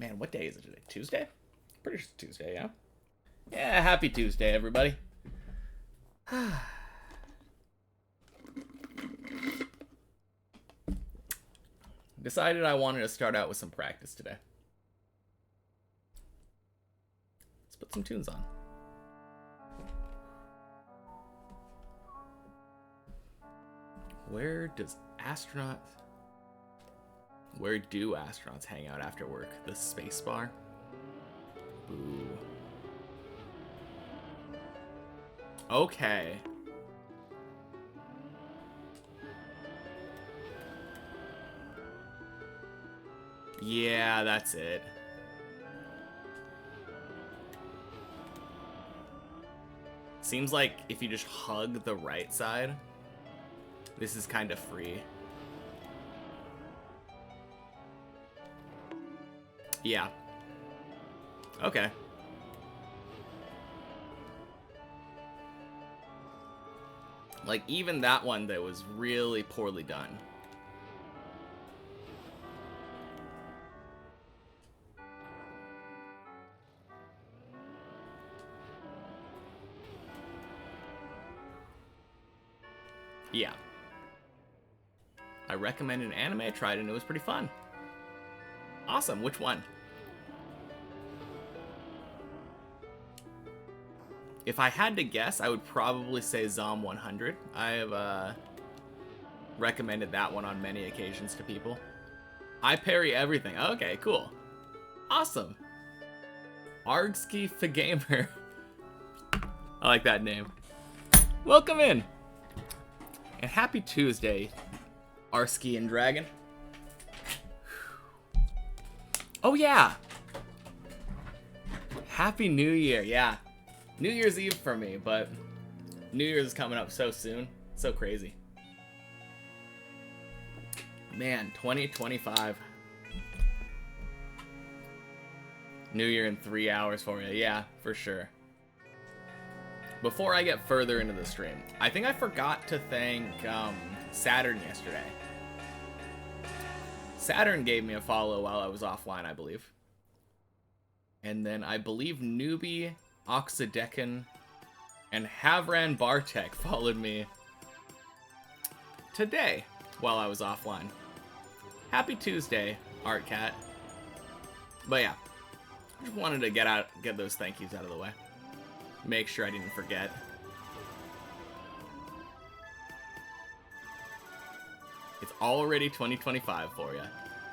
Man, what day is it today? Tuesday? Pretty sure it's Tuesday, yeah? Yeah, happy Tuesday, everybody. Decided I wanted to start out with some practice today. Let's put some tunes on. Where do astronauts hang out after work? The space bar? Boo. Okay. Yeah, that's it. Seems like if you just hug the right side, this is kind of free. Yeah. Okay. Like, even that one that was really poorly done. Yeah. I recommend an anime I tried and it was pretty fun. Awesome. Which one? If I had to guess, I would probably say Zom 100. I have recommended that one on many occasions to people. I parry everything. Okay, cool. Awesome. Argski Fagamer. I like that name. Welcome in. And happy Tuesday, Arski and Dragon. Oh yeah. Happy New Year, yeah. New Year's Eve for me, but New Year's is coming up so soon. So crazy. Man, 2025. New Year in 3 hours for you. Yeah, for sure. Before I get further into the stream, I think I forgot to thank Saturn yesterday. Saturn gave me a follow while I was offline, I believe. And then I believe Newbie, Oxydecan, and Havran Bartek followed me today while I was offline. Happy Tuesday, ArtCat. But yeah, just wanted to get those thank yous out of the way. Make sure I didn't forget. It's already 2025 for you.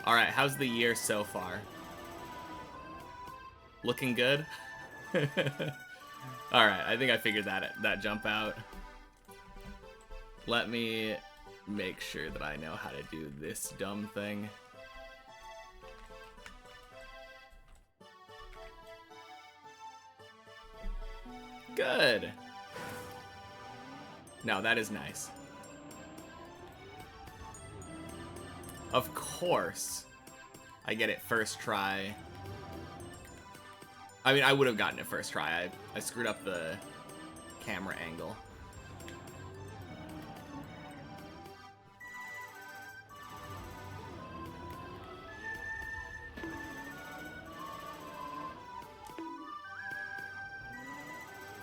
Alright, how's the year so far? Looking good? Alright, I think I figured that jump out. Let me make sure that I know how to do this dumb thing. Good. No, that is nice. Of course, I get it first try. I mean, I would have gotten it first try. I screwed up the camera angle.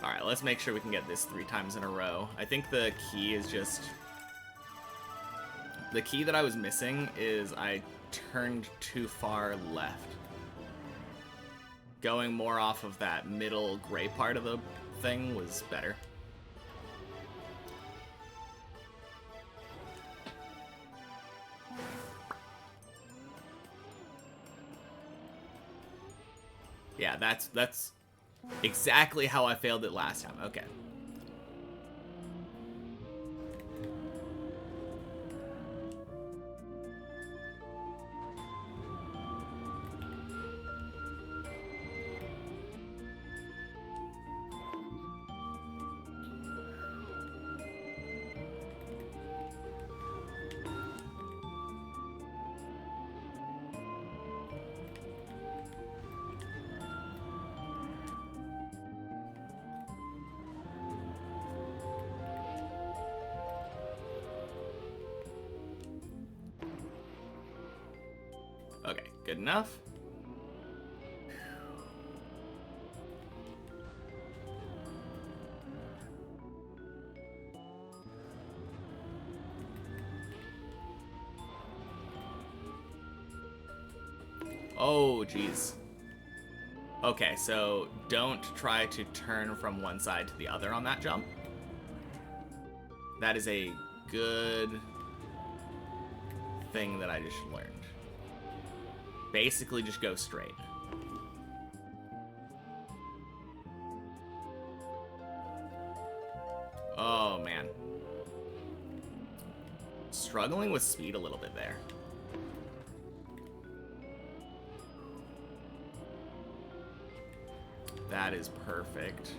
Alright, let's make sure we can get this 3 times in a row. I think the key is just... The key that I was missing is I turned too far left. Going more off of that middle gray part of the thing was better. Yeah, that's exactly how I failed it last time. Okay. Okay, good enough. Oh, jeez. Okay, so don't try to turn from one side to the other on that jump. That is a good thing that I just learned. Basically, just go straight. Oh, man. Struggling with speed a little bit there. That is perfect.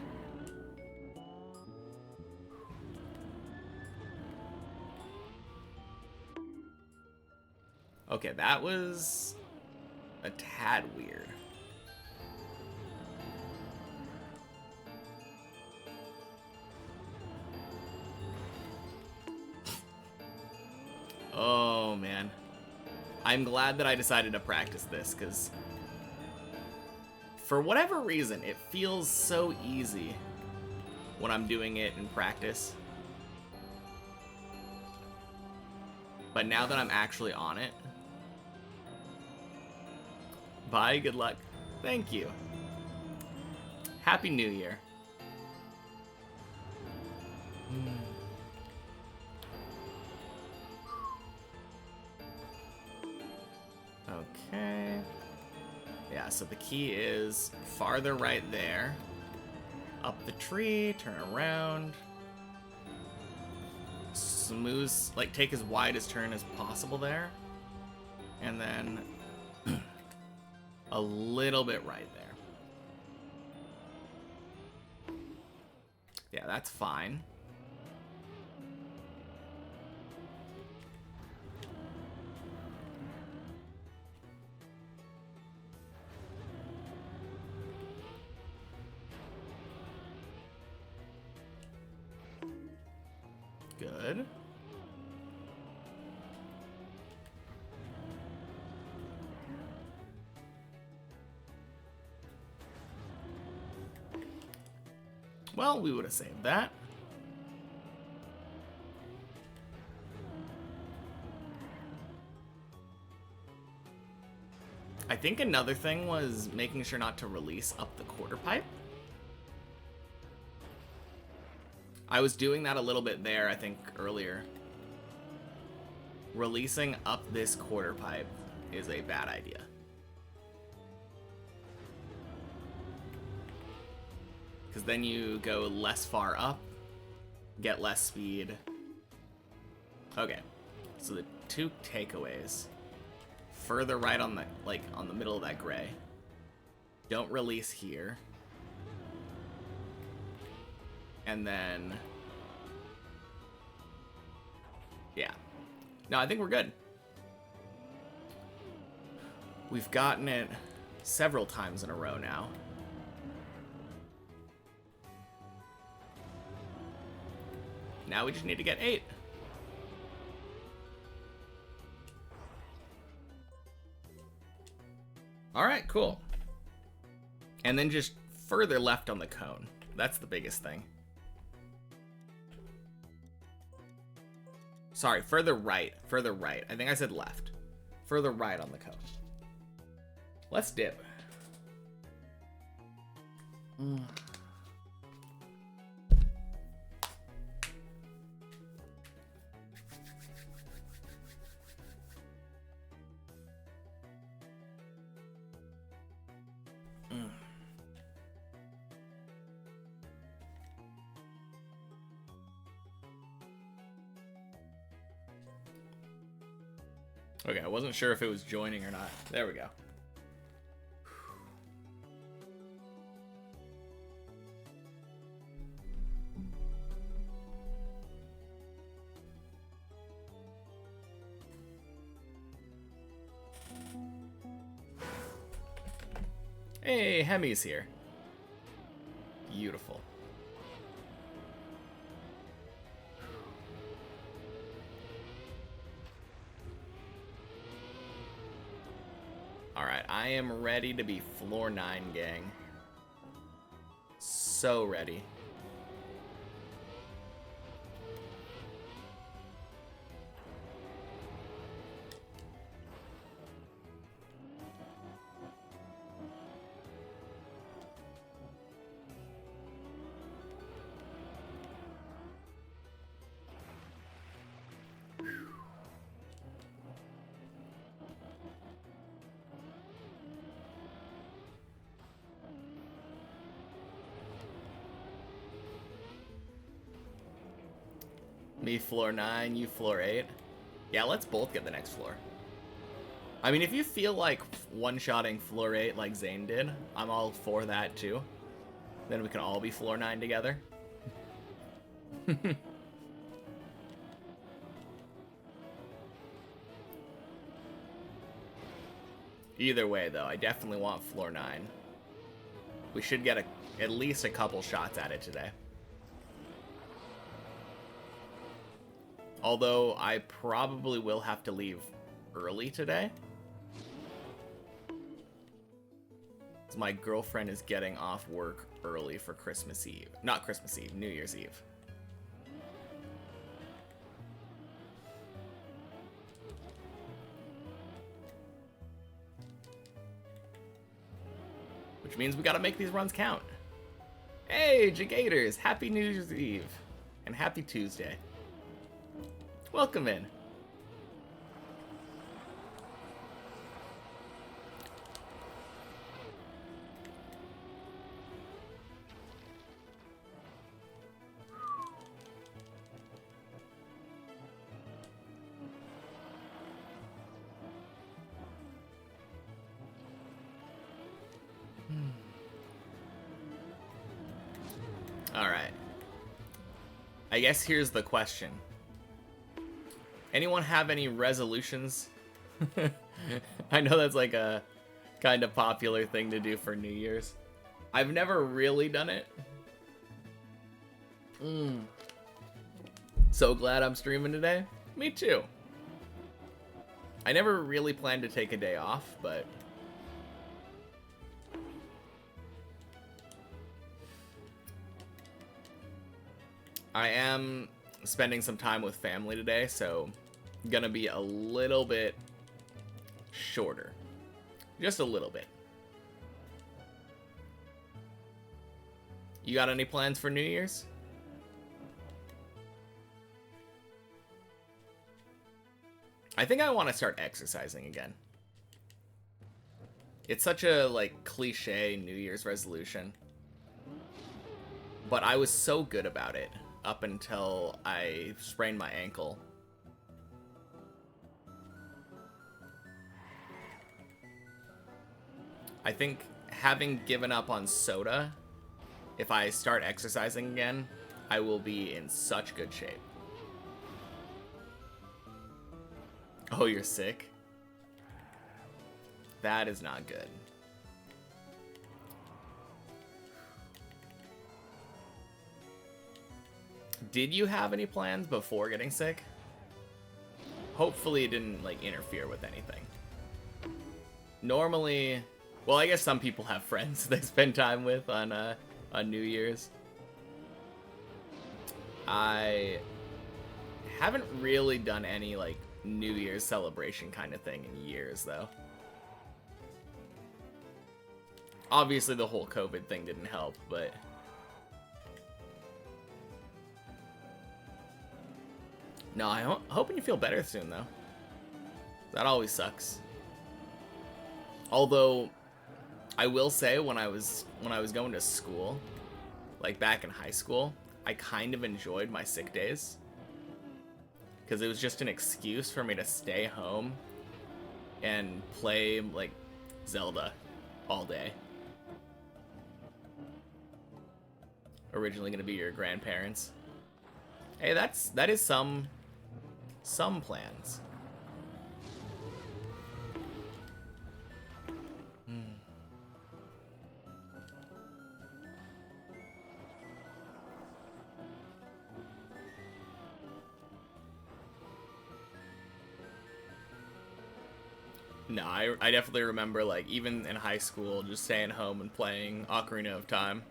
Okay, that was a tad weird. Oh, man. I'm glad that I decided to practice this, because for whatever reason, it feels so easy when I'm doing it in practice. But now that I'm actually on it... Bye, good luck. Thank you. Happy New Year. Okay. Yeah, so the key is farther right there. Up the tree, turn around. Smooth, like take as wide as turn as possible there. And then a little bit right there. Yeah, that's fine. Good. Well, we would have saved that. I think another thing was making sure not to release up the quarter pipe. I was doing that a little bit there, I think, earlier. Releasing up this quarter pipe is a bad idea. Because then you go less far up, get less speed. Okay, so the two takeaways. Further right on the, like, on the middle of that gray. Don't release here. And then... yeah. No, I think we're good. We've gotten it several times in a row now. Now we just need to get 8. Alright, cool. And then just further left on the cone. That's the biggest thing. Sorry, further right. Further right. I think I said left. Further right on the cone. Let's dip. Okay, I wasn't sure if it was joining or not. There we go. Hey, Hemi's here. Beautiful. Alright, I am ready to be floor 9, gang. So ready. Me floor 9, you floor 8. Yeah, let's both get the next floor. I mean, if you feel like one-shotting floor 8 like Zane did, I'm all for that too. Then we can all be floor 9 together. Either way, though, I definitely want floor 9. We should get at least a couple shots at it today. Although, I probably will have to leave early today. My girlfriend is getting off work early for Christmas Eve. Not Christmas Eve, New Year's Eve. Which means we gotta make these runs count. Hey, Jagators! Happy New Year's Eve. And happy Tuesday. Welcome in. Alright. I guess here's the question. Anyone have any resolutions? I know that's like a kind of popular thing to do for New Year's. I've never really done it. So glad I'm streaming today. Me too. I never really planned to take a day off, but I am spending some time with family today, so gonna be a little bit shorter. Just a little bit. You got any plans for New Year's? I think I want to start exercising again. It's such a, like, cliche New Year's resolution. But I was so good about it up until I sprained my ankle. I think having given up on soda, if I start exercising again, I will be in such good shape. Oh, you're sick? That is not good. Did you have any plans before getting sick? Hopefully it didn't, like, interfere with anything. Normally, well, I guess some people have friends they spend time with on New Year's. I haven't really done any, like, New Year's celebration kind of thing in years, though. Obviously, the whole COVID thing didn't help, but no, I'm hoping you feel better soon, though. That always sucks. Although, I will say, when I was going to school, like back in high school, I kind of enjoyed my sick days. Because it was just an excuse for me to stay home and play, like, Zelda all day. Originally going to be your grandparents. Hey, that is some plans. No, I definitely remember, like, even in high school, just staying home and playing Ocarina of Time.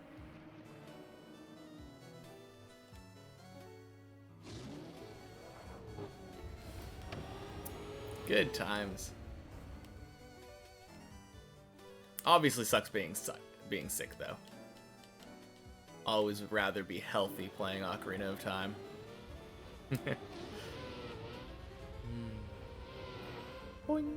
Good times. Obviously sucks being sick, though. Always would rather be healthy playing Ocarina of Time. Boing.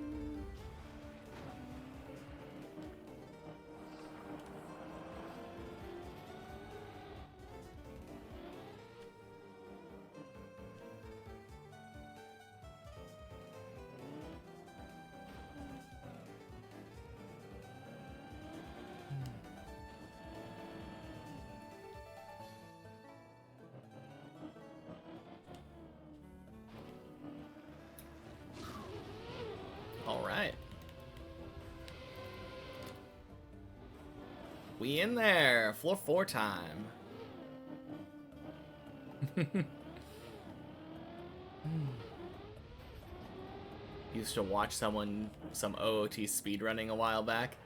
We in there. Floor 4 time. Used to watch some OOT speedrunning a while back.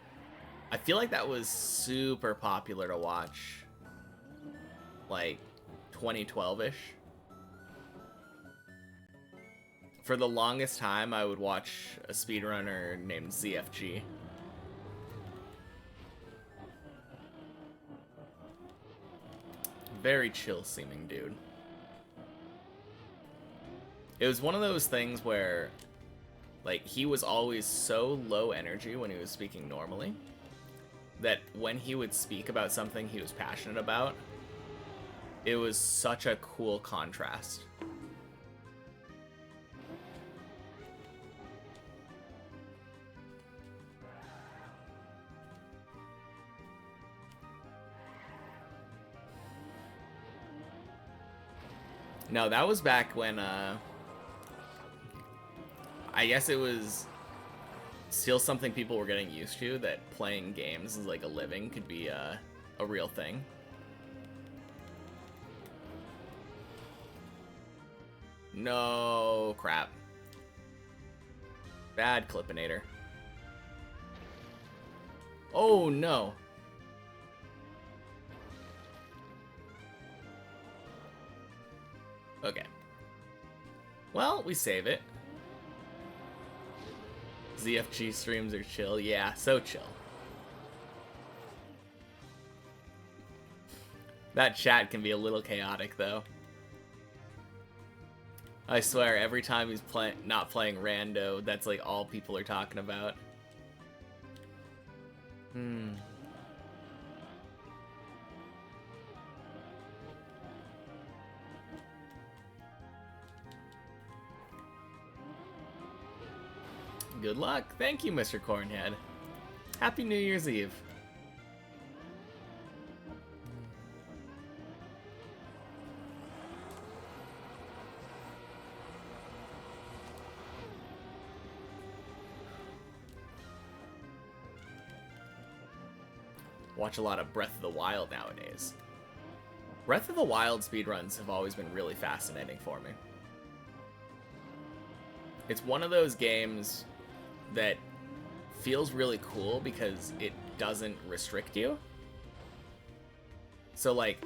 I feel like that was super popular to watch. Like 2012-ish. For the longest time, I would watch a speedrunner named ZFG. Very chill seeming dude. It was one of those things where, like, he was always so low energy when he was speaking normally that when he would speak about something he was passionate about, it was such a cool contrast. No, that was back when, I guess it was still something people were getting used to, that playing games as like a living could be a real thing. No crap. Bad Clippinator. Oh no. Okay. Well, we save it. ZFG streams are chill. Yeah, so chill. That chat can be a little chaotic, though. I swear, every time he's not playing rando, that's like all people are talking about. Good luck. Thank you, Mr. Cornhead. Happy New Year's Eve. Watch a lot of Breath of the Wild nowadays. Breath of the Wild speedruns have always been really fascinating for me. It's one of those games that feels really cool because it doesn't restrict you. So, like,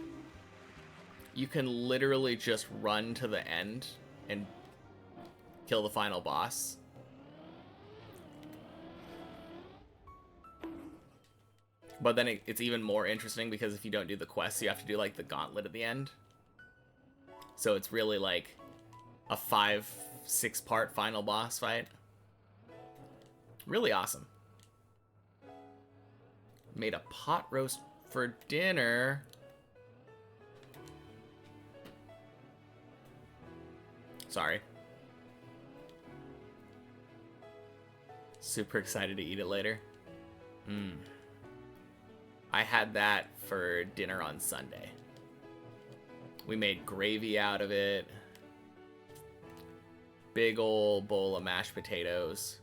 you can literally just run to the end and kill the final boss. But then it's even more interesting because if you don't do the quests, you have to do, like, the gauntlet at the end. So it's really, like, a 5-6 part final boss fight. Really awesome. Made a pot roast for dinner. Sorry. Super excited to eat it later. I had that for dinner on Sunday. We made gravy out of it. Big old bowl of mashed potatoes.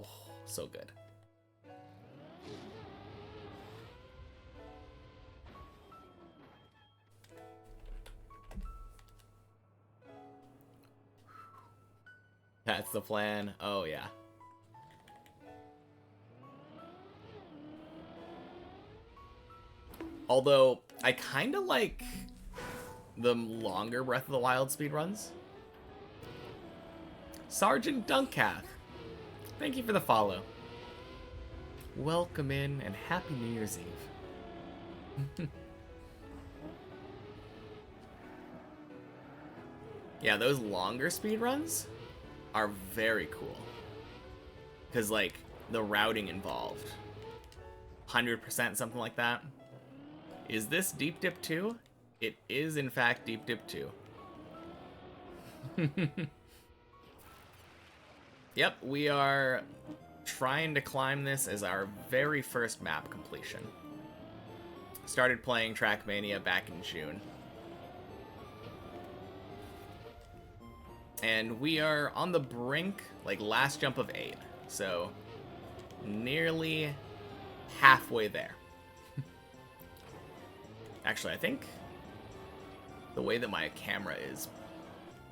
Oh, so good. That's the plan. Oh, yeah. Although, I kind of like the longer Breath of the Wild speedruns. Sergeant Dunkcath, thank you for the follow. Welcome in and Happy New Year's Eve. Yeah, those longer speedruns are very cool. Because, like, the routing involved. 100% something like that. Is this Deep Dip 2? It is, in fact, Deep Dip 2. Yep, we are trying to climb this as our very first map completion. Started playing Trackmania back in June. And we are on the brink, like last jump of 8. So, nearly halfway there. Actually, I think the way that my camera is...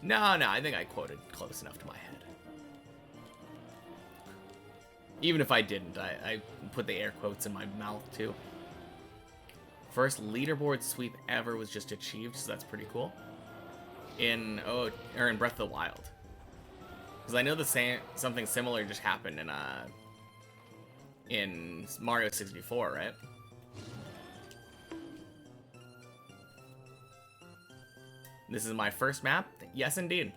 No, I think I quoted close enough to my head. Even if I didn't, I put the air quotes in my mouth, too. First leaderboard sweep ever was just achieved, so that's pretty cool. In Breath of the Wild. Because I know something similar just happened in Mario 64, right? This is my first map? Yes, indeed.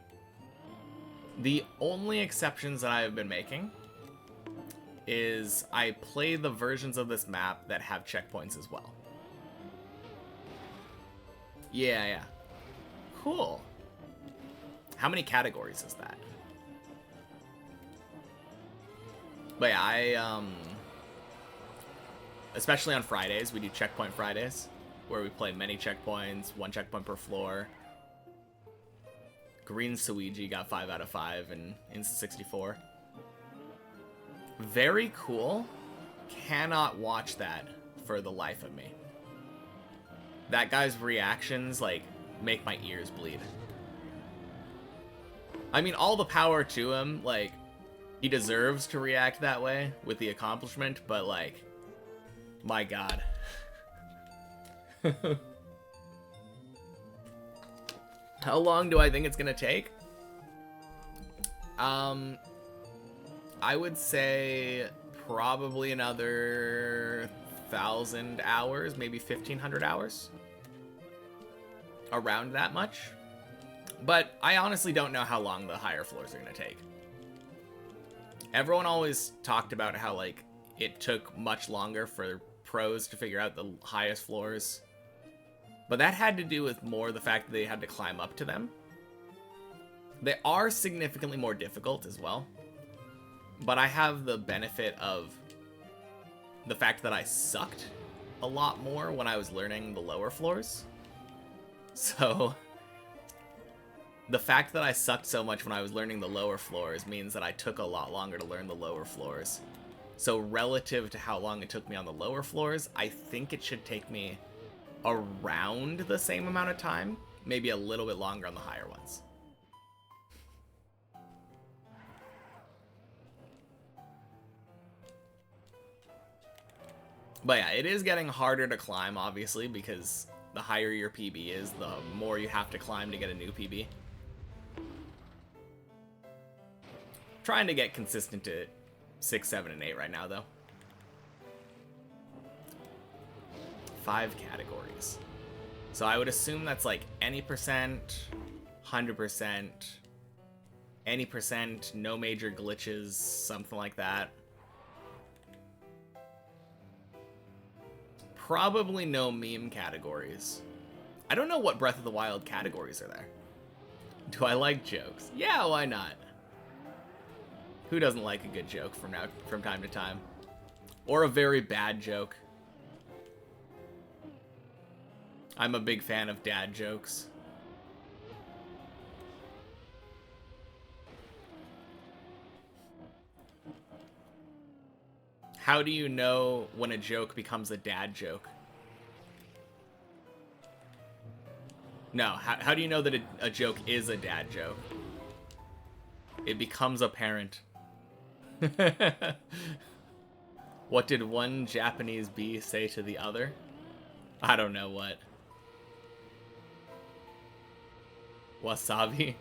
The only exceptions that I have been making is I play the versions of this map that have checkpoints as well. Yeah. Cool. How many categories is that? But yeah, especially on Fridays, we do Checkpoint Fridays, where we play many checkpoints, 1 checkpoint per floor. Green Suigi got 5 out of 5 in Insta 64. Very cool. Cannot watch that for the life of me. That guy's reactions, like, make my ears bleed. I mean, all the power to him, like, he deserves to react that way with the accomplishment, but, like, my god. How long do I think it's gonna take? I would say probably another 1,000 hours, maybe 1,500 hours. Around that much. But I honestly don't know how long the higher floors are gonna take. Everyone always talked about how, like, it took much longer for pros to figure out the highest floors. But that had to do with more the fact that they had to climb up to them. They are significantly more difficult as well. But I have the benefit of the fact that I sucked a lot more when I was learning the lower floors. So the fact that I sucked so much when I was learning the lower floors means that I took a lot longer to learn the lower floors. So relative to how long it took me on the lower floors, I think it should take me around the same amount of time, maybe a little bit longer on the higher ones. But yeah, it is getting harder to climb, obviously, because the higher your PB is, the more you have to climb to get a new PB. Trying to get consistent to 6, 7, and 8 right now, though. 5 categories. So I would assume that's like any percent, 100%, any percent, no major glitches, something like that. Probably no meme categories. I don't know what Breath of the Wild categories are there. Do I like jokes? Yeah, why not? Who doesn't like a good joke from time to time? Or a very bad joke? I'm a big fan of dad jokes. How do you know when a joke becomes a dad joke? No, how do you know that a joke is a dad joke? It becomes apparent. What did one Japanese bee say to the other? I don't know what. Wasabi?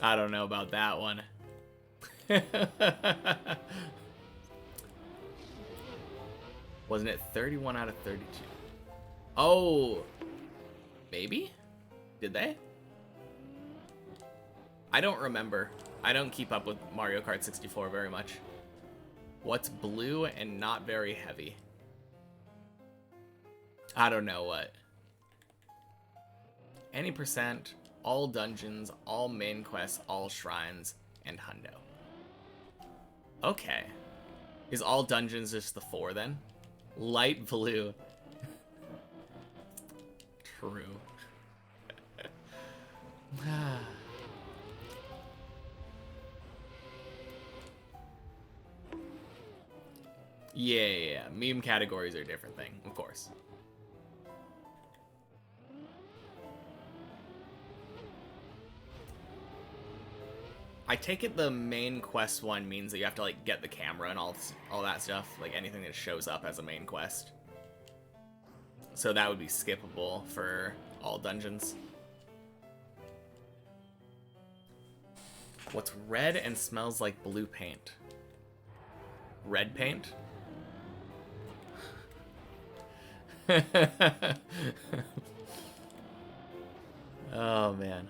I don't know about that one. Wasn't it 31 out of 32? Oh, maybe? Did they? I don't remember. I don't keep up with Mario Kart 64 very much. What's blue and not very heavy? I don't know what. Any percent, all dungeons, all main quests, all shrines, and hundo. Okay. Is all dungeons just the 4 then? Light blue. True. Yeah. Meme categories are a different thing, of course. I take it the main quest one means that you have to like get the camera and all that stuff, like anything that shows up as a main quest. So that would be skippable for all dungeons. What's red and smells like blue paint? Red paint? Oh man.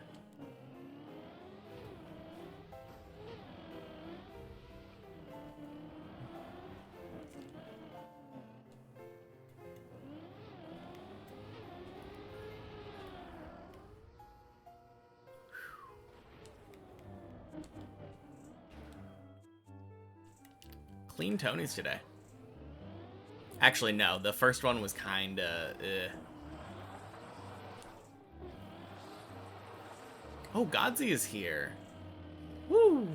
Clean Tonys today. Actually, no. The first one was kinda... Oh, Godzi is here. Woo!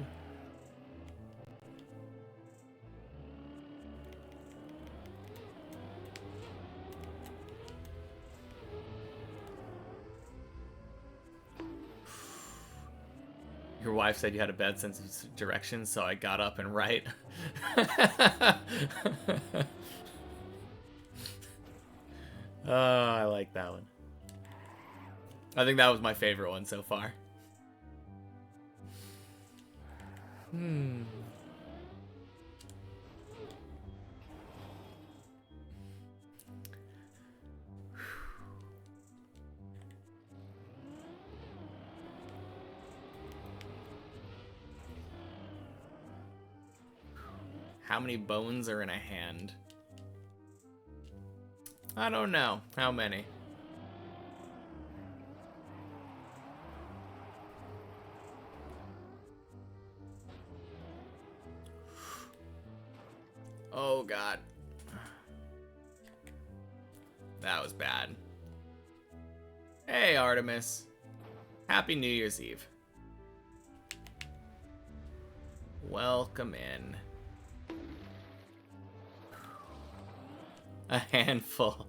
Your wife said you had a bad sense of direction, so I got up and right. Oh, I like that one. I think that was my favorite one so far. How many bones are in a hand? I don't know. How many? Oh, God. That was bad. Hey, Artemis. Happy New Year's Eve. Welcome in. A handful.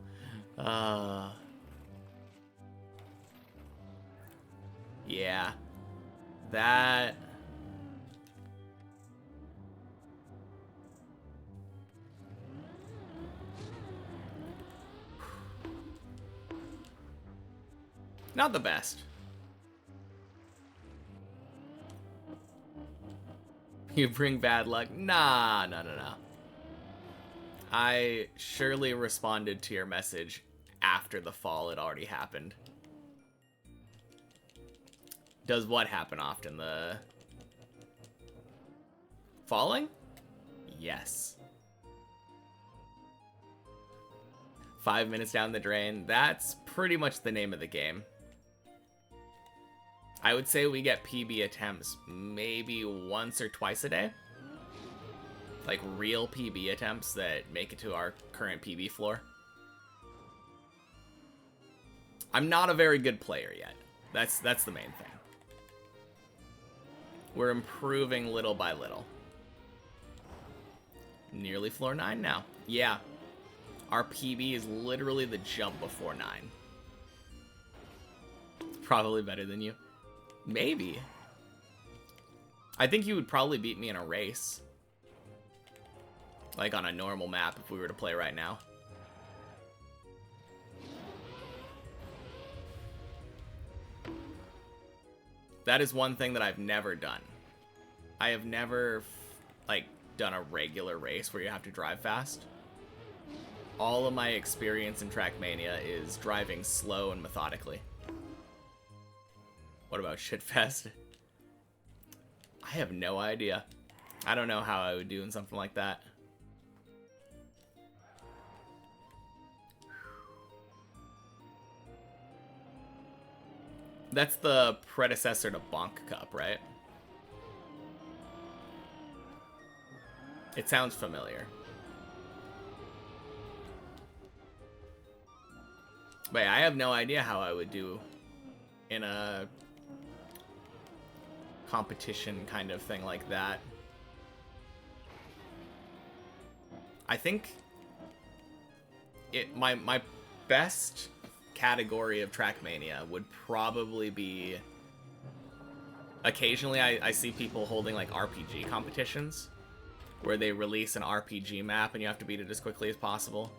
Yeah. That... Not the best. You bring bad luck? Nah, no. I surely responded to your message after the fall had already happened. Does what happen often? The falling? Yes. 5 minutes down the drain. That's pretty much the name of the game. I would say we get PB attempts maybe once or twice a day. Like real PB attempts that make it to our current PB floor. I'm not a very good player yet. That's the main thing. We're improving little by little. Nearly floor 9 now. Yeah. Our PB is literally the jump before 9. Probably better than you. Maybe. I think you would probably beat me in a race. Like on a normal map if we were to play right now. That is one thing that I've never done. I have never, like, done a regular race where you have to drive fast. All of my experience in Trackmania is driving slow and methodically. What about Shitfest? I have no idea. I don't know how I would do in something like that. That's the predecessor to Bonk Cup, right? It sounds familiar. But yeah, I have no idea how I would do in a competition kind of thing like that. I think my best category of Trackmania would probably be, occasionally I see people holding like RPG competitions where they release an RPG map and you have to beat it as quickly as possible.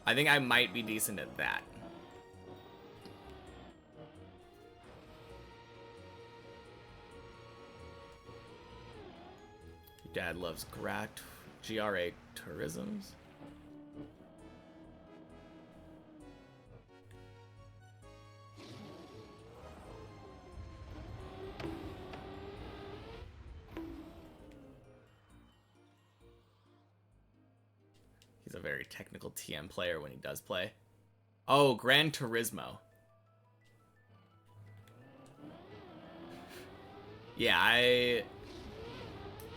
I think I might be decent at that. Your dad loves GRA tourisms. He's a very technical TM player when he does play. Oh, Gran Turismo. Yeah,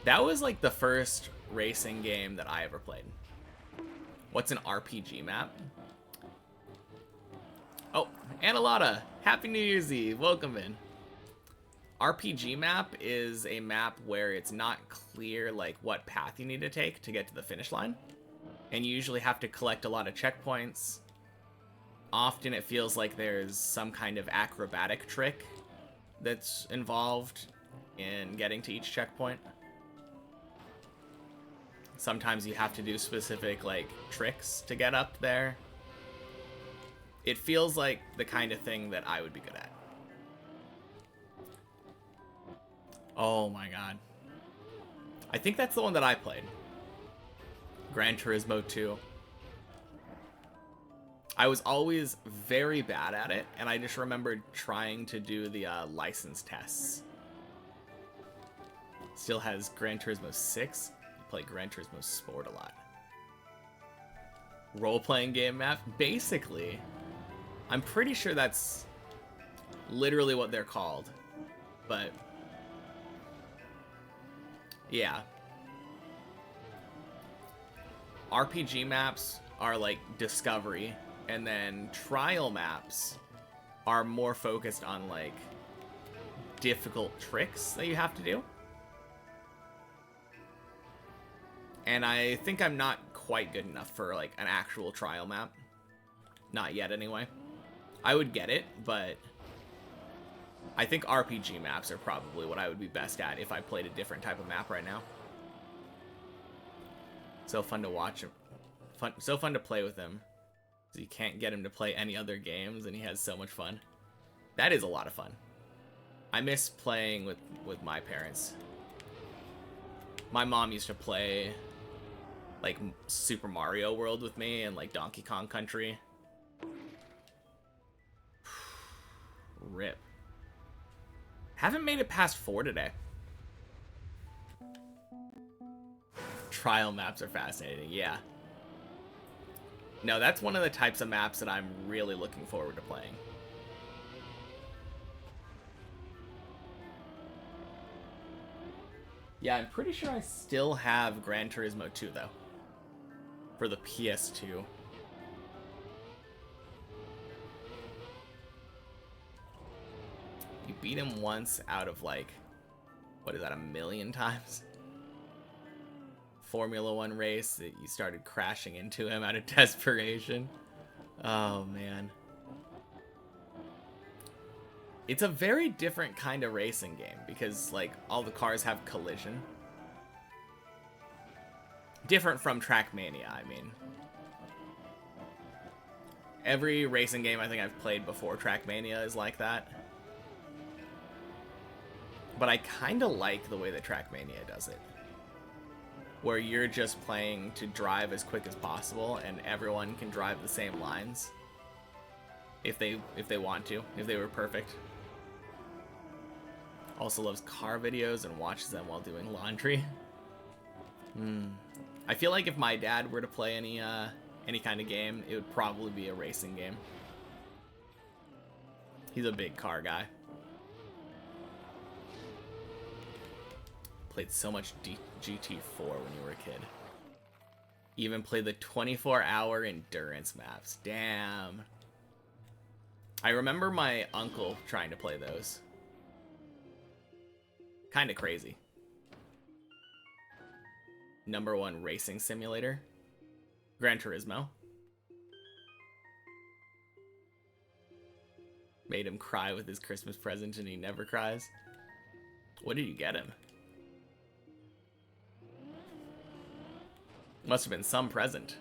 that was like the first racing game that I ever played. What's an RPG map? Oh, Annalata, Happy New Year's Eve, welcome in. RPG map is a map where it's not clear like what path you need to take to get to the finish line. And you usually have to collect a lot of checkpoints. Often it feels like there's some kind of acrobatic trick that's involved in getting to each checkpoint. Sometimes you have to do specific like tricks to get up there. It feels like the kind of thing that I would be good at. Oh my god. I think that's the one that I played. Gran Turismo 2. I was always very bad at it, and I just remembered trying to do the license tests. Still has Gran Turismo 6. I play Gran Turismo Sport a lot. Role-playing game map? Basically, I'm pretty sure that's literally what they're called. But, yeah. RPG maps are like discovery, and then trial maps are more focused on like difficult tricks that you have to do. And I think I'm not quite good enough for like an actual trial map. Not yet anyway. I would get it, but I think RPG maps are probably what I would be best at if I played a different type of map right now. So fun to watch him. So fun to play with him. You can't get him to play any other games, and he has so much fun. That is a lot of fun. I miss playing with my parents. My mom used to play like Super Mario World with me and like Donkey Kong Country. Rip. Haven't made it past 4 today. Trial maps are fascinating, yeah. No, that's one of the types of maps that I'm really looking forward to playing. Yeah, I'm pretty sure I still have Gran Turismo 2, though. For the PS2. You beat him once out of, like, what is that, 1,000,000 times? Formula 1 race that you started crashing into him out of desperation. Oh, man. It's a very different kind of racing game because, like, all the cars have collision. Different from Trackmania, I mean. Every racing game I think I've played before Trackmania is like that. But I kind of like the way that Trackmania does it. Where you're just playing to drive as quick as possible and everyone can drive the same lines. If they want to, if they were perfect. Also loves car videos and watches them while doing laundry. I feel like if my dad were to play any kind of game, it would probably be a racing game. He's a big car guy. Played so much GT4 when you were a kid. Even played the 24-hour endurance maps. Damn. I remember my uncle trying to play those. Kind of crazy. #1 racing simulator. Gran Turismo. Made him cry with his Christmas present and he never cries. What did you get him? Must have been some present.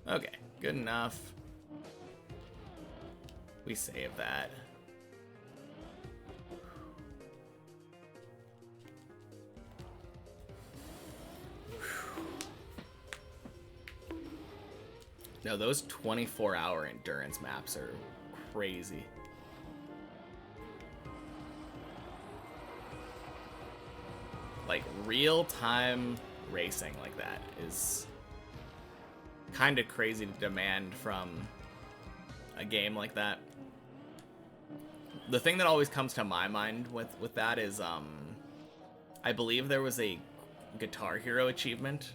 Okay, good enough. We save that. No, those 24-hour endurance maps are crazy. Like, real-time racing like that is kind of crazy to demand from a game like that. The thing that always comes to my mind with that is, I believe there was a Guitar Hero achievement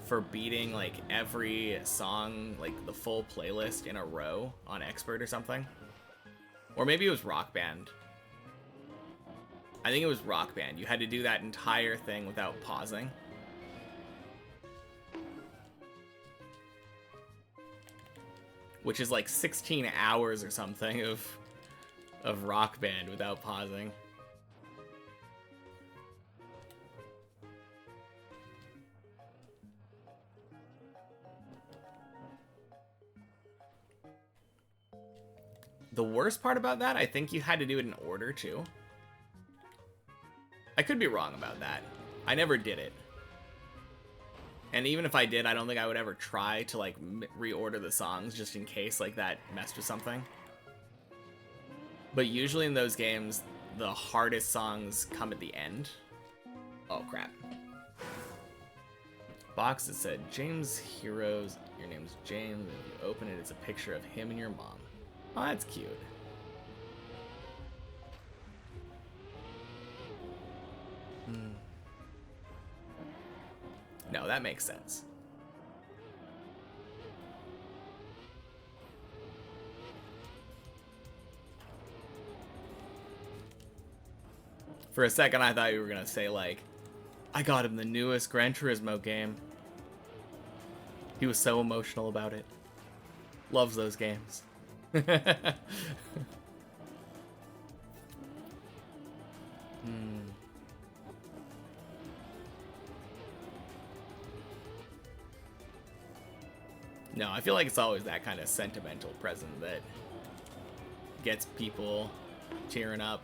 for beating, like, every song, like, the full playlist in a row on Expert or something. Or maybe it was Rock Band. I think it was Rock Band. You had to do that entire thing without pausing. Which is like 16 hours or something of Rock Band without pausing. The worst part about that, I think you had to do it in order too. I could be wrong about that. I never did it. And even if I did, I don't think I would ever try to, like, reorder the songs just in case, like, that messed with something. But usually in those games, the hardest songs come at the end. Oh, crap. Box that said, James Heroes, your name's James, and you open it, it's a picture of him and your mom. Oh, that's cute. No, that makes sense. For a second, I thought you were gonna say, like, I got him the newest Gran Turismo game. He was so emotional about it. Loves those games. No, I feel like it's always that kind of sentimental present that gets people cheering up.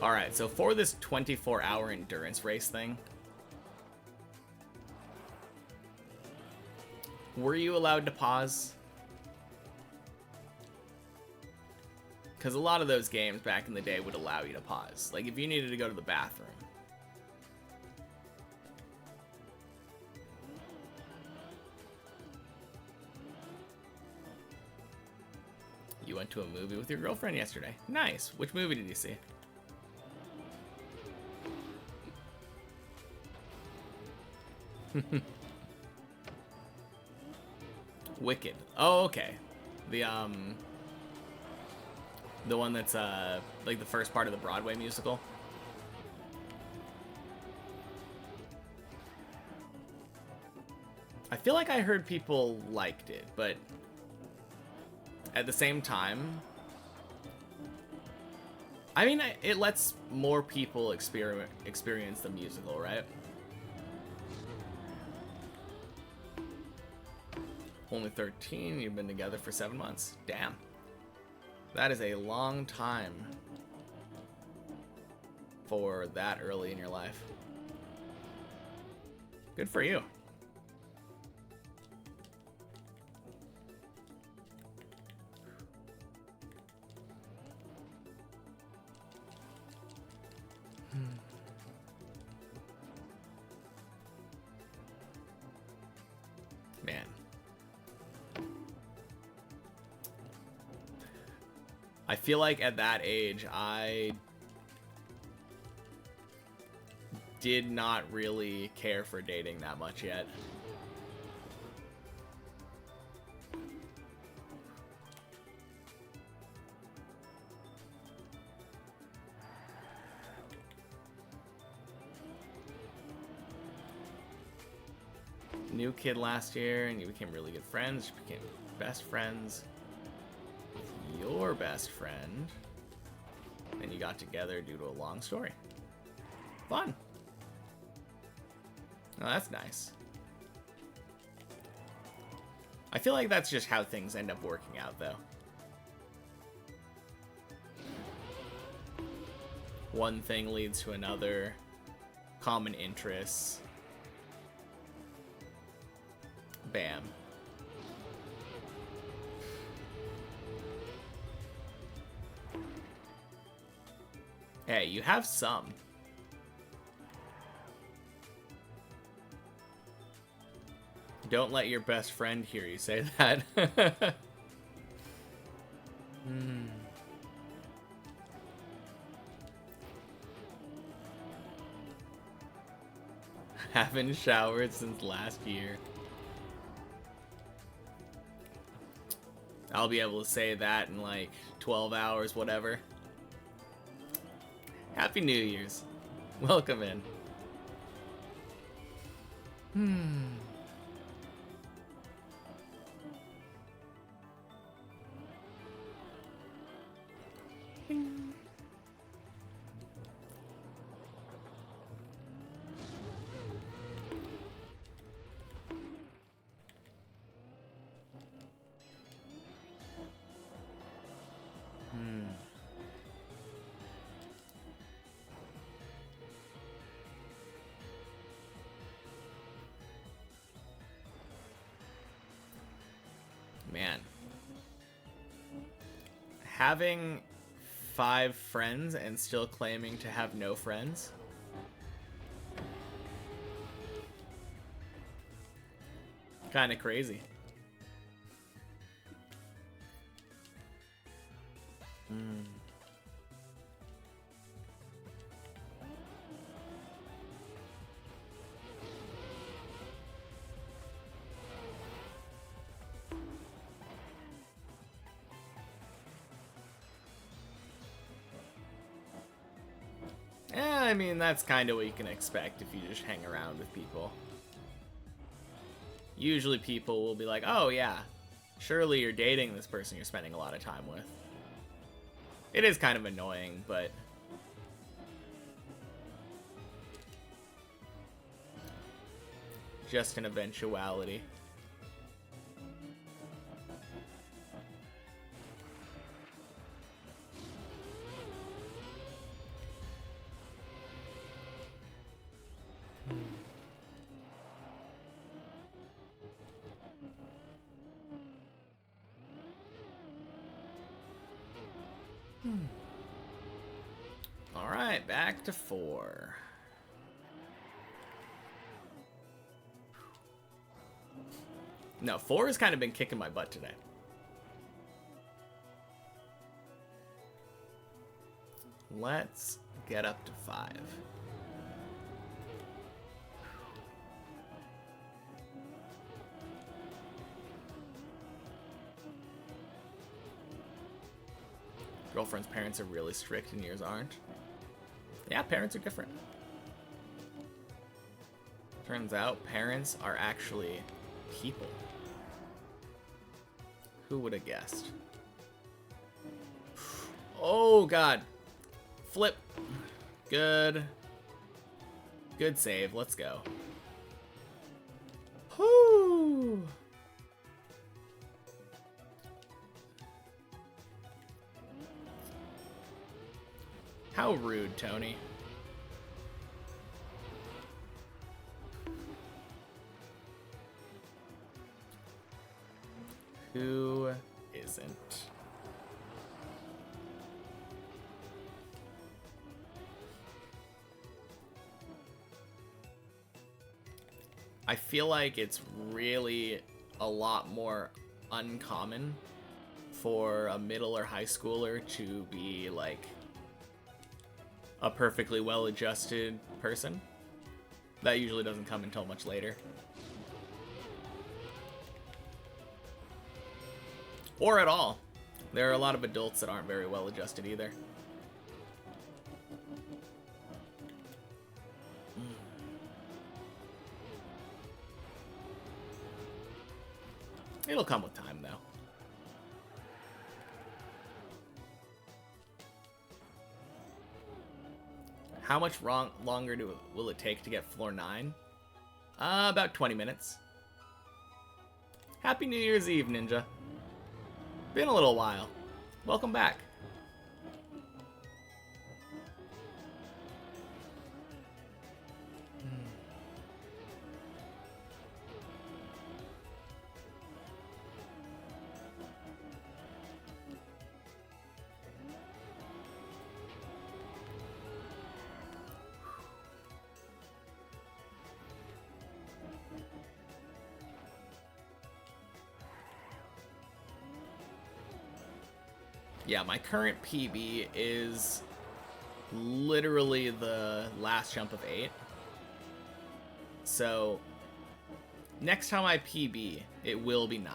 Alright, so for this 24-hour endurance race thing, were you allowed to pause? Because a lot of those games back in the day would allow you to pause. Like, if you needed to go to the bathroom. You went to a movie with your girlfriend yesterday. Nice. Which movie did you see? Wicked. Oh, okay. The one that's like the first part of the Broadway musical. I feel like I heard people liked it, but at the same time, I mean, it lets more people experience the musical, right? Only 13, you've been together for 7 months. Damn. That is a long time for that early in your life. Good for you. Man. I feel like at that age, I did not really care for dating that much yet. New kid last year, and you became really good friends. You became best friends with your best friend. And you got together due to a long story. Fun. Oh, that's nice. I feel like that's just how things end up working out, though. One thing leads to another. Common interests. Bam. Hey, you have some. Don't let your best friend hear you say that. Haven't showered since last year. I'll be able to say that in like 12 hours, whatever. Happy New Year's. Welcome in. Man. Having 5 friends and still claiming to have no friends? Kinda crazy. Yeah, I mean, that's kind of what you can expect if you just hang around with people. Usually people will be like, oh yeah, surely you're dating this person you're spending a lot of time with. It is kind of annoying, but just an eventuality. Alright, back to 4. No, 4 has kind of been kicking my butt today. Let's get up to 5. Girlfriend's parents are really strict and yours aren't. Yeah, parents are different. Turns out parents are actually people. Who would have guessed? Oh, God. Flip. Good. Good save. Let's go. Whoo! How rude, Tony. Who isn't? I feel like it's really a lot more uncommon for a middle or high schooler to be like a perfectly well-adjusted person. That usually doesn't come until much later. Or at all. There are a lot of adults that aren't very well-adjusted either. It'll come with time, though. How much longer will it take to get floor 9? About 20 minutes. Happy New Year's Eve, Ninja. Been a little while. Welcome back. Yeah, my current PB is literally the last jump of 8. So, next time I PB, it will be 9.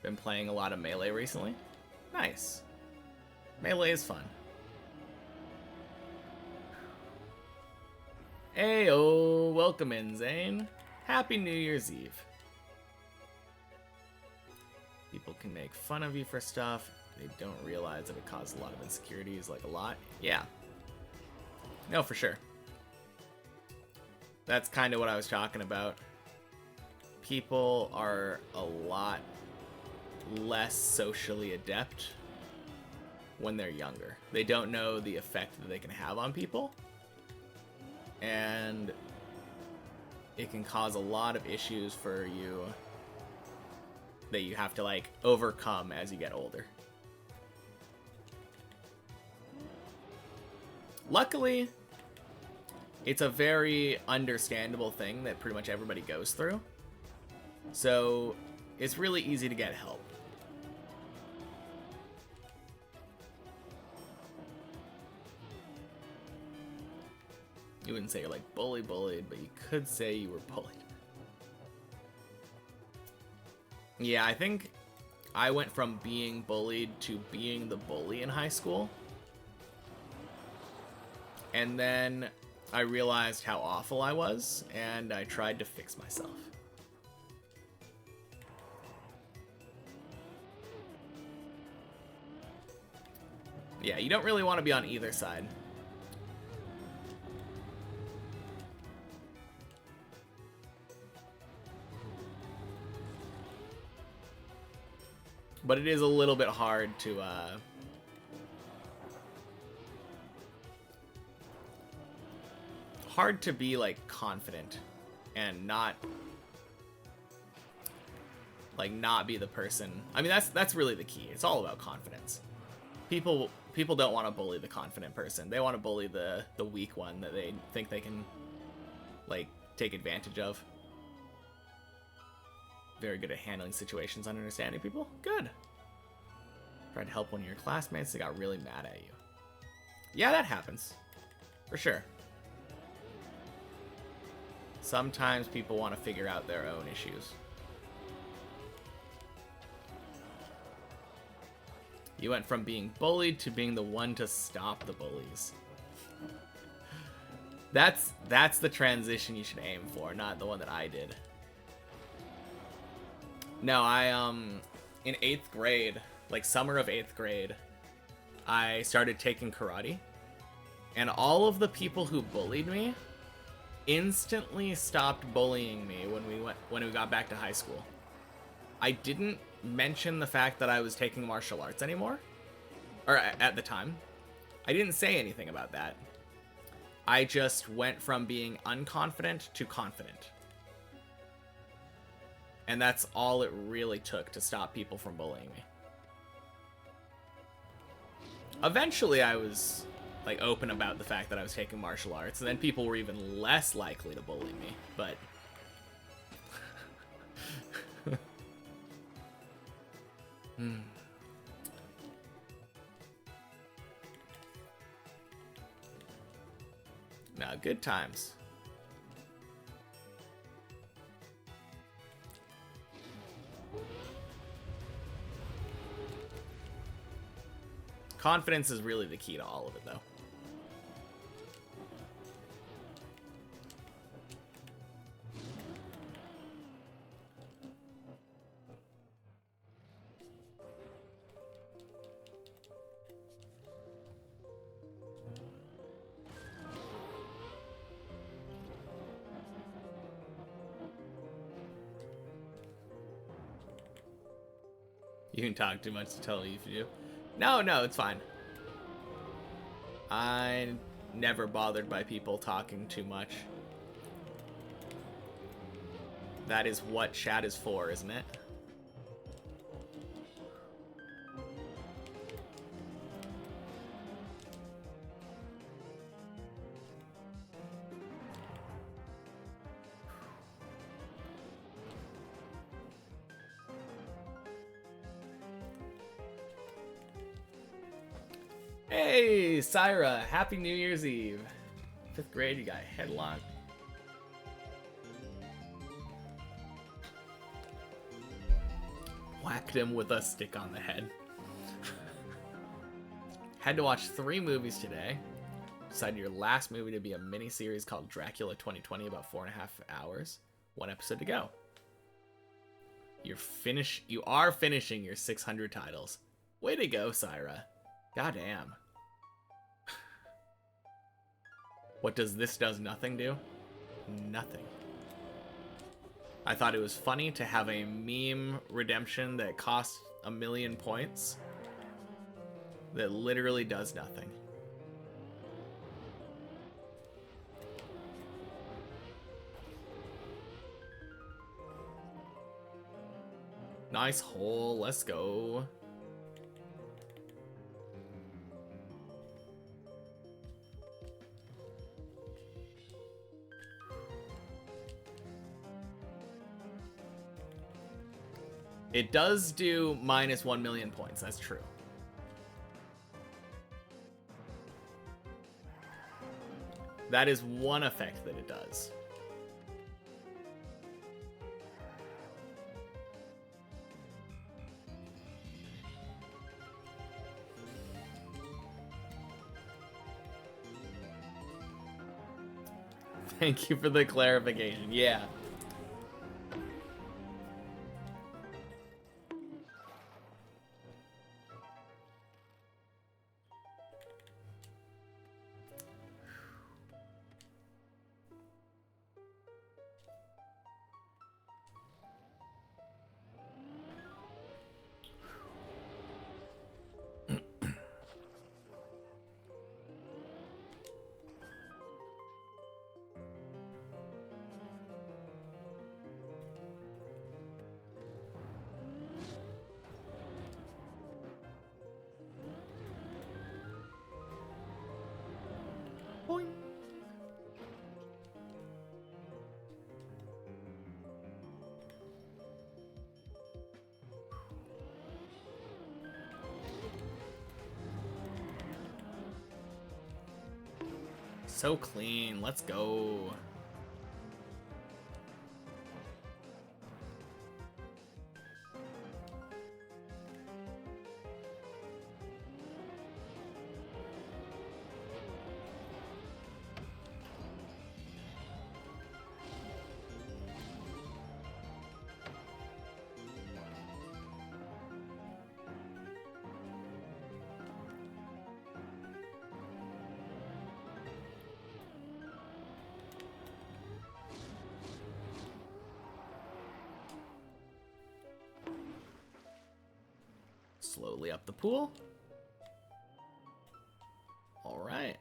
Been playing a lot of Melee recently. Nice. Melee is fun. Ayo, welcome in, Zane. Happy New Year's Eve. People can make fun of you for stuff. They don't realize that it causes a lot of insecurities, like a lot. Yeah. No, for sure. That's kind of what I was talking about. People are a lot less socially adept when they're younger. They don't know the effect that they can have on people. And it can cause a lot of issues for you that you have to like overcome as you get older. Luckily, it's a very understandable thing that pretty much everybody goes through. So it's really easy to get help. You wouldn't say you're like bullied, but you could say you were bullied. Yeah, I think I went from being bullied to being the bully in high school. And then I realized how awful I was, and I tried to fix myself. Yeah, you don't really want to be on either side. But it is a little bit hard to, be, like, confident and not be the person. I mean, that's really the key. It's all about confidence. People don't want to bully the confident person. They want to bully the weak one that they think they can, like, take advantage of. Very good at handling situations and understanding people. Good. Tried to help one of your classmates. They got really mad at you. Yeah, that happens. For sure. Sometimes people want to figure out their own issues. You went from being bullied to being the one to stop the bullies. That's the transition you should aim for, not the one that I did. No, in 8th grade, like summer of 8th grade, I started taking karate. And all of the people who bullied me instantly stopped bullying me when we got back to high school. I didn't mention the fact that I was taking martial arts anymore, or at the time. I didn't say anything about that. I just went from being unconfident to confident. And that's all it really took to stop people from bullying me. Eventually, I was like open about the fact that I was taking martial arts, and then people were even less likely to bully me, but no, good times. Confidence is really the key to all of it, though. You can talk too much to tell you if you do. No, it's fine. I'm never bothered by people talking too much. That is what chat is for, isn't it? Hey, Syra, happy New Year's Eve. 5th grade, you got headlocked. Whacked him with a stick on the head. Had to watch 3 movies today. Decided your last movie to be a mini-series called Dracula 2020, about 4.5 hours. 1 episode to go. You are finishing your 600 titles. Way to go, Syra. Goddamn. What does this does nothing do? Nothing. I thought it was funny to have a meme redemption that costs 1,000,000 points that literally does nothing. Nice hole, let's go. It does do minus 1,000,000 points, that's true. That is one effect that it does. Thank you for the clarification, yeah. Boing. So clean, let's go. slowly up the pool. All right.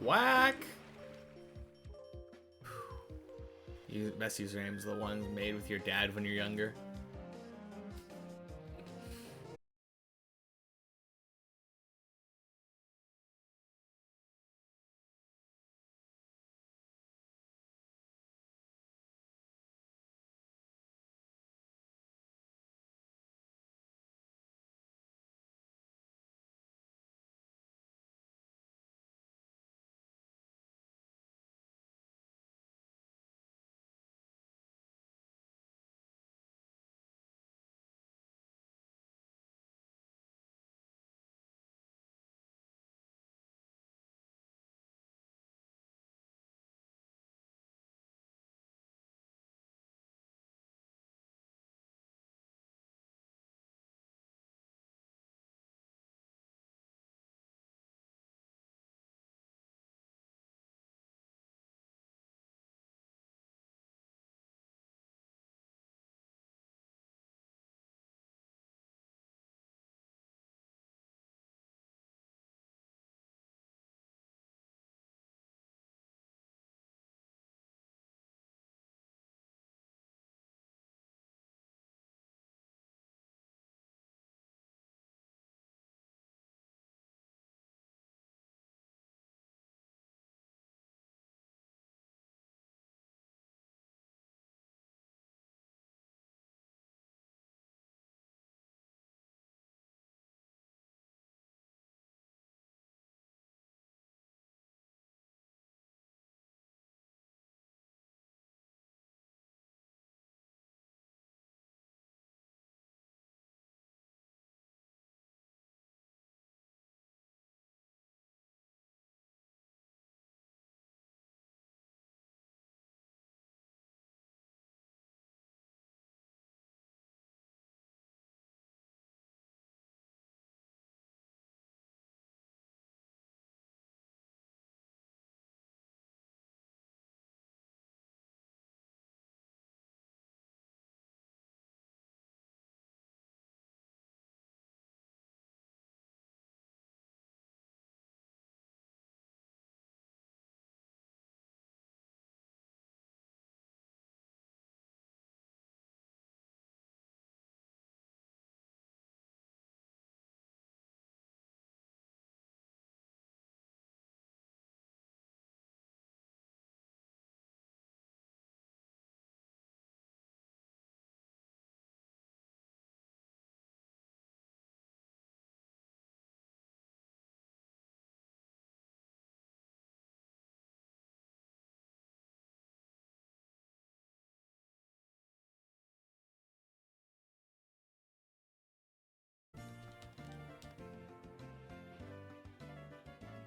Whack! Best usernames are the ones made with your dad when you're younger.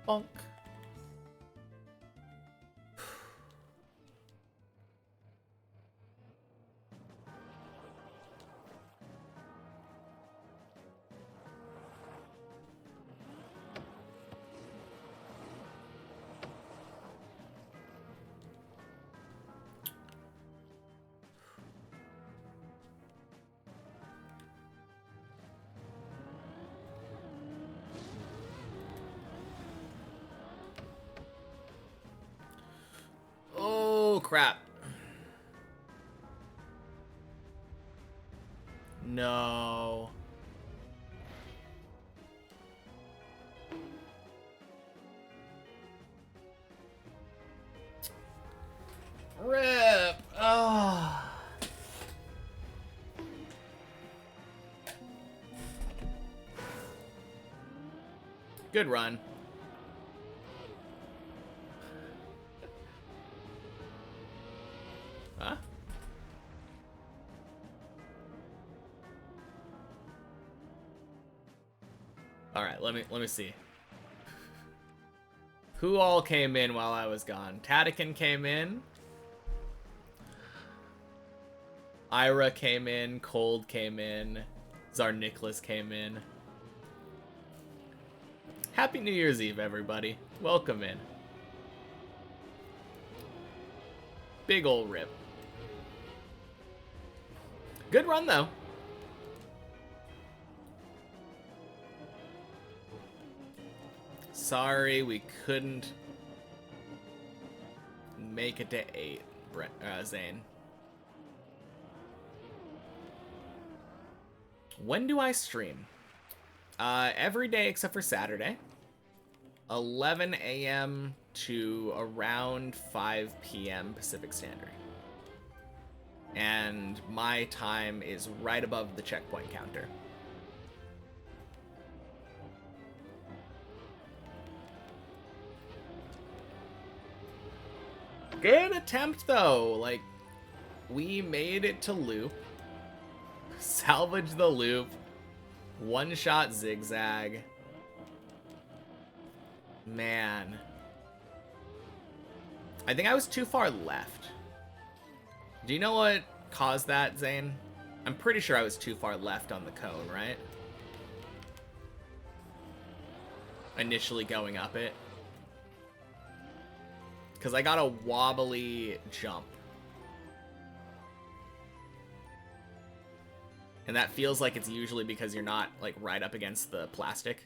Bonk. Oh, crap. No. Rip. Oh. Good run. Huh? All right, let me see. Who all came in while I was gone? Tatakin came in. Ira came in. Cold came in. Tsar Nicholas came in. Happy New Year's Eve, everybody. Welcome in. Big ol' rip. Good run, though. Sorry, we couldn't make it to 8, Zane. When do I stream? Every day except for Saturday. 11 a.m. to around 5 p.m. Pacific Standard. And my time is right above the checkpoint counter. Good attempt, though. Like, we made it to loop. Salvage the loop. One-shot zigzag. Man. I think I was too far left. Do you know what caused that, Zane? I'm pretty sure I was too far left on the cone, right? Initially going up it. Because I got a wobbly jump. And that feels like it's usually because you're not, like, right up against the plastic.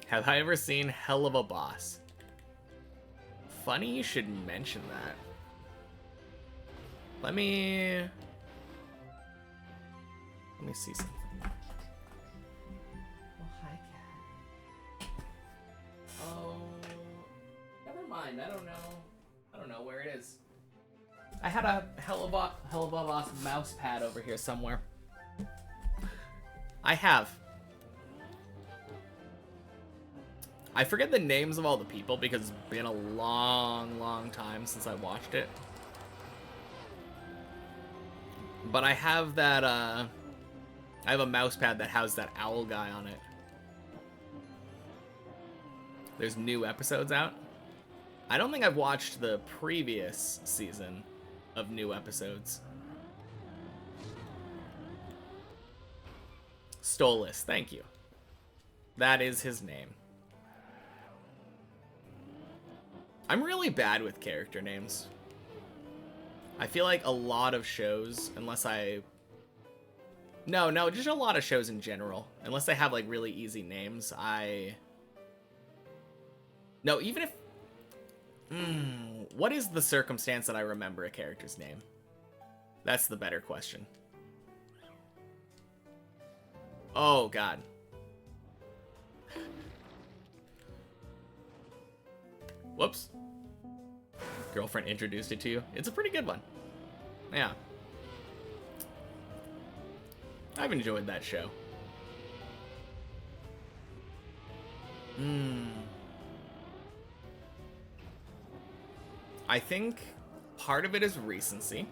Have I ever seen Hell of a Boss? Funny you should mention that. Let me see something. Oh, hi, cat. Oh, never mind. I don't know where it is. I had a Hell of a Boss mouse pad over here somewhere. I have. I forget the names of all the people because it's been a long time since I watched it. But I have that, I have a mouse pad that has that owl guy on it. There's new episodes out. I don't think I've watched the previous season of new episodes. Stolas, thank you. That is his name. I'm really bad with character names. I feel like a lot of shows, unless I... No, just a lot of shows in general. Unless they have, like, really easy names, No, even if... what is the circumstance that I remember a character's name? That's the better question. Oh, God. Whoops. Girlfriend introduced it to you. It's a pretty good one. Yeah. I've enjoyed that show. I think part of it is recency.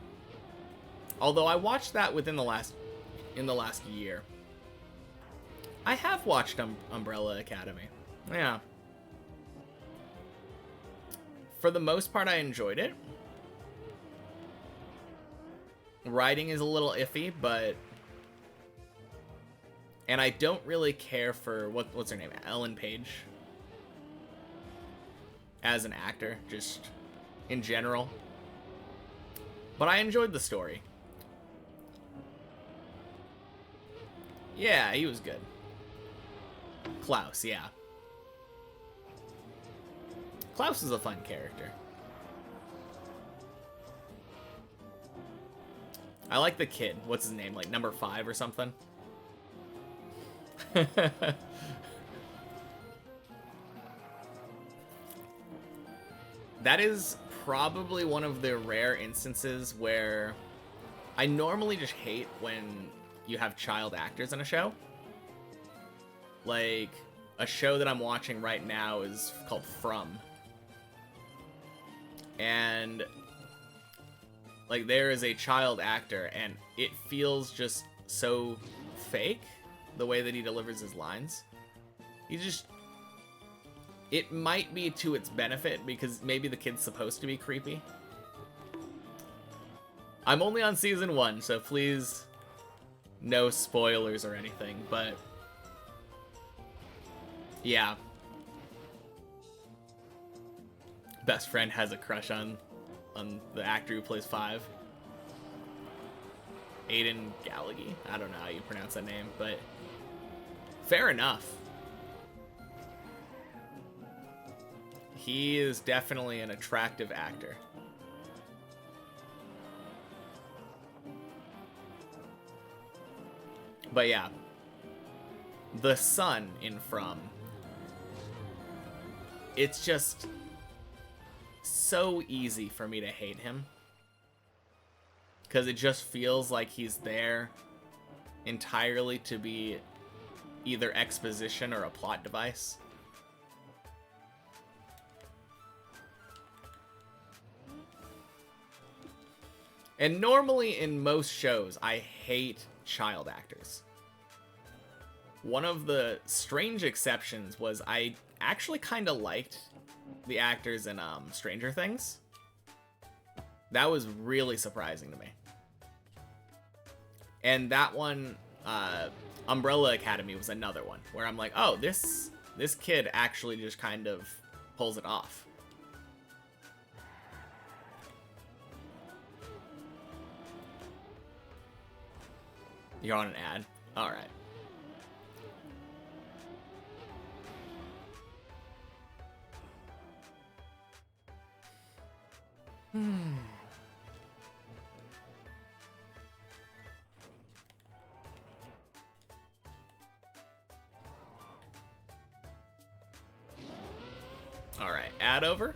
Although I watched that in the last year. I have watched Umbrella Academy. Yeah. For the most part, I enjoyed it. Writing is a little iffy, but... And I don't really care for... What's her name? Ellen Page. As an actor, just in general. But I enjoyed the story. Yeah, he was good. Klaus, yeah. Klaus is a fun character. I like the kid. What's his name? Like number 5 or something? That is probably one of the rare instances where I normally just hate when you have child actors in a show. Like, a show that I'm watching right now is called From. And Like, there is a child actor, and it feels just so fake, the way that he delivers his lines. He just... It might be to its benefit, because maybe the kid's supposed to be creepy. I'm only on season 1, so please, no spoilers or anything, but... Yeah. Best friend has a crush on the actor who plays 5. Aiden Gallagher. I don't know how you pronounce that name, but fair enough. He is definitely an attractive actor. But yeah, the son in From, it's just so easy for me to hate him, because it just feels like he's there entirely to be either exposition or a plot device. And normally in most shows, I hate child actors. One of the strange exceptions was I actually kind of liked the actors in Stranger Things. That was really surprising to me. And that one, Umbrella Academy, was another one where I'm like, oh, this kid actually just kind of pulls it off. You're on an ad? Alright. Alright, ad over?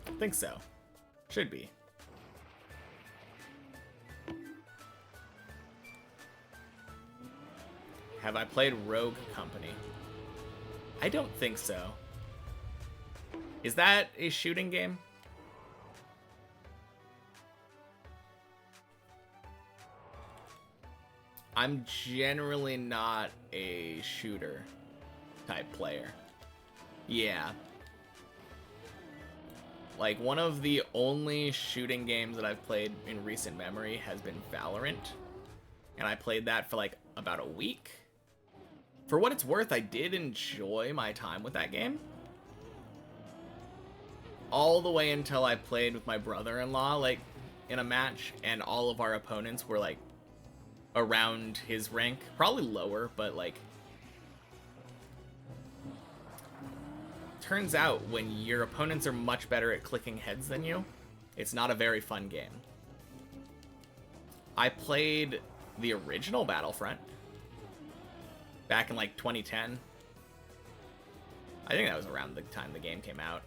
I think so. Should be. Have I played Rogue Company? I don't think so. Is that a shooting game? I'm generally not a shooter type player. Yeah. Like, one of the only shooting games that I've played in recent memory has been Valorant. And I played that for like about a week. For what it's worth, I did enjoy my time with that game. All the way until I played with my brother-in-law, like, in a match, and all of our opponents were, like, around his rank. Probably lower, but, like... Turns out, when your opponents are much better at clicking heads than you, it's not a very fun game. I played the original Battlefront back in like 2010. I think that was around the time the game came out.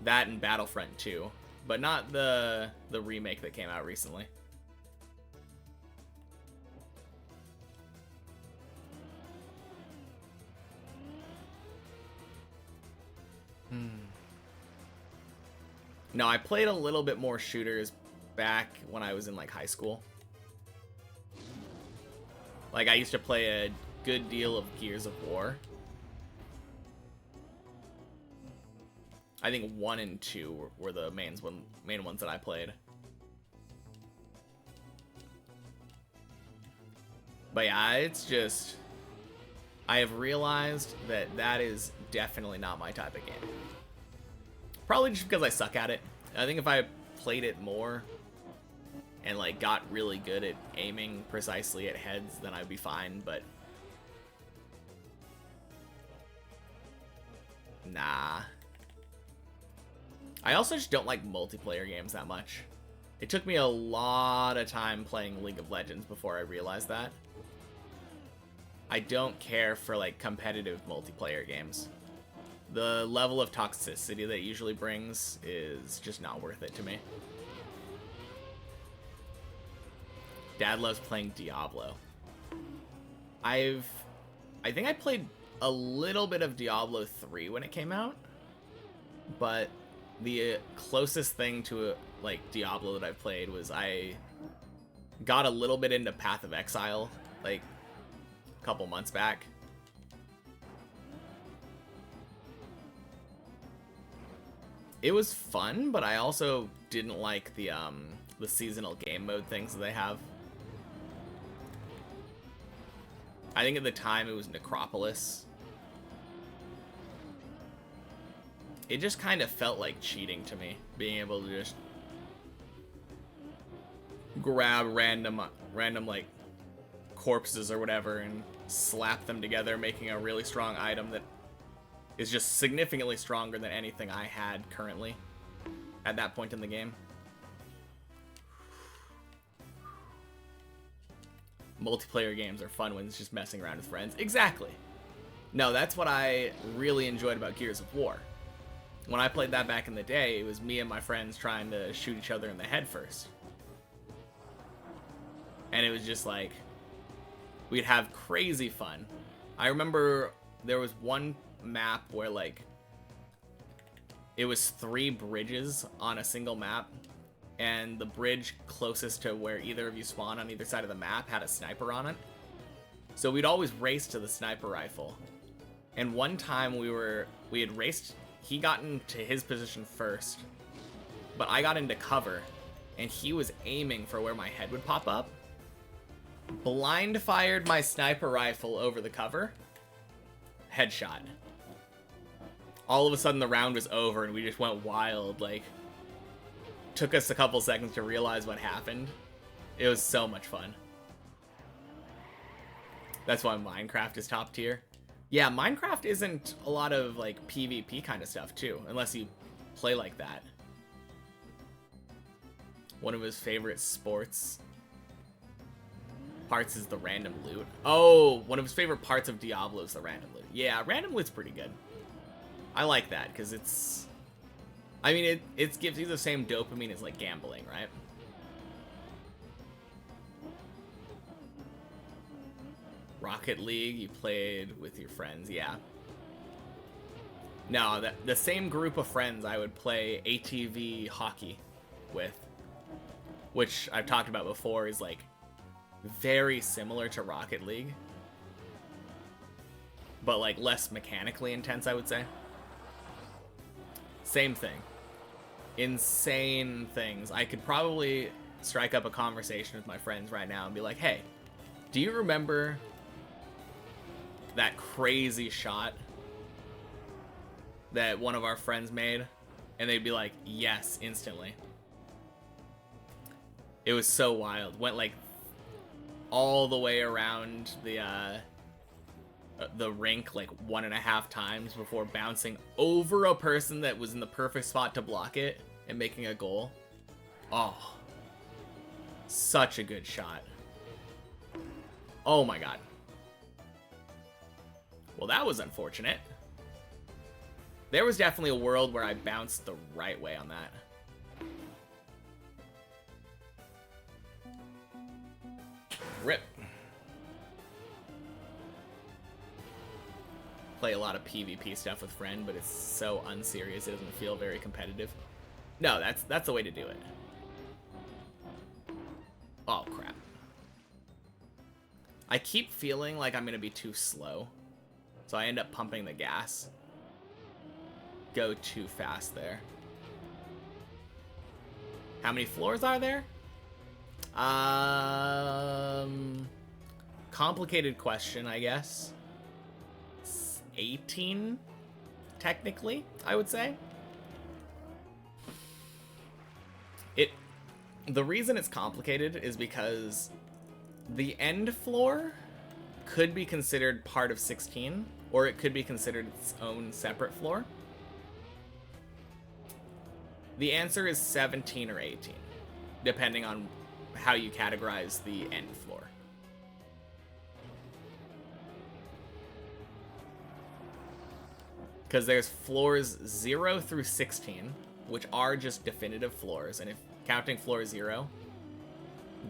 That and Battlefront 2, but not the remake that came out recently. No, I played a little bit more shooters back when I was in like high school. Like, I used to play a good deal of Gears of War. I think 1 and 2 were the main ones that I played. But yeah, it's just... I have realized that that is definitely not my type of game. Probably just because I suck at it. I think if I played it more and like got really good at aiming precisely at heads, then I'd be fine, but nah. I also just don't like multiplayer games that much. It took me a lot of time playing League of Legends before I realized that. I don't care for like competitive multiplayer games. The level of toxicity that it usually brings is just not worth it to me. Dad loves playing Diablo. I think I played a little bit of Diablo 3 when it came out, but the closest thing to like Diablo that I've played was I got a little bit into Path of Exile like a couple months back. It was fun, but I also didn't like the seasonal game mode things that they have. I think at the time it was Necropolis. It just kind of felt like cheating to me, being able to just grab random like corpses or whatever and slap them together, making a really strong item that is just significantly stronger than anything I had currently at that point in the game. Multiplayer games are fun when it's just messing around with friends. Exactly. No, that's what I really enjoyed about Gears of War. When I played that back in the day, it was me and my friends trying to shoot each other in the head first. And it was just like, we'd have crazy fun. I remember there was one map where like, it was 3 bridges on a single map, and the bridge closest to where either of you spawn on either side of the map had a sniper on it. So we'd always race to the sniper rifle. And one time we had raced, he got into his position first, but I got into cover, and he was aiming for where my head would pop up. Blind fired my sniper rifle over the cover. Headshot. All of a sudden the round was over and we just went wild. Like, took us a couple seconds to realize what happened. It was so much fun. That's why Minecraft is top tier. Yeah, Minecraft isn't a lot of like PvP kind of stuff too, unless you play like that. One of his favorite sports parts is the random loot. Oh, one of his favorite parts of Diablo is the random loot. Yeah, random loot's pretty good. I like that because it's, I mean, it gives you the same dopamine as like gambling, right? Rocket League, you played with your friends, yeah. No, the same group of friends I would play ATV hockey with, which I've talked about before, is like very similar to Rocket League, but like less mechanically intense, I would say. Same thing. Insane things. I could probably strike up a conversation with my friends right now and be like, hey, do you remember that crazy shot that one of our friends made? And they'd be like, yes, instantly. It was so wild. Went like all the way around the rink like 1.5 times before bouncing over a person that was in the perfect spot to block it and making a goal. Oh, such a good shot. Oh my god. Well, that was unfortunate. There was definitely a world where I bounced the right way on that. Rip. Play a lot of PvP stuff with friend, but it's so unserious it doesn't feel very competitive. No, that's the way to do it. Oh crap. I keep feeling like I'm gonna be too slow, so I end up pumping the gas. Go too fast there. How many floors are there? Complicated question, I guess. 18, technically, I would say. The reason it's complicated is because the end floor could be considered part of 16, or it could be considered its own separate floor. The answer is 17 or 18, depending on how you categorize the end floor. Because there's floors 0 through 16, which are just definitive floors, and if counting floor 0,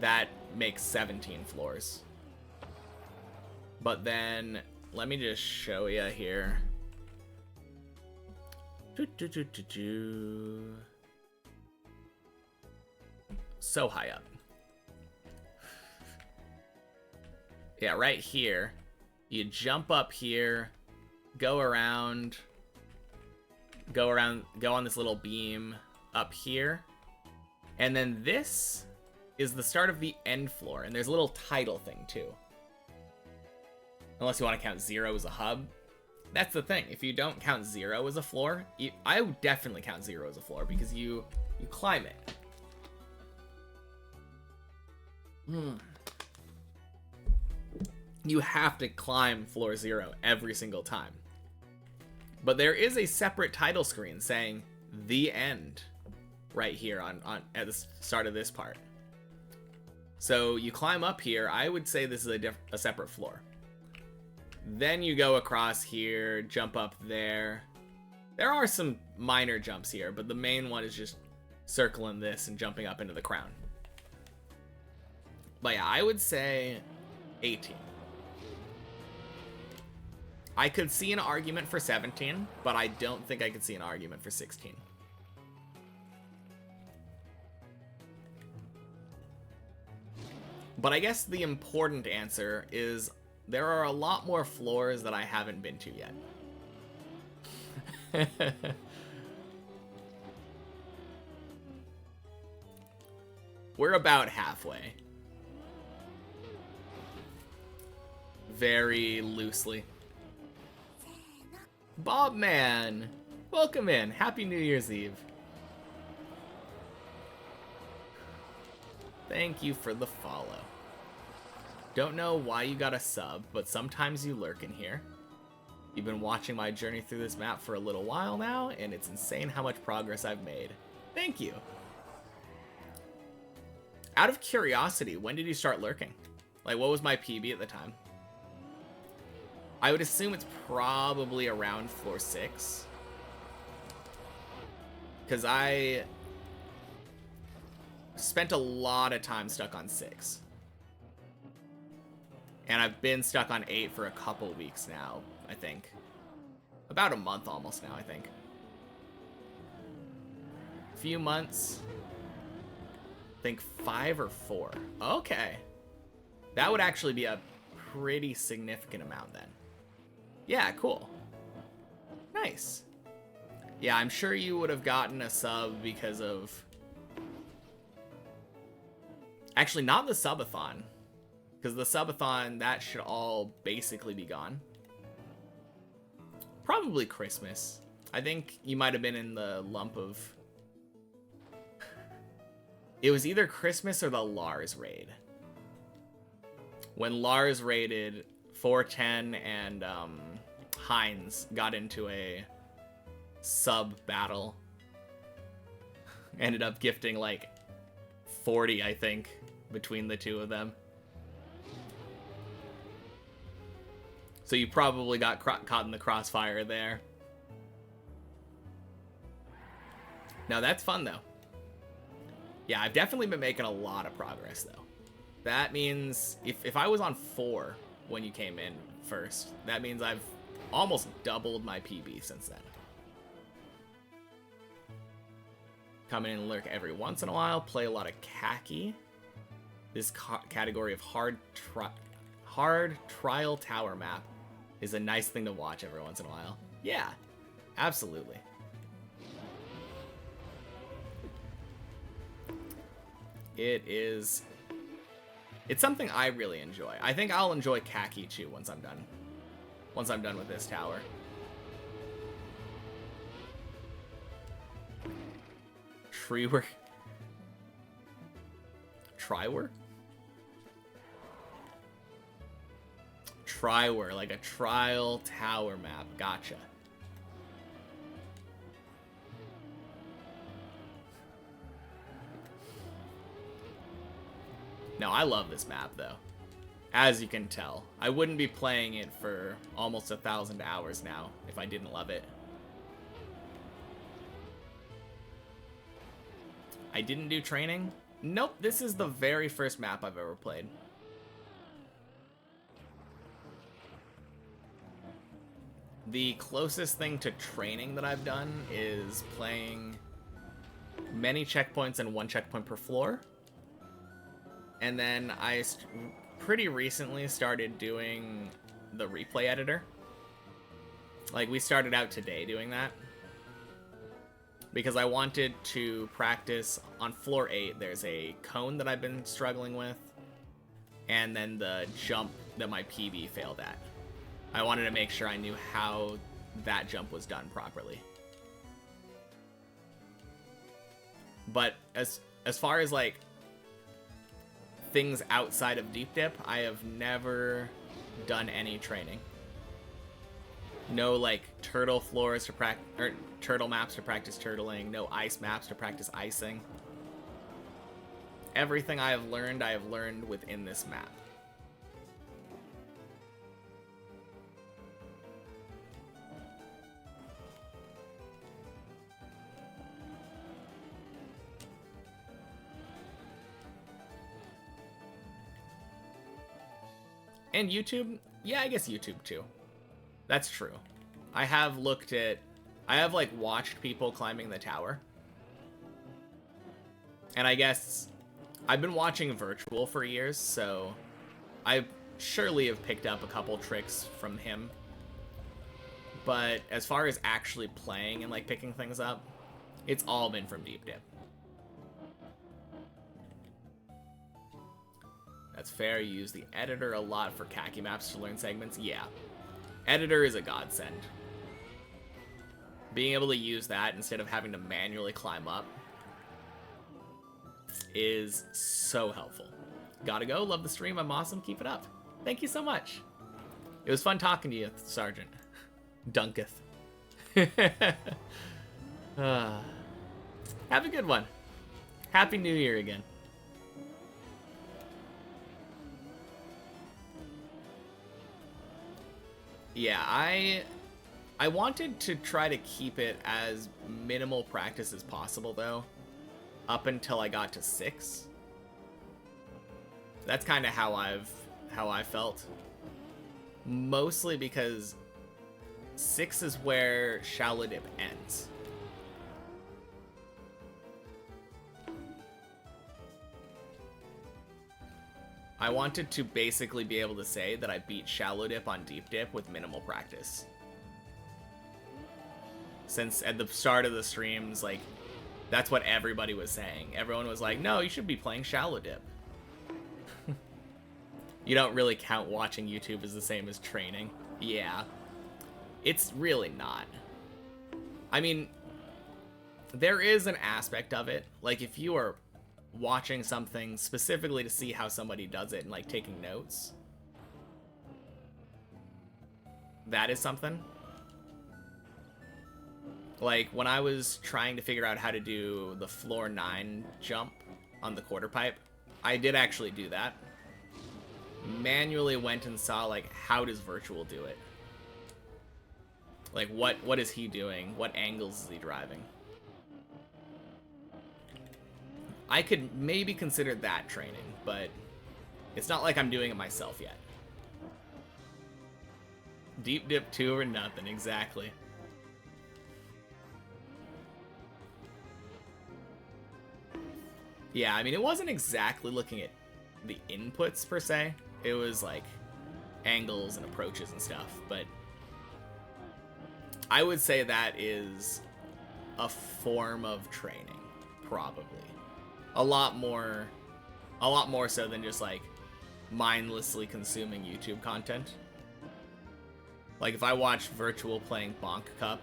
that makes 17 floors. But then, let me just show you here. So high up. Yeah, right here. You jump up here, go on this little beam up here. And then this is the start of the end floor. And there's a little title thing too. Unless you want to count 0 as a hub. That's the thing. If you don't count 0 as a floor, I would definitely count 0 as a floor because you climb it. You have to climb floor 0 every single time. But there is a separate title screen saying the end right here at the start of this part. So you climb up here. I would say this is a separate floor. Then you go across here, jump up there. There are some minor jumps here, but the main one is just circling this and jumping up into the crown. But yeah, I would say 18. I could see an argument for 17, but I don't think I could see an argument for 16. But I guess the important answer is there are a lot more floors that I haven't been to yet. We're about halfway. Very loosely. Bob Man, welcome in. Happy New Year's Eve. Thank you for the follow. Don't know why you got a sub, but sometimes you lurk in here. You've been watching my journey through this map for a little while now, and it's insane how much progress I've made. Thank you. Out of curiosity, when did you start lurking? Like, what was my PB at the time? I would assume it's probably around floor 6. Because I spent a lot of time stuck on 6. And I've been stuck on 8 for a couple weeks now, I think. About a month almost now, I think. Few months. I think 5 or 4. Okay. That would actually be a pretty significant amount then. Yeah, cool. Nice. Yeah, I'm sure you would have gotten a sub because of... Actually, not the subathon. Because the subathon, that should all basically be gone. Probably Christmas. I think you might have been in the lump of... It was either Christmas or the Lars raid. When Lars raided, 410 and Heinz got into a sub battle. Ended up gifting like 40, I think, between the two of them. So you probably got caught in the crossfire there. Now that's fun though. Yeah, I've definitely been making a lot of progress though. That means if I was on 4 when you came in first, that means I've almost doubled my PB since then. Come in and lurk every once in a while, play a lot of khaki. This category of hard trial tower map is a nice thing to watch every once in a while. Yeah, absolutely. It's something I really enjoy. I think I'll enjoy khaki too once I'm done. Once I'm done with this tower. Treework. Triwer? Triwer, like a trial tower map. Gotcha. No, I love this map though. As you can tell. I wouldn't be playing it for almost 1,000 hours now if I didn't love it. I didn't do training? Nope, this is the very first map I've ever played. The closest thing to training that I've done is playing many checkpoints and 1 checkpoint per floor. And then I pretty recently started doing the replay editor. Like, we started out today doing that. Because I wanted to practice on floor 8, there's a cone that I've been struggling with. And then the jump that my PB failed at. I wanted to make sure I knew how that jump was done properly. But as far as like things outside of deep dip, I have never done any training. No like turtle floors to practice, or turtle maps to practice turtling. No ice maps to practice icing. Everything I have learned within this map. And YouTube? Yeah, I guess YouTube too. That's true. I have like watched people climbing the tower. And I guess I've been watching Virtual for years, so I surely have picked up a couple tricks from him. But as far as actually playing and like picking things up, it's all been from Deep Dip. That's fair. You use the editor a lot for khaki maps to learn segments. Yeah. Editor is a godsend. Being able to use that instead of having to manually climb up is so helpful. Gotta go. Love the stream. I'm awesome. Keep it up. Thank you so much. It was fun talking to you, Sergeant. Dunketh. Have a good one. Happy New Year again. Yeah, I wanted to try to keep it as minimal practice as possible, though, up until I got to 6. That's kind of how I felt. Mostly because 6 is where Shallow Dip ends. I wanted to basically be able to say that I beat Shallow Dip on Deep Dip with minimal practice. Since at the start of the streams, like, that's what everybody was saying. Everyone was like, no, you should be playing Shallow Dip. You don't really count watching YouTube as the same as training. Yeah. It's really not. I mean, there is an aspect of it. Like, if you are watching something specifically to see how somebody does it and like taking notes, that is something. Like when I was trying to figure out how to do the floor 9 jump on the quarter pipe, I did actually do that. Manually went and saw like, how does Virtual do it? Like what is he doing? What angles is he driving? I could maybe consider that training, but it's not like I'm doing it myself yet. Deep Dip 2 or nothing, exactly. Yeah, I mean, it wasn't exactly looking at the inputs per se. It was like angles and approaches and stuff, but I would say that is a form of training, probably. A lot more so than just like mindlessly consuming YouTube content. Like if I watched Virtual playing Bonk Cup,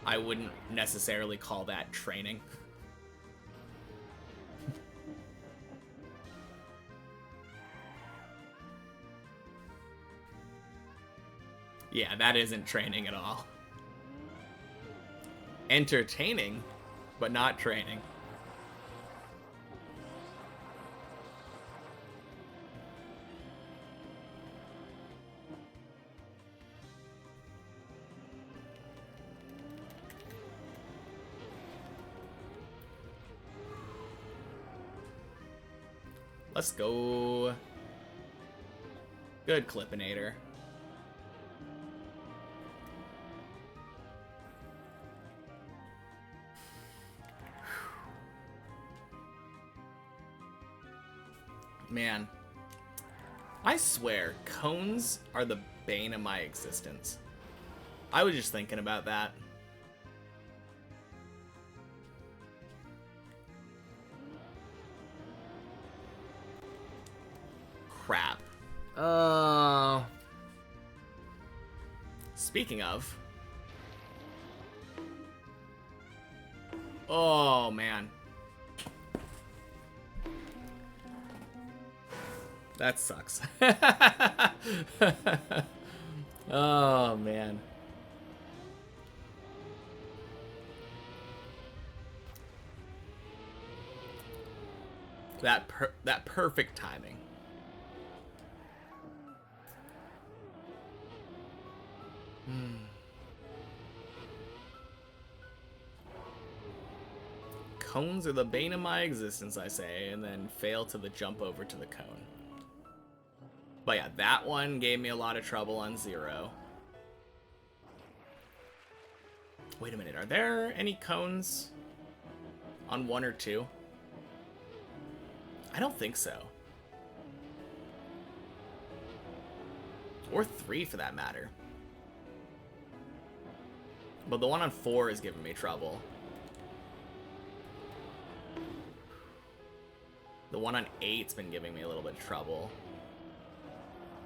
I wouldn't necessarily call that training. Yeah, that isn't training at all. Entertaining, but not training. Let's go. Good Clippinator. Man, I swear, cones are the bane of my existence. I was just thinking about that. Crap. Speaking of. Oh, man. That sucks. Oh, man. That perfect timing. Cones are the bane of my existence, I say, and then fail to the jump over to the cone. But yeah, that one gave me a lot of trouble on 0. Wait a minute, are there any cones on 1 or 2? I don't think so. Or 3 for that matter. But the one on 4 is giving me trouble. The one on 8's been giving me a little bit of trouble.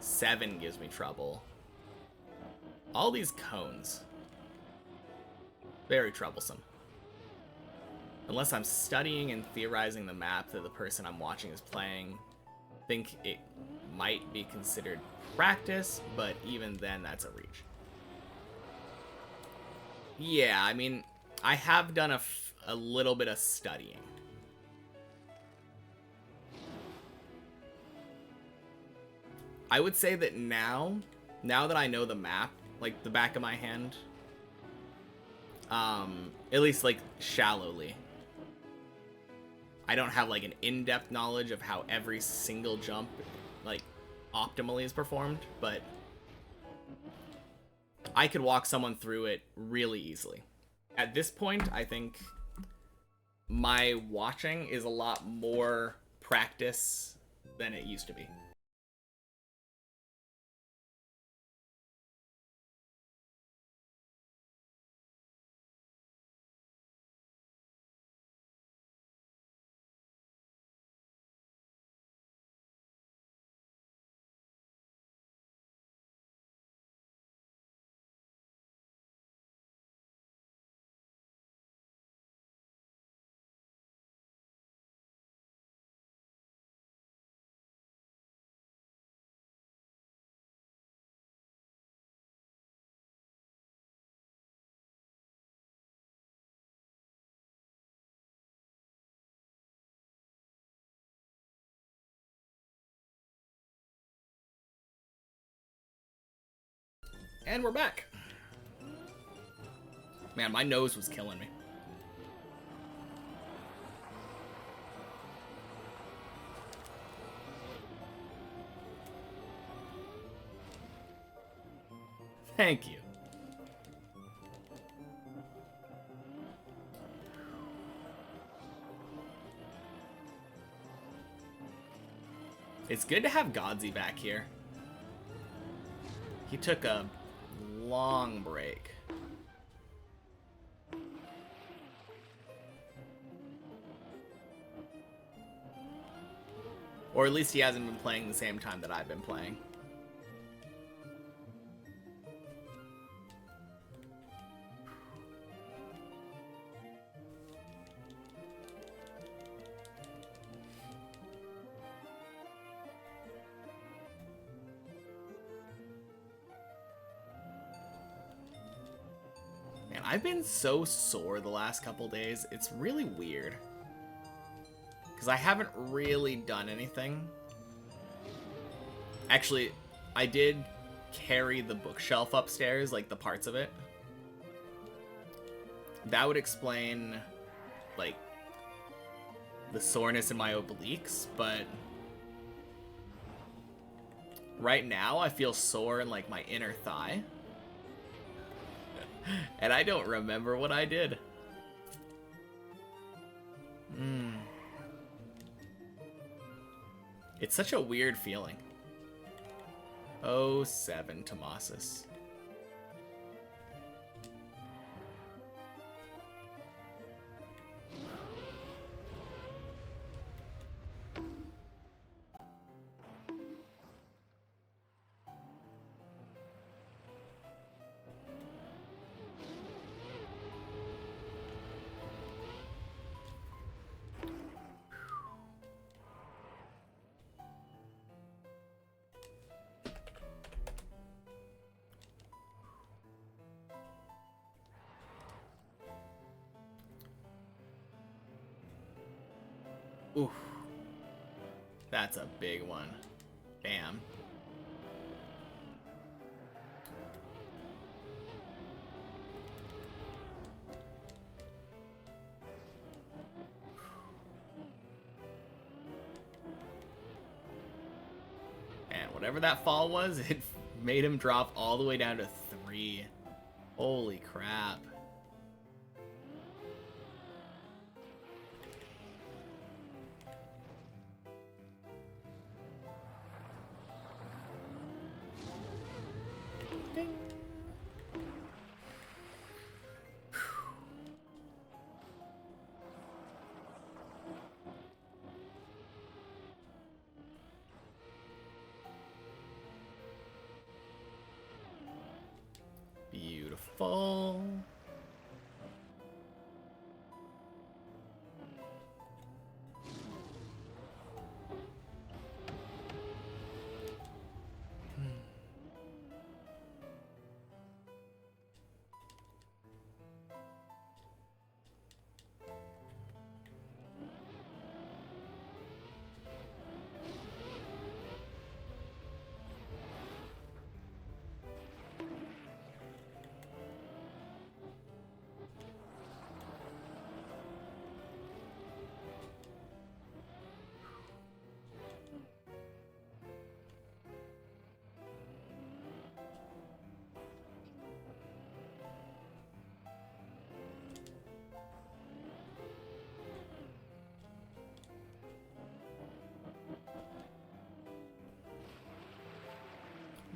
7 gives me trouble. All these cones. Very troublesome. Unless I'm studying and theorizing the map that the person I'm watching is playing, think it might be considered practice, but even then, that's a reach. Yeah, I mean, I have done a little bit of studying. I would say that now that I know the map, like the back of my hand, at least like shallowly, I don't have like an in-depth knowledge of how every single jump like optimally is performed, but I could walk someone through it really easily. At this point, I think my watching is a lot more practice than it used to be. And we're back. Man, my nose was killing me. Thank you. It's good to have Godzi back here. He took a long break. Or at least he hasn't been playing the same time that I've been playing. Man, I've been so sore the last couple days. It's really weird. Because I haven't really done anything. Actually, I did carry the bookshelf upstairs, like the parts of it. That would explain, like, the soreness in my obliques, but right now I feel sore in, like, my inner thigh. And I don't remember what I did. It's such a weird feeling. Oh, 7, Tomasis. Oof. That's a big one. Damn. And whatever that fall was, it made him drop all the way down to 3. Holy crap. Ding. Beautiful.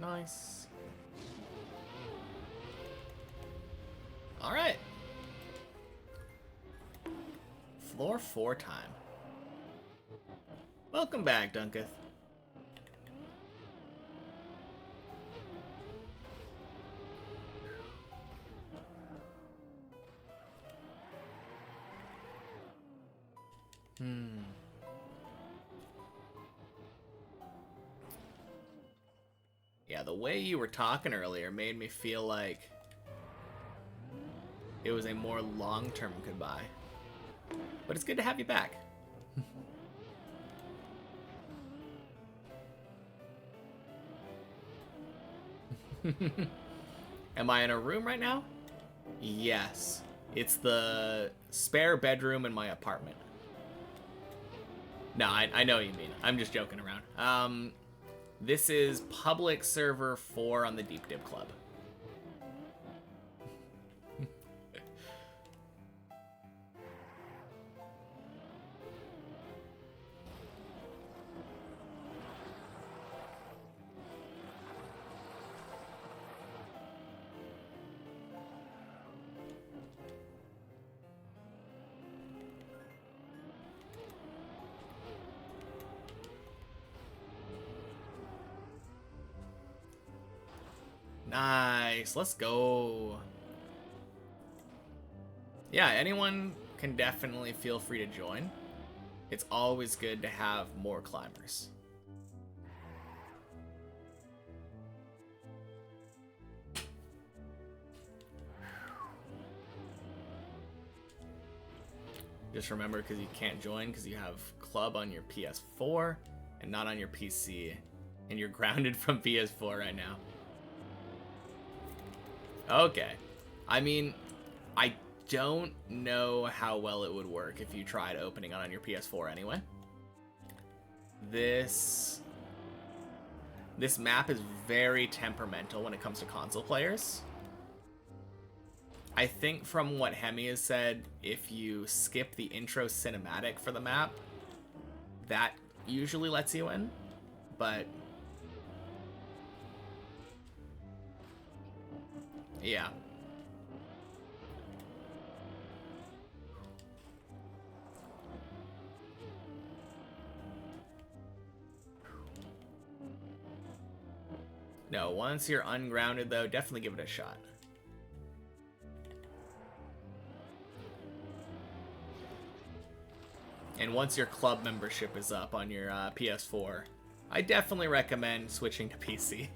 Nice. All right. Floor 4 time. Welcome back, Dunketh. Yeah, the way you were talking earlier made me feel like it was a more long-term goodbye. But it's good to have you back. Am I in a room right now? Yes. It's the spare bedroom in my apartment. No, I know what you mean. I'm just joking around. This is public server 4 on the Deep Dip Club. Nice, let's go. Yeah, anyone can definitely feel free to join. It's always good to have more climbers. Just remember, because you can't join because you have club on your PS4 and not on your PC, and you're grounded from PS4 right now. Okay. I mean, I don't know how well it would work if you tried opening it on your PS4 anyway. This map is very temperamental when it comes to console players. I think from what Hemi has said, if you skip the intro cinematic for the map, that usually lets you in, but yeah. No, once you're ungrounded, though, definitely give it a shot. And once your club membership is up on your PS4, I definitely recommend switching to PC.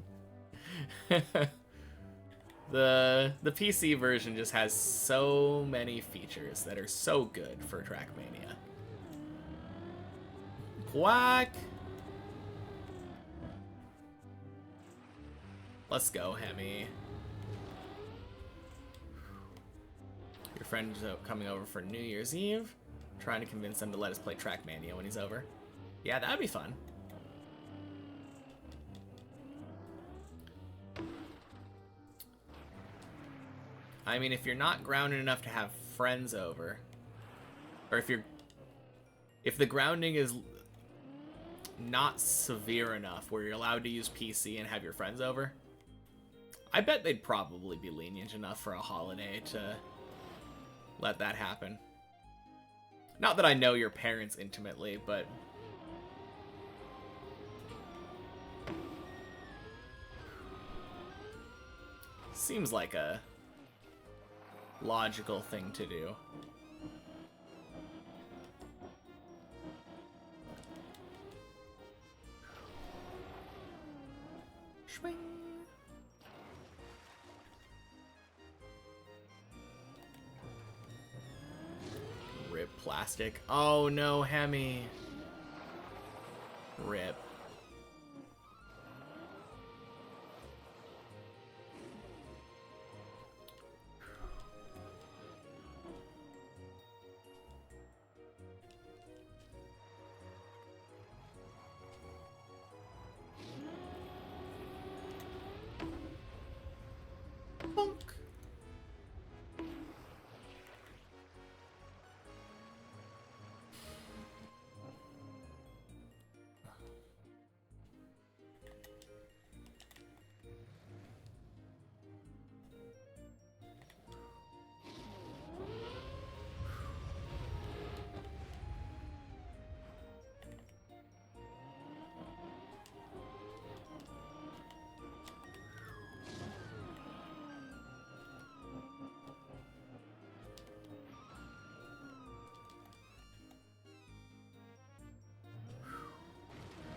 The PC version just has so many features that are so good for Trackmania. Quack! Let's go, Hemi. Your friend's coming over for New Year's Eve. Trying to convince him to let us play Trackmania when he's over. Yeah, that'd be fun. I mean, if you're not grounded enough to have friends over, or if the grounding is not severe enough where you're allowed to use PC and have your friends over, I bet they'd probably be lenient enough for a holiday to let that happen. Not that I know your parents intimately, but seems like a logical thing to do. Swing. Rip plastic. Oh no, Hemi. Rip. Bonk.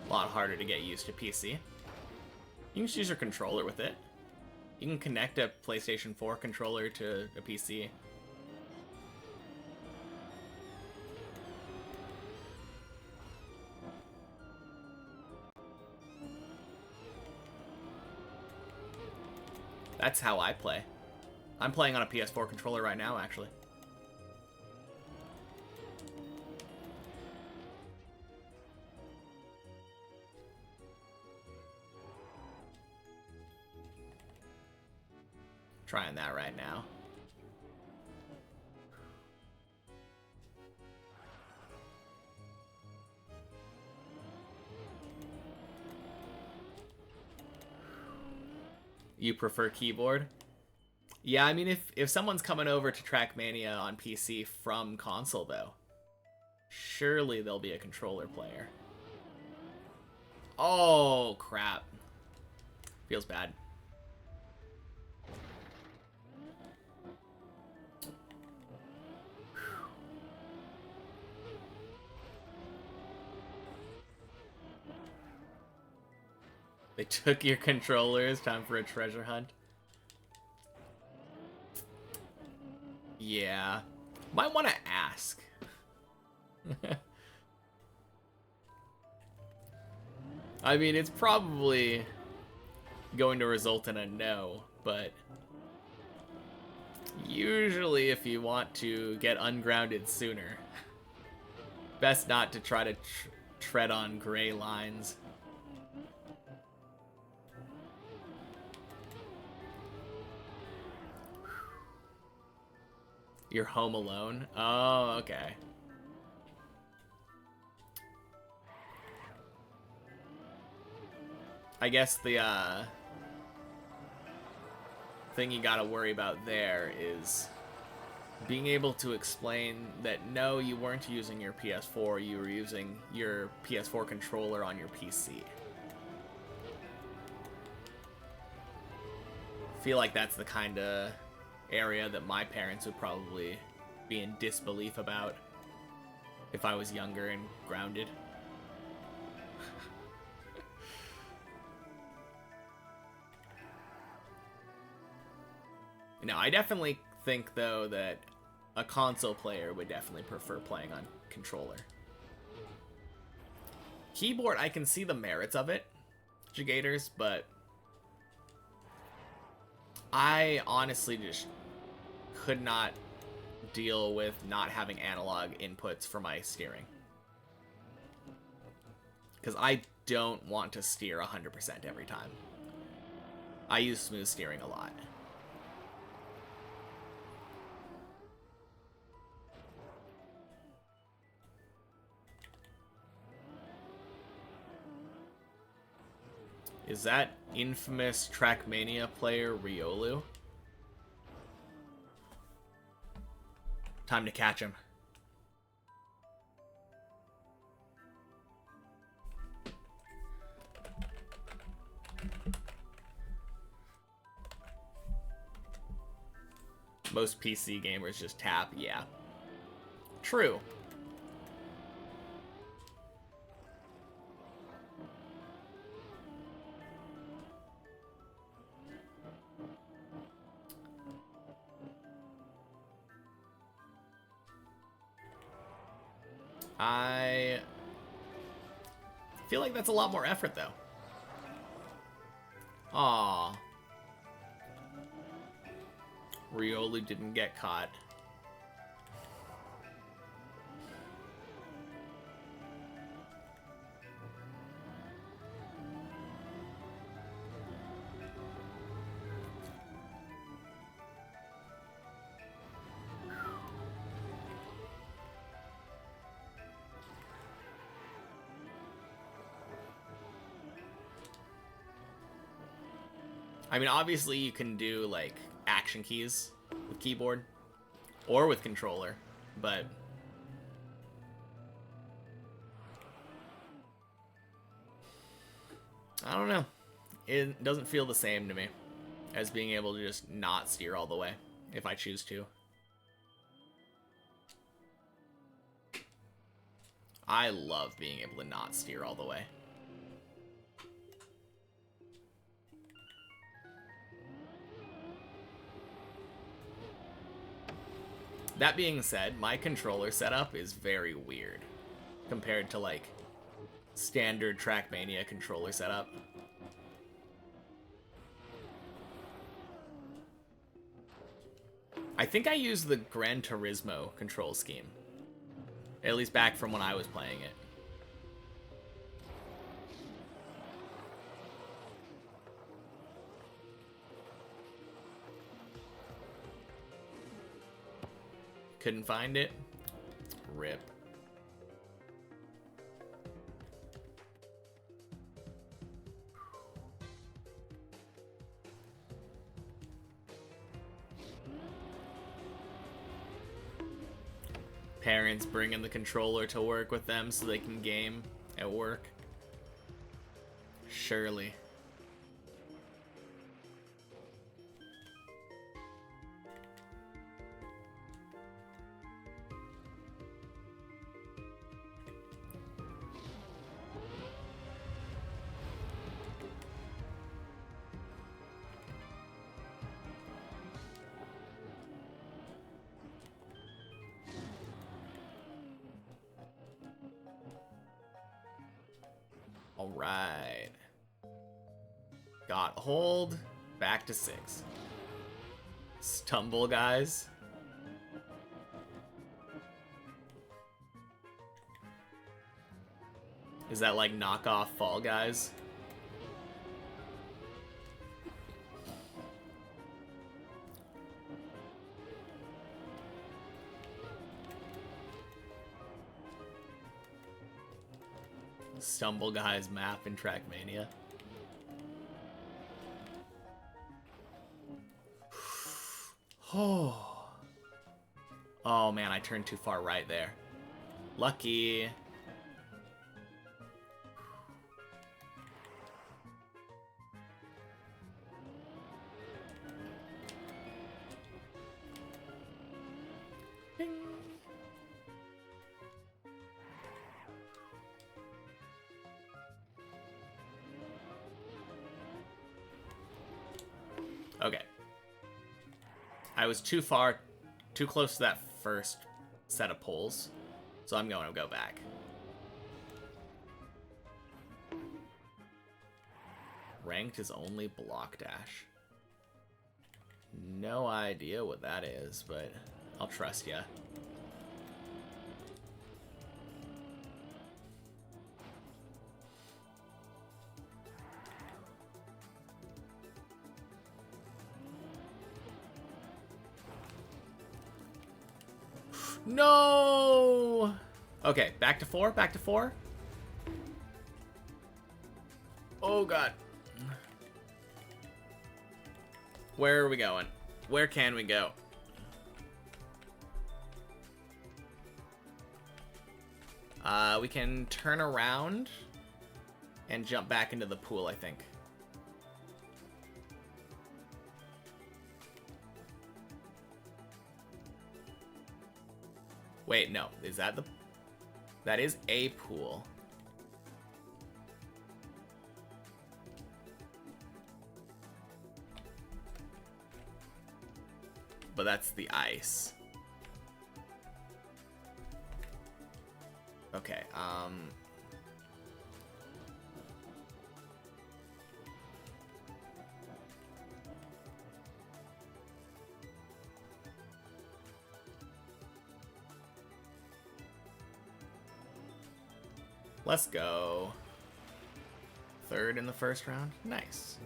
A lot harder to get used to PC. You can just use your controller with it. You can connect a PlayStation 4 controller to a PC. That's how I play. I'm playing on a PS4 controller right now, actually. Trying that right now. You prefer keyboard? Yeah, I mean, if someone's coming over to Trackmania on PC from console, though, surely there'll be a controller player. Oh, crap. Feels bad. They took your controllers. Time for a treasure hunt. Yeah. Might want to ask. I mean, it's probably going to result in a no, but usually if you want to get ungrounded sooner, best not to try to tread on gray lines. You're home alone? Oh, okay. I guess the thing you gotta worry about there is being able to explain that no, you weren't using your PS4, you were using your PS4 controller on your PC. Feel like that's the kind of area that my parents would probably be in disbelief about if I was younger and grounded. No, I definitely think, though, that a console player would definitely prefer playing on controller. Keyboard, I can see the merits of it, Jigators, but I honestly just could not deal with not having analog inputs for my steering. Because I don't want to steer 100% every time. I use smooth steering a lot. Is that infamous Trackmania player Riolu? Time to catch him. Most PC gamers just tap, yeah. True. I feel like that's a lot more effort, though. Aww. Riolu didn't get caught. I mean, obviously you can do, like, action keys with keyboard or with controller, but I don't know. It doesn't feel the same to me as being able to just not steer all the way if I choose to. I love being able to not steer all the way. That being said, my controller setup is very weird compared to, like, standard Trackmania controller setup. I think I use the Gran Turismo control scheme. At least back from when I was playing it. Couldn't find it? Rip. Parents bringing the controller to work with them so they can game at work. Surely. All right. Got hold. Back to 6. Stumble, guys. Is that like knockoff Fall Guys? Stumble Guys map in Trackmania. Oh. Oh man, I turned too far right there. Lucky. Ding. Okay. I was too close to that first set of poles, so I'm going to go back. Ranked is only block dash. No idea what that is, but I'll trust ya. No! Okay, back to 4, back to 4. Oh god. Where are we going? Where can we go? We can turn around and jump back into the pool, I think. Wait, no. Is that the... That is a pool. But that's the ice. Okay, let's go. Third in the first round. Nice.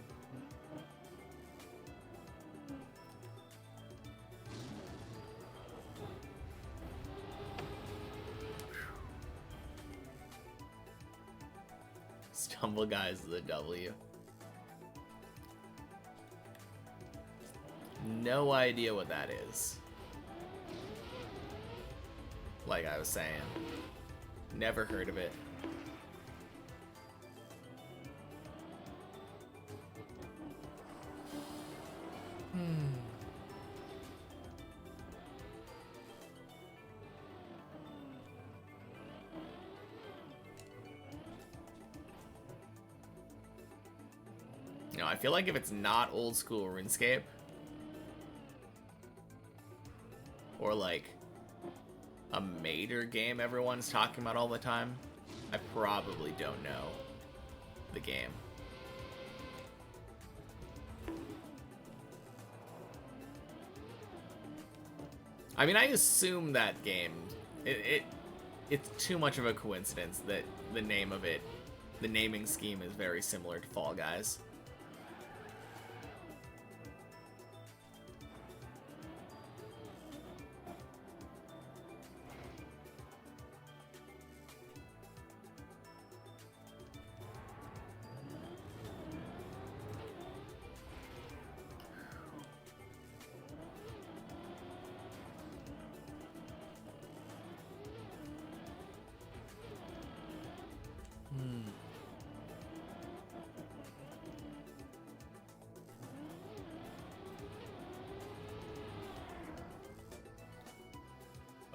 Stumble guys is a W. No idea what that is. Like I was saying. Never heard of it. You know, I feel like if it's not old school RuneScape, or like a major game everyone's talking about all the time, I probably don't know the game. I mean, I assume that game, it's too much of a coincidence that the name of it, the naming scheme is very similar to Fall Guys.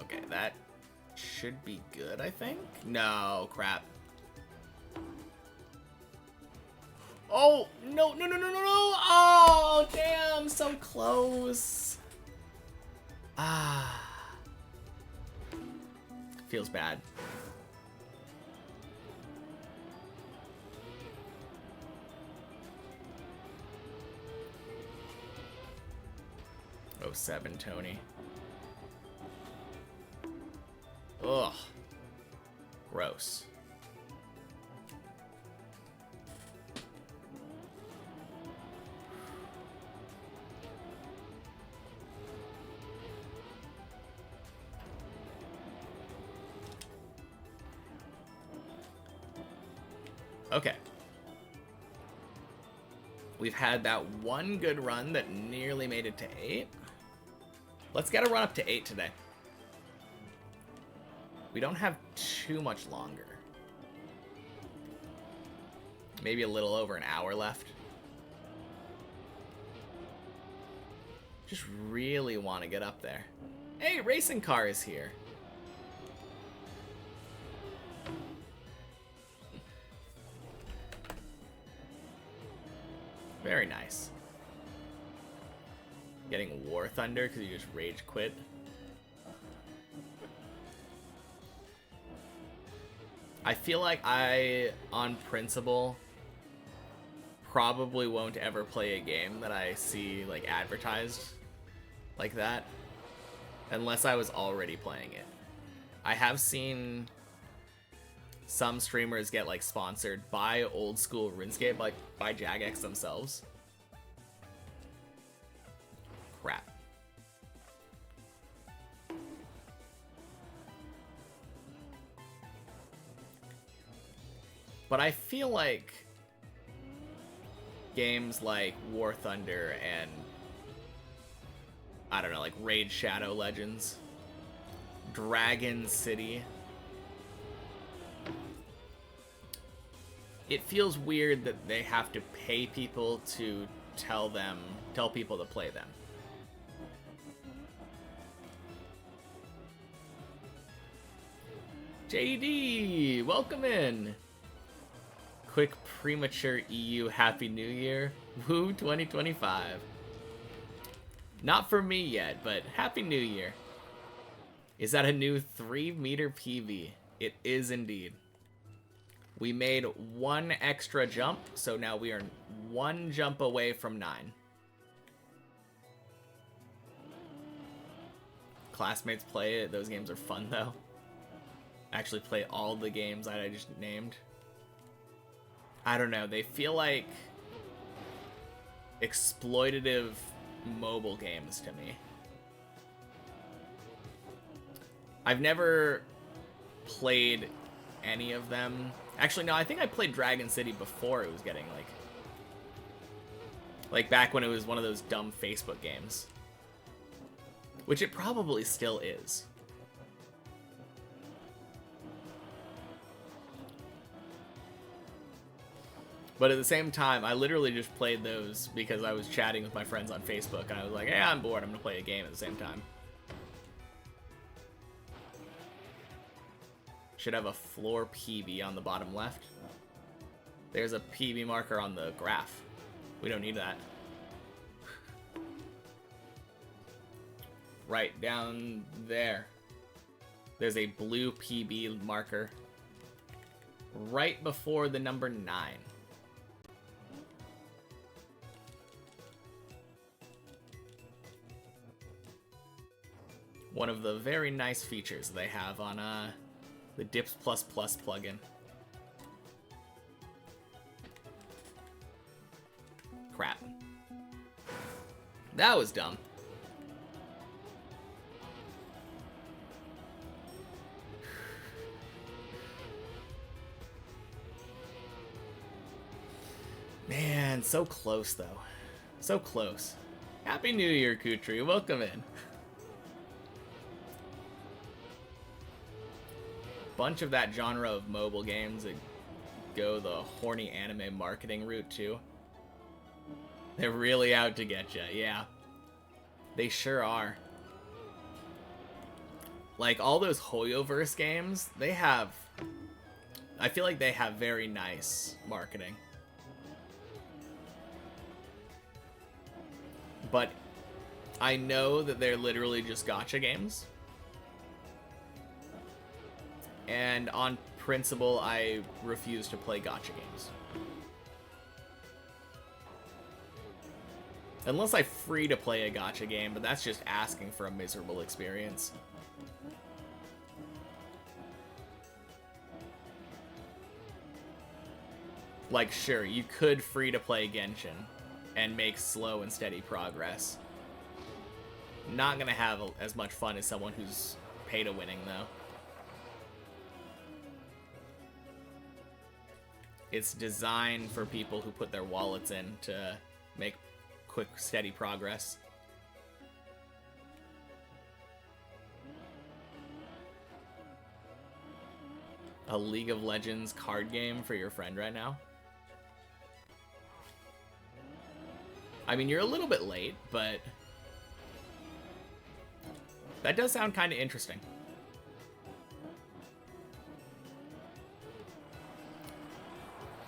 Okay, that should be good, I think. No, crap. Oh, no, no, no, no, no, no. Oh, damn, so close. Ah. Feels bad. Oh, 7, Tony. Ugh. Gross. Okay. We've had that one good run that nearly made it to 8. Let's get a run up to 8 today. We don't have too much longer. Maybe a little over an hour left. Just really want to get up there. Hey, racing car is here. Very nice. Getting War Thunder because you just rage quit. I feel like I, on principle, probably won't ever play a game that I see like advertised like that unless I was already playing it. I have seen some streamers get like sponsored by old school RuneScape, like by Jagex themselves. Crap. But I feel like games like War Thunder and I don't know, like Raid Shadow Legends, Dragon City, it feels weird that they have to pay people to tell people to play them. JD, welcome in. Quick premature EU Happy New Year. Woo 2025. Not for me yet, but Happy New Year. Is that a new 3-meter PV? It is indeed. We made one extra jump, so now we are one jump away from 9. Classmates play it. Those games are fun, though. Actually play all the games that I just named. I don't know. They feel like exploitative mobile games to me. I've never played any of them. Actually, no, I think I played Dragon City before it was getting like back when it was one of those dumb Facebook games. Which it probably still is. But at the same time, I literally just played those because I was chatting with my friends on Facebook, and I was like, hey, I'm bored, I'm gonna play a game at the same time. Should have a floor PB on the bottom left. There's a PB marker on the graph. We don't need that. Right down there. There's a blue PB marker right before the number 9. One of the very nice features they have on the Dips++ plugin. Crap. That was dumb. Man, so close though. So close. Happy New Year, Kutri. Welcome in. Bunch of that genre of mobile games that go the horny anime marketing route too. They're really out to get you, yeah. They sure are. Like all those Hoyoverse games, they have... I feel like they have very nice marketing. But I know that they're literally just gacha games. And on principle, I refuse to play gacha games. Unless I free to play a gacha game, but that's just asking for a miserable experience. Like, sure, you could free to play Genshin and make slow and steady progress. Not gonna have as much fun as someone who's pay to winning, though. It's designed for people who put their wallets in to make quick, steady progress. a League of Legends card game for your friend right now? I mean, you're a little bit late, but that does sound kind of interesting.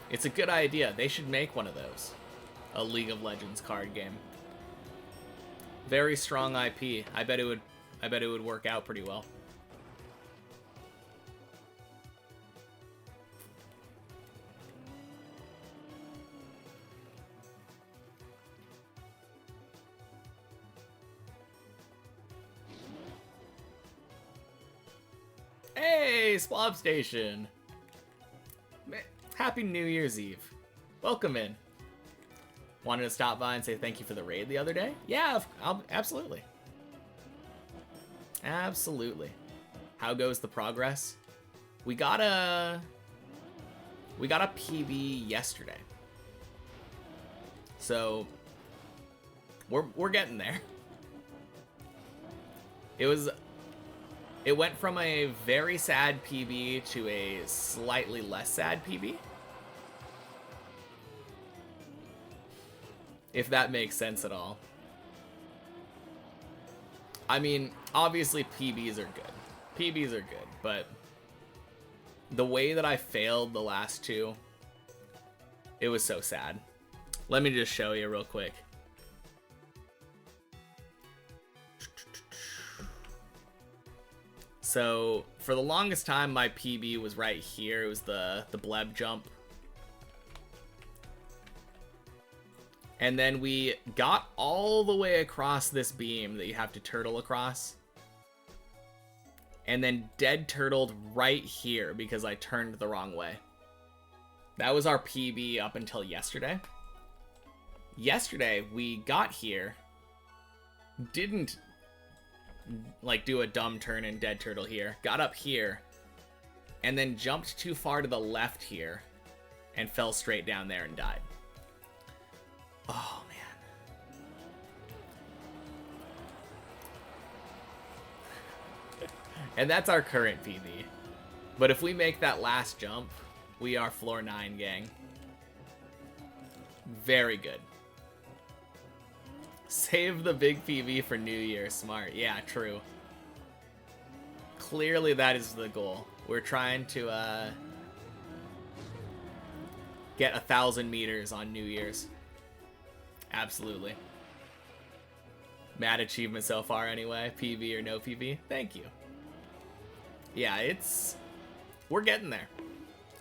It's a good idea. They should make one of those. A League of Legends card game. Very strong IP. I bet it would work out pretty well. Hey, Swab Station. Happy New Year's Eve. Welcome in. Wanted to stop by and say thank you for the raid the other day? Yeah, absolutely. Absolutely. How goes the progress? We got a PB yesterday. So we're getting there. It went from a very sad PB to a slightly less sad PB. If that makes sense at all. I mean, obviously PBs are good. PBs are good, but the way that I failed the last two, it was so sad. Let me just show you real quick. So, for the longest time, my PB was right here. It was the bleb jump. And then we got all the way across this beam that you have to turtle across. And then dead turtled right here because I turned the wrong way. That was our PB up until yesterday. Yesterday, we got here, didn't like do a dumb turn and dead turtle here, got up here, and then jumped too far to the left here and fell straight down there and died. Oh, man. And that's our current PB. But if we make that last jump, we are floor 9, gang. Very good. Save the big PB for New Year. Smart. Yeah, true. Clearly that is the goal. We're trying to get 1,000 meters on New Year's. Absolutely. Mad achievement so far anyway. PB or no PB. Thank you. Yeah, we're getting there.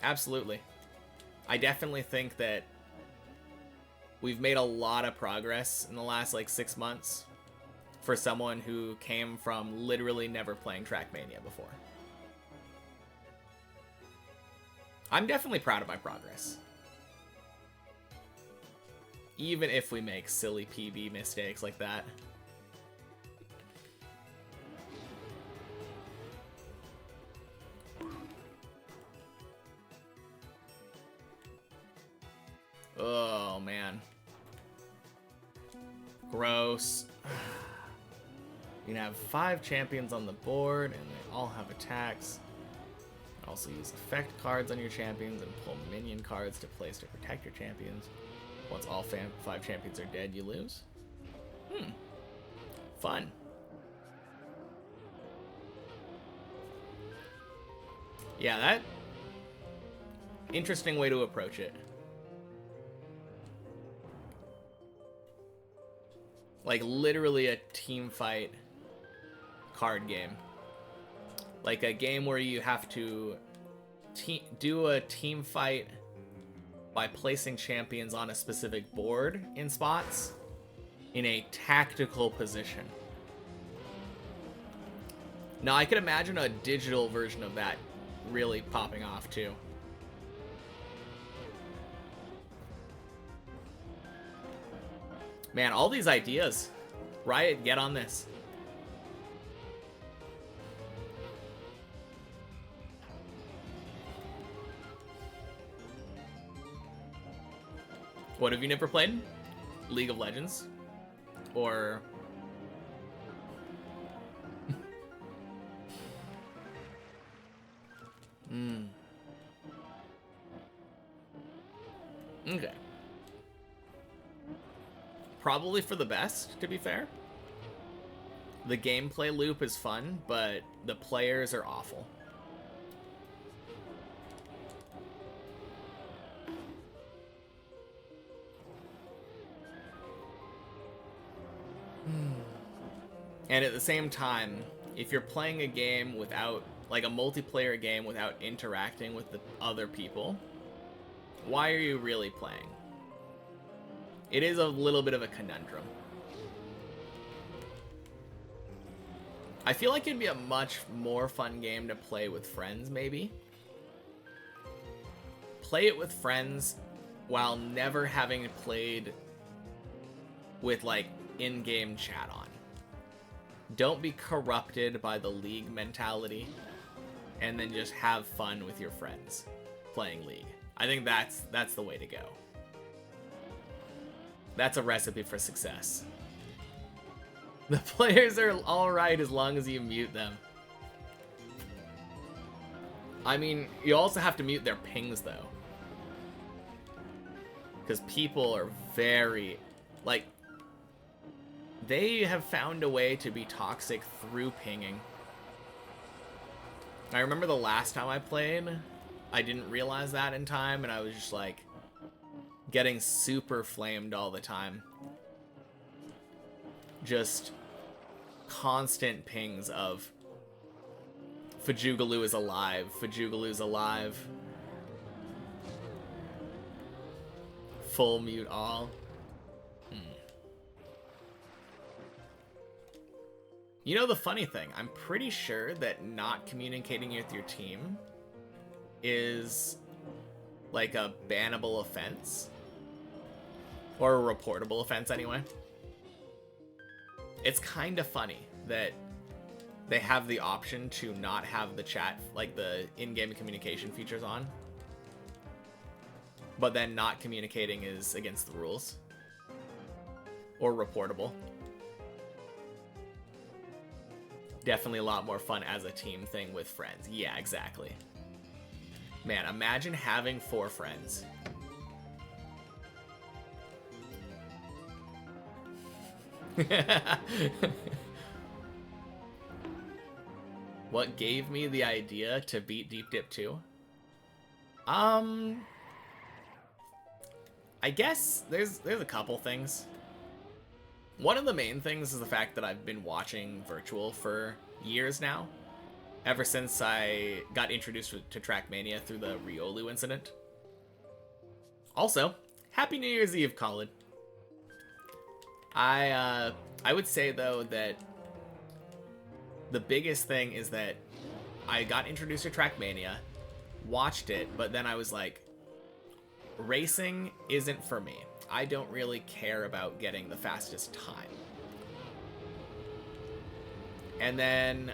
Absolutely. I definitely think that we've made a lot of progress in the last like 6 months for someone who came from literally never playing Trackmania before. I'm definitely proud of my progress. Even if we make silly PB mistakes like that. Oh, man. Gross. You can have 5 champions on the board, and they all have attacks. Also use effect cards on your champions and pull minion cards to place to protect your champions. Once all 5 champions are dead, you lose. Fun. Yeah, that... interesting way to approach it. Like, literally a team fight card game. Like a game where you have to do a team fight by placing champions on a specific board in spots in a tactical position. Now, I could imagine a digital version of that really popping off too. Man, all these ideas. Riot, get on this. What, have you never played? League of Legends? Or... Okay. Probably for the best, to be fair. The gameplay loop is fun, but the players are awful. And at the same time, if you're playing a game without, like a multiplayer game without interacting with the other people, why are you really playing? It is a little bit of a conundrum. I feel like it'd be a much more fun game to play with friends, maybe. Play it with friends while never having played with, like, in-game chat on. Don't be corrupted by the League mentality, and then just have fun with your friends playing League. I think that's the way to go. That's a recipe for success. The players are alright as long as you mute them. I mean, you also have to mute their pings, though. Because people are very, like, they have found a way to be toxic through pinging. I remember the last time I played, I didn't realize that in time, and I was just, like, getting super flamed all the time. Just constant pings of Fajugaloo is alive, Fajugaloo's alive. Full mute all. You know the funny thing, I'm pretty sure that not communicating with your team is like a bannable offense. Or a reportable offense anyway. It's kind of funny that they have the option to not have the chat, like the in-game communication features on. But then not communicating is against the rules. Or reportable. Definitely a lot more fun as a team thing with friends. Yeah, exactly. Man, imagine having 4 friends. What gave me the idea to beat Deep Dip 2? I guess there's a couple things. One of the main things is the fact that I've been watching Virtual for years now. Ever since I got introduced to Trackmania through the Riolu incident. Also, Happy New Year's Eve, Colin. I would say, though, that the biggest thing is that I got introduced to Trackmania, watched it, but then I was like, racing isn't for me. I don't really care about getting the fastest time. And then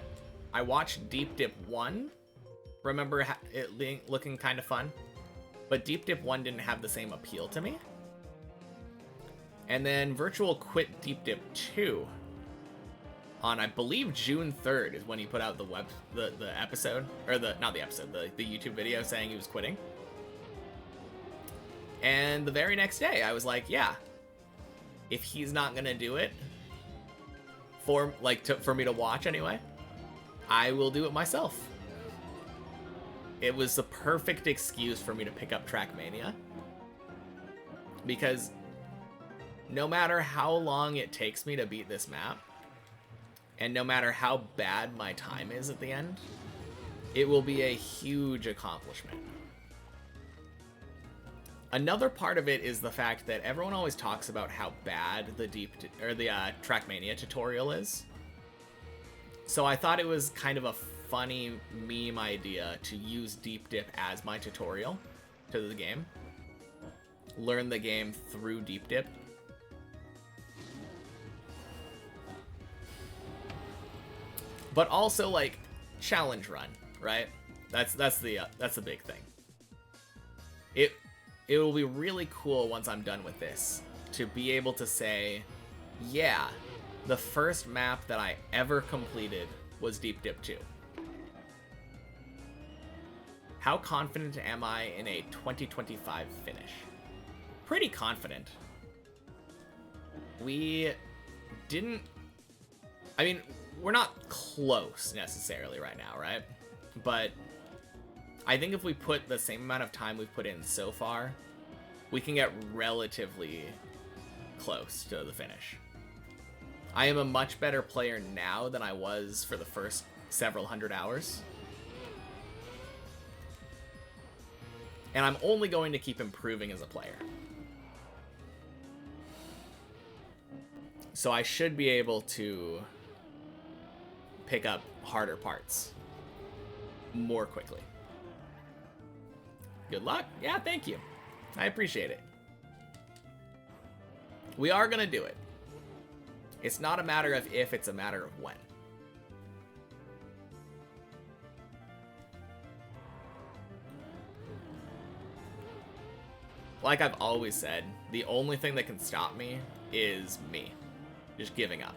I watched Deep Dip 1. Remember it looking kind of fun? But Deep Dip 1 didn't have the same appeal to me. And then Virtual quit Deep Dip 2 on, I believe, June 3rd is when he put out the episode, or not the episode, the YouTube video saying he was quitting. And the very next day, I was like, yeah, if he's not gonna do it for me to watch anyway, I will do it myself. It was the perfect excuse for me to pick up Trackmania, because no matter how long it takes me to beat this map, and no matter how bad my time is at the end, it will be a huge accomplishment. Another part of it is the fact that everyone always talks about how bad the Trackmania tutorial is. So I thought it was kind of a funny meme idea to use Deep Dip as my tutorial to the game. Learn the game through Deep Dip. But also, like, challenge run, right? That's the big thing. It will be really cool once I'm done with this to be able to say, yeah, the first map that I ever completed was Deep Dip 2. How confident am I in a 2025 finish? pretty confident. We didn't... I mean, we're not close necessarily right now, right? But I think if we put the same amount of time we've put in so far, we can get relatively close to the finish. I am a much better player now than I was for the first several hundred hours. And I'm only going to keep improving as a player. So I should be able to pick up harder parts more quickly. Good luck. Yeah, thank you. I appreciate it. We are going to do it. It's not a matter of if, it's a matter of when. Like I've always said, the only thing that can stop me is me. Just giving up.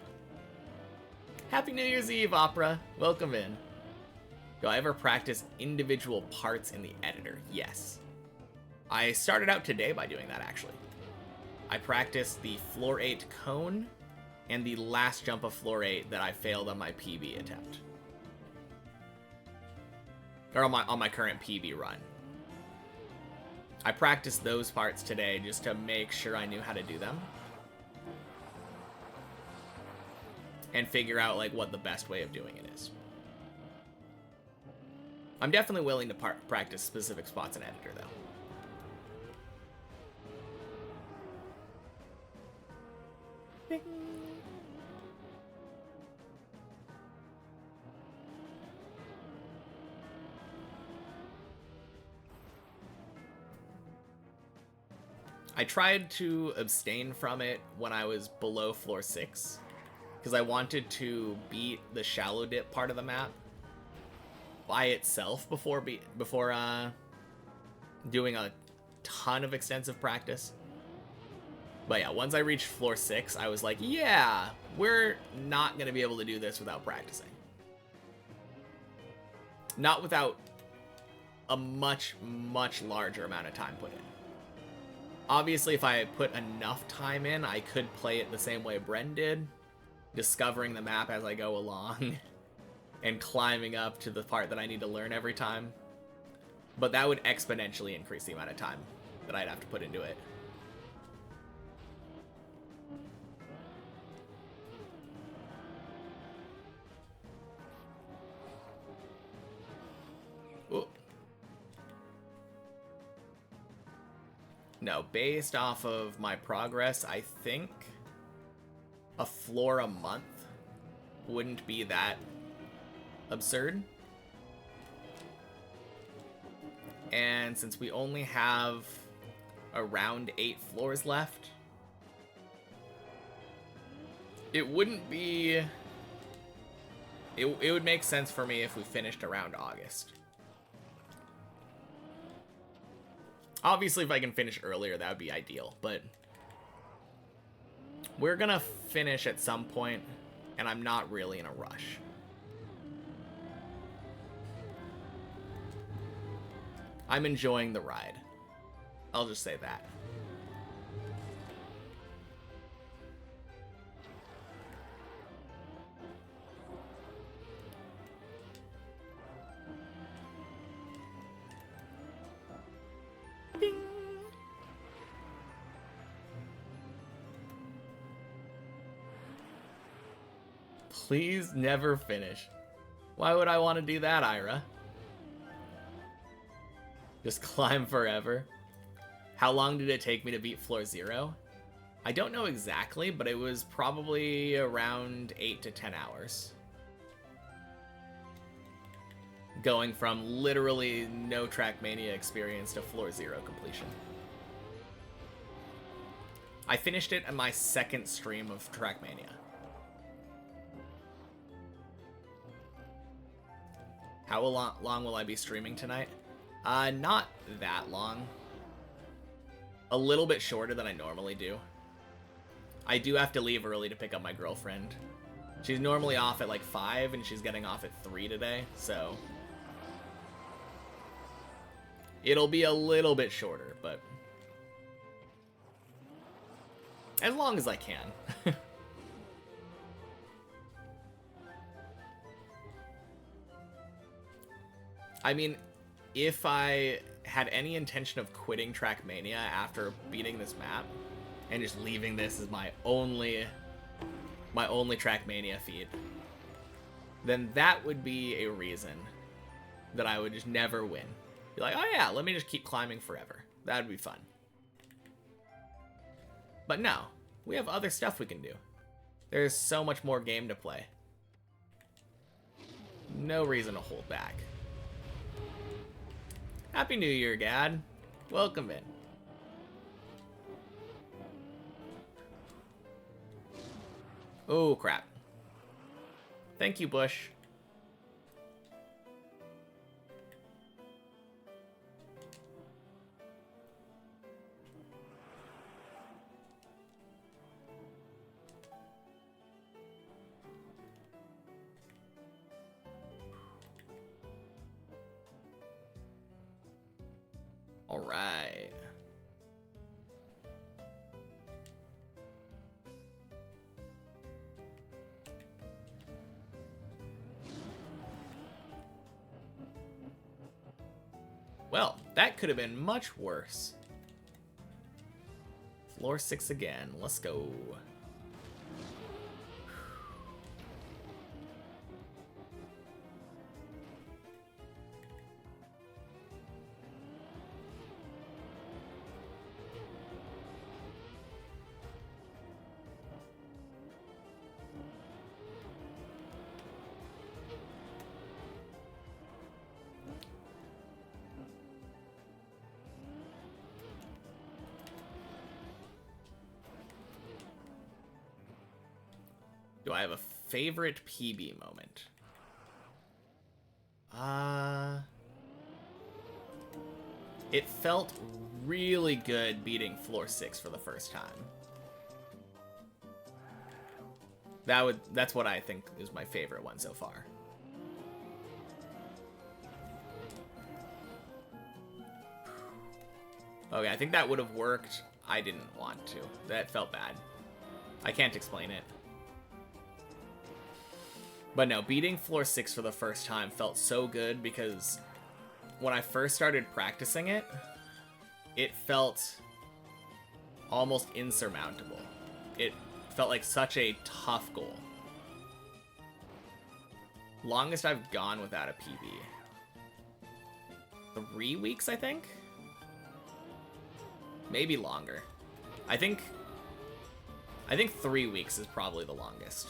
Happy New Year's Eve, Opera. Welcome in. Do I ever practice individual parts in the editor? Yes. I started out today by doing that, actually. I practiced the floor 8 cone and the last jump of floor 8 that I failed on my PB attempt. Or on my current PB run. I practiced those parts today just to make sure I knew how to do them. And figure out like what the best way of doing it is. I'm definitely willing to practice specific spots in editor though. Bing. I tried to abstain from it when I was below floor 6 because I wanted to beat the shallow dip part of the map by itself before doing a ton of extensive practice. But yeah, once I reached floor 6, I was like, yeah, we're not going to be able to do this without practicing. Not without a much, much larger amount of time put in. Obviously, if I put enough time in, I could play it the same way Bren did, discovering the map as I go along and climbing up to the part that I need to learn every time. But that would exponentially increase the amount of time that I'd have to put into it. Ooh. No, based off of my progress, I think a floor a month wouldn't be that absurd. And since we only have around 8 floors left, it wouldn't be... It would make sense for me if we finished around August. Obviously, if I can finish earlier, that would be ideal, but we're gonna finish at some point, and I'm not really in a rush. I'm enjoying the ride. I'll just say that. Ding. Please never finish. Why would I want to do that, Ira? Just climb forever. How long did it take me to beat floor 0? I don't know exactly, but it was probably around 8 to 10 hours. Going from literally no Trackmania experience to floor 0 completion. I finished it on my second stream of Trackmania. How long will I be streaming tonight? Not that long. A little bit shorter than I normally do. I do have to leave early to pick up my girlfriend. She's normally off at like 5 and she's getting off at 3 today, so it'll be a little bit shorter, but As long as I can. I mean, if I had any intention of quitting Trackmania after beating this map and just leaving this as my only Trackmania feed, then that would be a reason that I would just never win. Be like, oh yeah, let me just keep climbing forever. That'd be fun. But no, we have other stuff we can do. There's so much more game to play. No reason to hold back. Happy New Year, Gad. Welcome in. Oh, crap. Thank you, Bush. All right. Well, that could have been much worse. Floor 6 again. Let's go. Do I have a favorite PB moment? It felt really good beating floor 6 for the first time. That's what I think is my favorite one so far. Okay, I think that would have worked. I didn't want to. That felt bad. I can't explain it. But no, beating floor 6 for the first time felt so good because when I first started practicing it, it felt almost insurmountable. It felt like such a tough goal. Longest I've gone without a PB. 3 weeks, I think? Maybe longer. I think 3 weeks is probably the longest.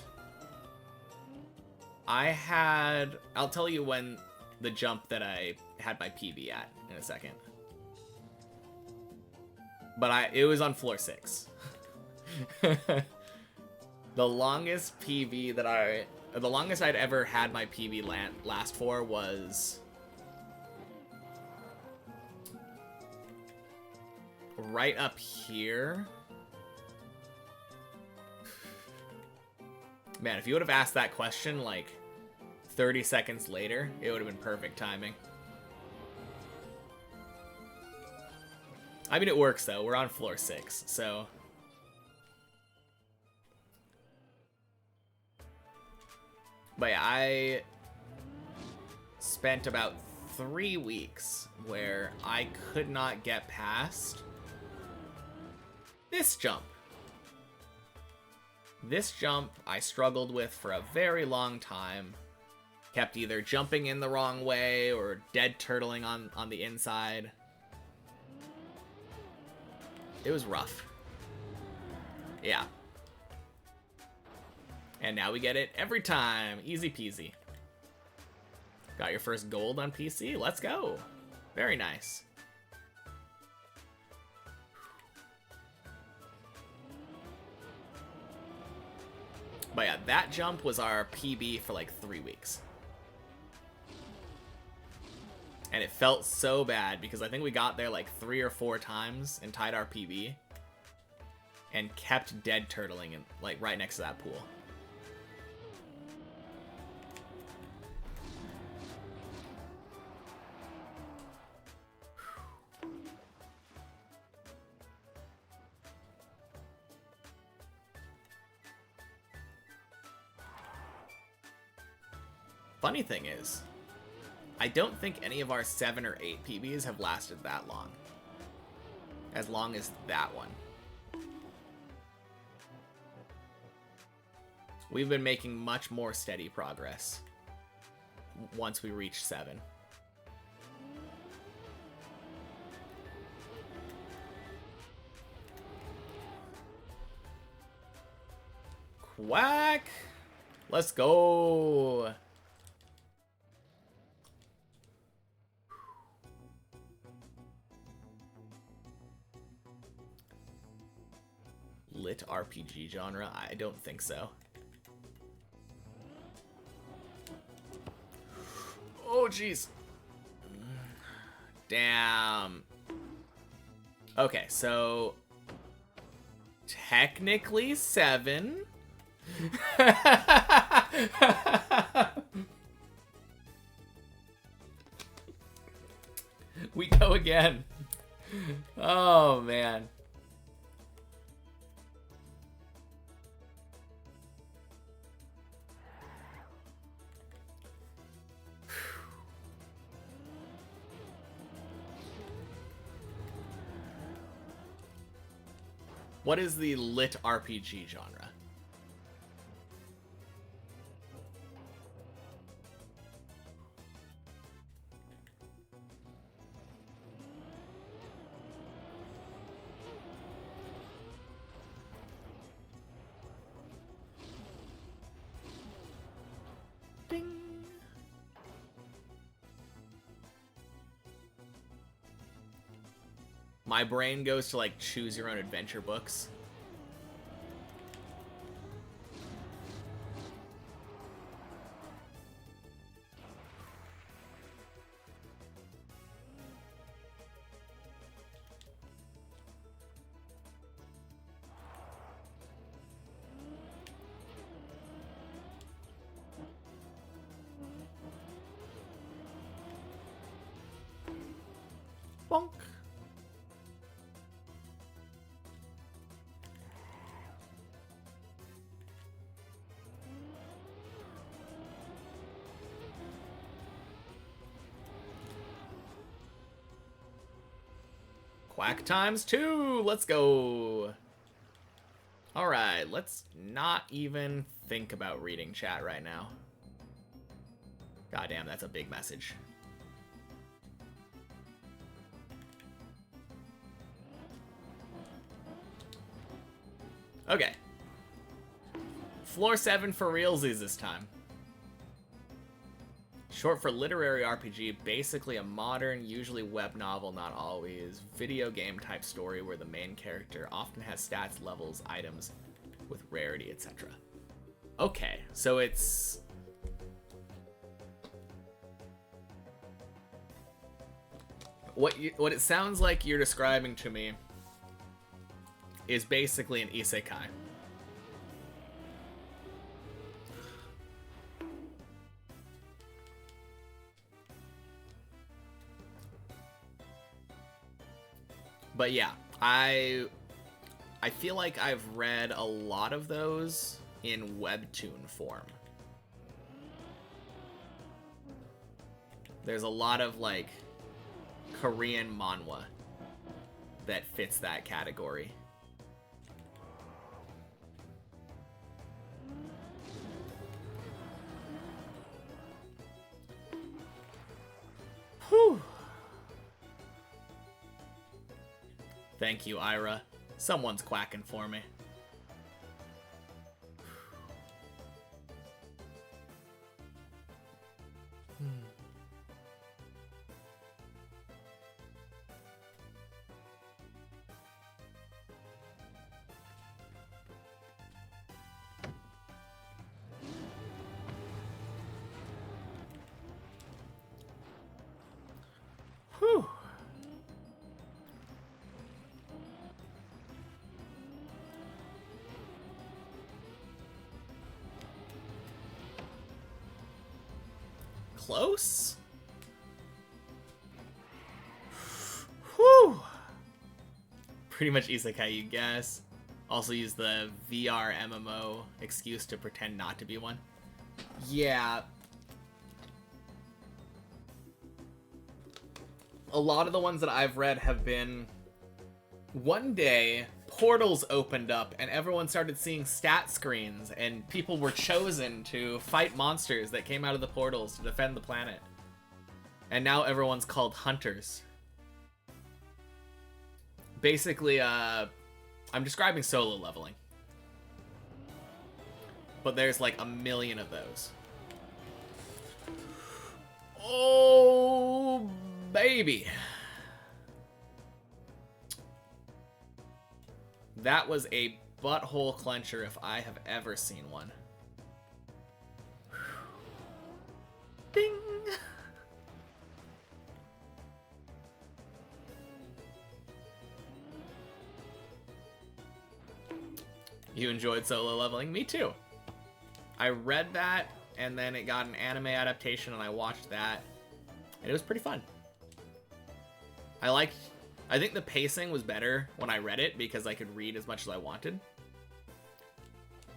I'll tell you when the jump that I had my PB at in a second. But it was on floor 6. The longest I'd ever had my PB last for was right up here. Man, if you would have asked that question like 30 seconds later, it would have been perfect timing. I mean, it works though. We're on floor 6, so. But yeah, I spent about 3 weeks where I could not get past this jump. This jump I struggled with for a very long time. Kept either jumping in the wrong way or dead turtling on the inside. It was rough. Yeah. And now we get it every time. Easy peasy. Got your first gold on PC? Let's go. Very nice. But yeah, that jump was our PB for like 3 weeks. And it felt so bad because I think we got there like 3 or 4 times and tied our PB. And kept dead turtling in, like right next to that pool. Funny thing is, I don't think any of our 7 or 8 PBs have lasted that long. As long as that one. We've been making much more steady progress once we reach 7. Quack! Let's go! Lit RPG genre? I don't think so. Oh, jeez. Damn. Okay, so... technically 7. We go again. Oh, man. What is the lit RPG genre? Ding. My brain goes to like choose your own adventure books. Bonk. Quack times 2! Let's go! Alright, let's not even think about reading chat right now. Goddamn, that's a big message. Okay. Floor 7 for realsies this time. Short for literary RPG, basically a modern, usually web novel, not always, video game type story where the main character often has stats, levels, items with rarity, etc. Okay, so it's... What it sounds like you're describing to me is basically an isekai. But yeah, I feel like I've read a lot of those in webtoon form. There's a lot of like Korean manhwa that fits that category. Whew. Thank you, Ira. Someone's quacking for me. Whew. Close? Whew. Pretty much isekai, you guess. Also use the VR MMO excuse to pretend not to be one. Yeah. a lot of the ones that I've read have been one day portals opened up and everyone started seeing stat screens and people were chosen to fight monsters that came out of the portals to defend the planet. And now everyone's called hunters. Basically, I'm describing solo leveling. But there's like a million of those. Oh, baby. That was a butthole clencher if I have ever seen one. Ding! You enjoyed solo leveling? Me too. I read that, and then it got an anime adaptation, and I watched that, and it was pretty fun. I think the pacing was better when I read it, because I could read as much as I wanted.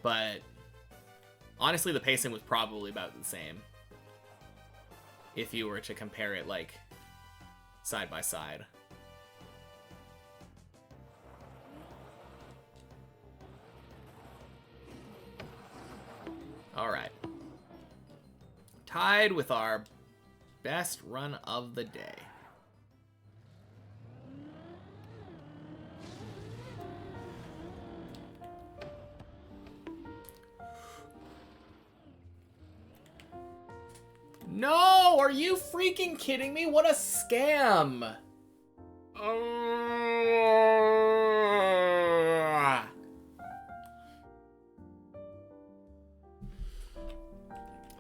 But, honestly, the pacing was probably about the same. If you were to compare it, like, side by side. Alright. Tied with our best run of the day. No! Are you freaking kidding me? What a scam!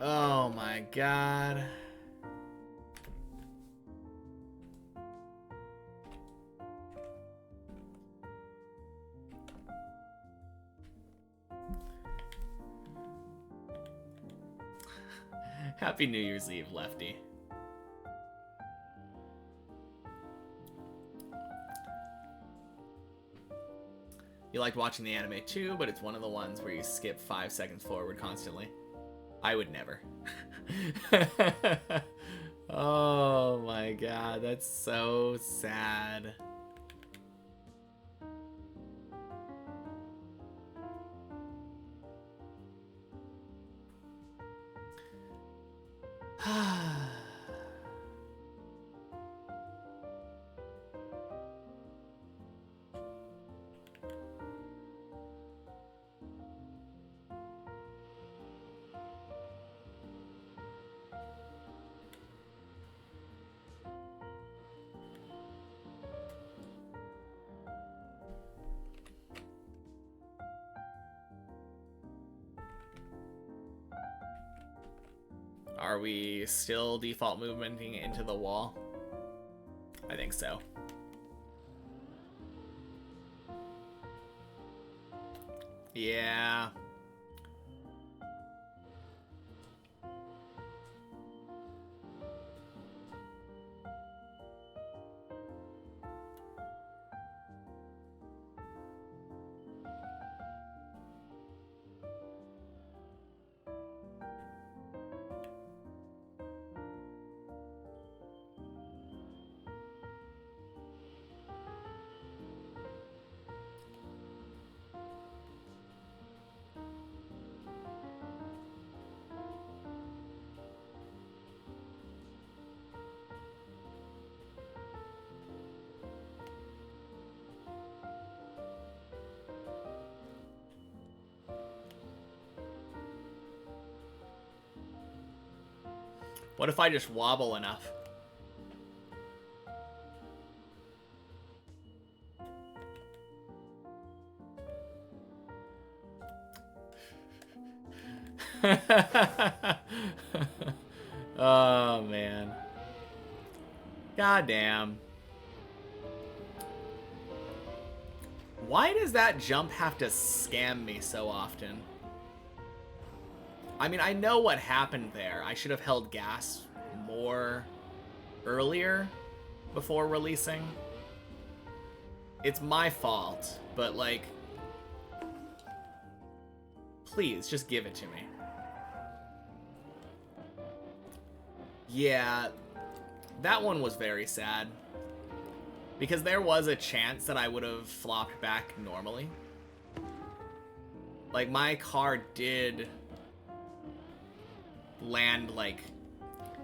Oh my god. Happy New Year's Eve, Lefty. You liked watching the anime too, but it's one of the ones where you skip 5 seconds forward constantly. I would never. Oh my god, that's so sad. Are we still default movementing into the wall? I think so. Yeah. What if I just wobble enough? Oh, man. Goddamn. Why does that jump have to scam me so often? I mean, I know what happened there. I should have held gas more earlier before releasing. It's my fault, but like, please just give it to me. Yeah, that one was very sad. Because there was a chance that I would have flopped back normally. Like, my car did land, like,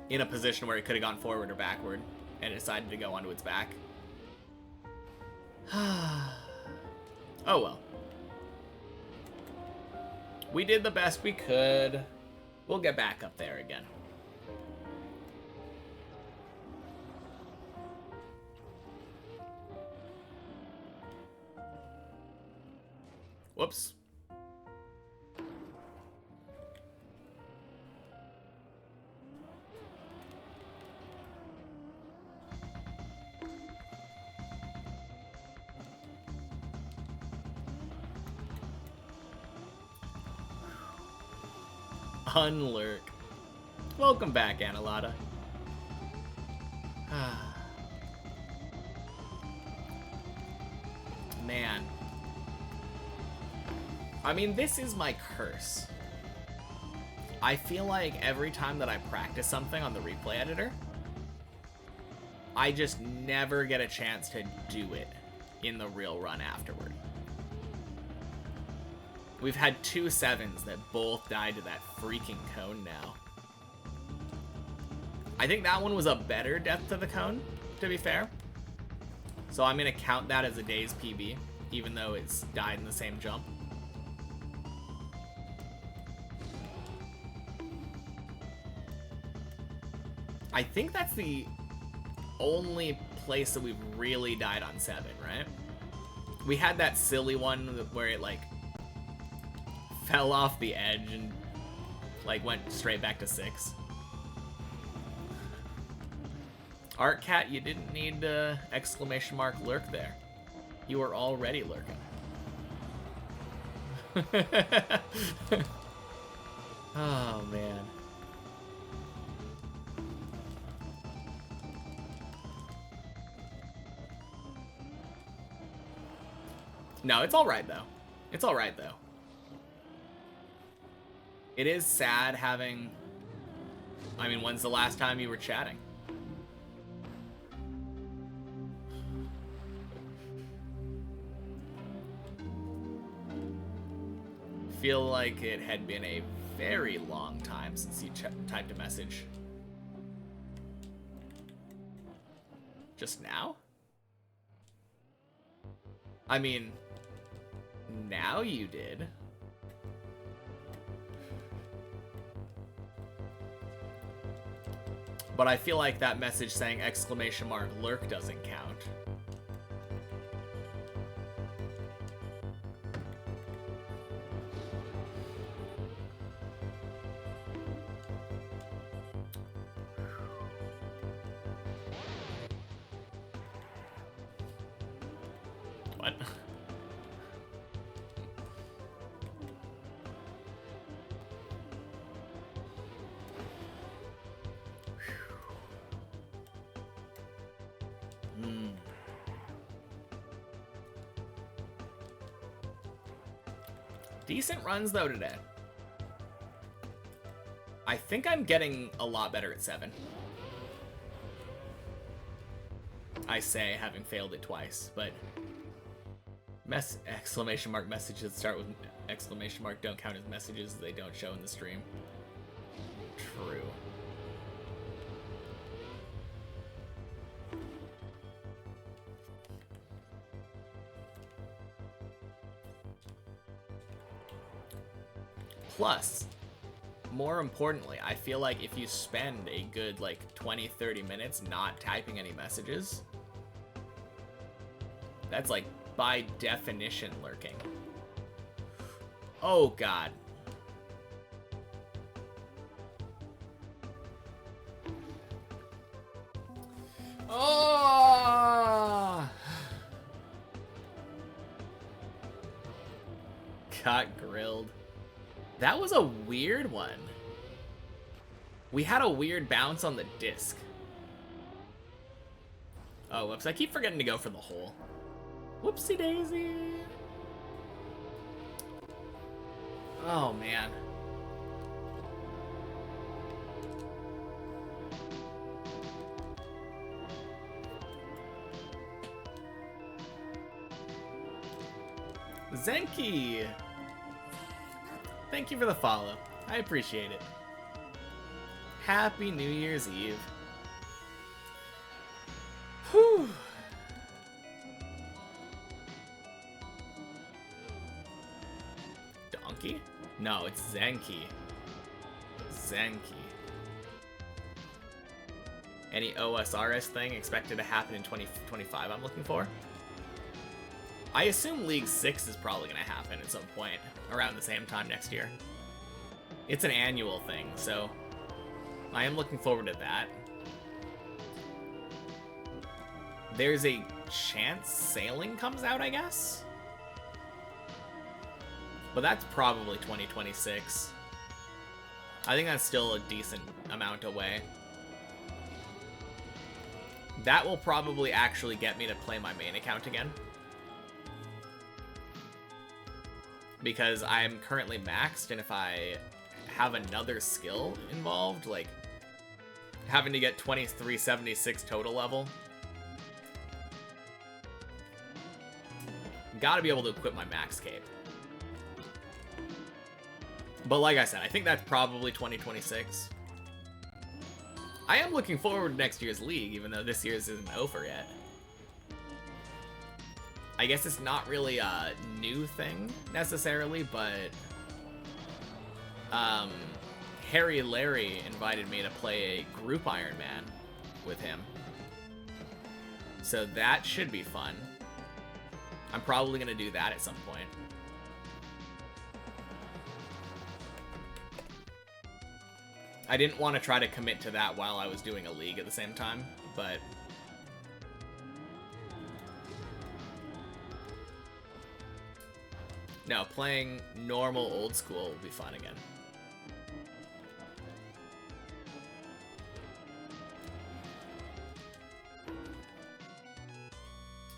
in a position where it could have gone forward or backward, and it decided to go onto its back. Oh well. We did the best we could. We'll get back up there again. Whoops. Unlurk. Welcome back, Analata. Man. I mean, this is my curse. I feel like every time that I practice something on the replay editor, I just never get a chance to do it in the real run afterward. We've had 2 7s that both died to that freaking cone now. I think that one was a better death to the cone, to be fair. So I'm going to count that as a day's PB, even though it's died in the same jump. I think that's the only place that we've really died on 7, right? We had that silly one where it, like, fell off the edge and, like, went straight back to 6. ArtCat, you didn't need exclamation mark lurk there. You were already lurking. Oh, man. No, it's alright, though. It's alright, though. It is sad having... I mean, when's the last time you were chatting? Feel like it had been a very long time since you typed a message. Just now? I mean, now you did. But I feel like that message saying exclamation mark lurk doesn't count. What? Decent runs, though, today. I think I'm getting a lot better at 7. I say, having failed it twice, but... exclamation mark messages that start with exclamation mark don't count as messages. They don't show in the stream. True. Plus, more importantly, I feel like if you spend a good, like, 20-30 minutes not typing any messages, that's, like, by definition lurking. Oh, God. Oh! Got grilled. That was a weird one. We had a weird bounce on the disc. Oh, whoops. I keep forgetting to go for the hole. Whoopsie daisy. Oh, man. Zenki! Thank you for the follow. I appreciate it. Happy New Year's Eve. Whew. Donkey? No, it's Zenki. Zenki. Any OSRS thing expected to happen in 2025 I'm looking for? I assume League 6 is probably going to happen at some point around the same time next year. It's an annual thing, so I am looking forward to that. There's a chance Sailing comes out, I guess? But that's probably 2026. I think that's still a decent amount away. That will probably actually get me to play my main account again. Because I'm currently maxed, and if I have another skill involved, like having to get 2376 total level, gotta be able to equip my max cape. But like I said, I think that's probably 2026. I am looking forward to next year's league, even though this year's isn't over yet. I guess it's not really a new thing, necessarily, but Harry Larry invited me to play a group Iron Man with him. So that should be fun. I'm probably going to do that at some point. I didn't want to try to commit to that while I was doing a league at the same time, but no, playing normal old school will be fun again.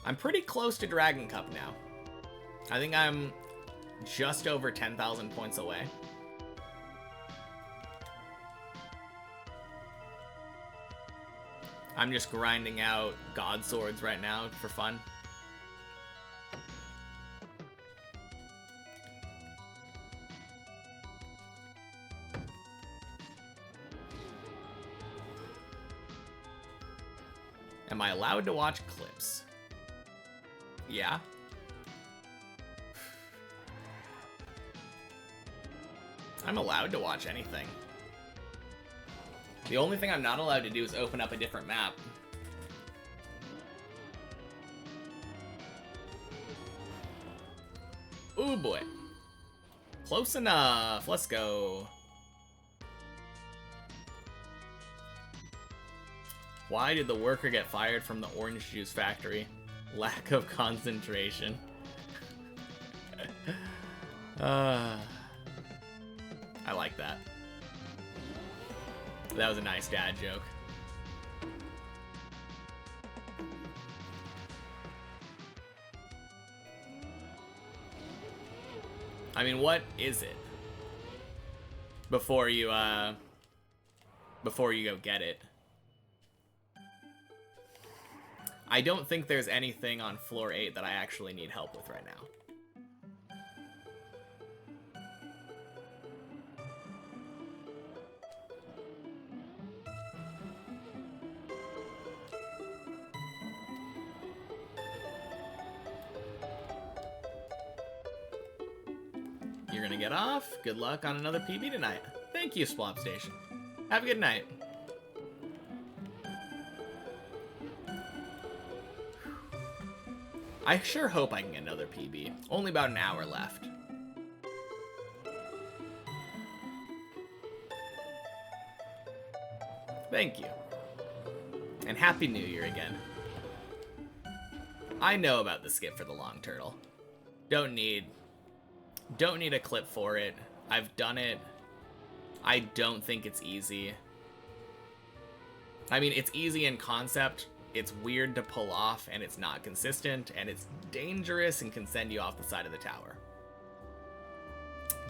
I'm pretty close to Dragon Cup now. I think I'm just over 10,000 points away. I'm just grinding out God Swords right now for fun. Am I allowed to watch clips? Yeah. I'm allowed to watch anything. The only thing I'm not allowed to do is open up a different map. Ooh boy. Close enough. Let's go. Why did the worker get fired from the orange juice factory? Lack of concentration. I like that. That was a nice dad joke. I mean, what is it? Before you go get it. I don't think there's anything on floor 8 that I actually need help with right now. You're gonna get off. Good luck on another PB tonight. Thank you, Splop Station. Have a good night. I sure hope I can get another PB. Only about an hour left. Thank you. And Happy New Year again. I know about the skip for the long turtle. Don't need a clip for it. I've done it. I don't think it's easy. I mean, it's easy in concept. It's weird to pull off, and it's not consistent, and it's dangerous and can send you off the side of the tower.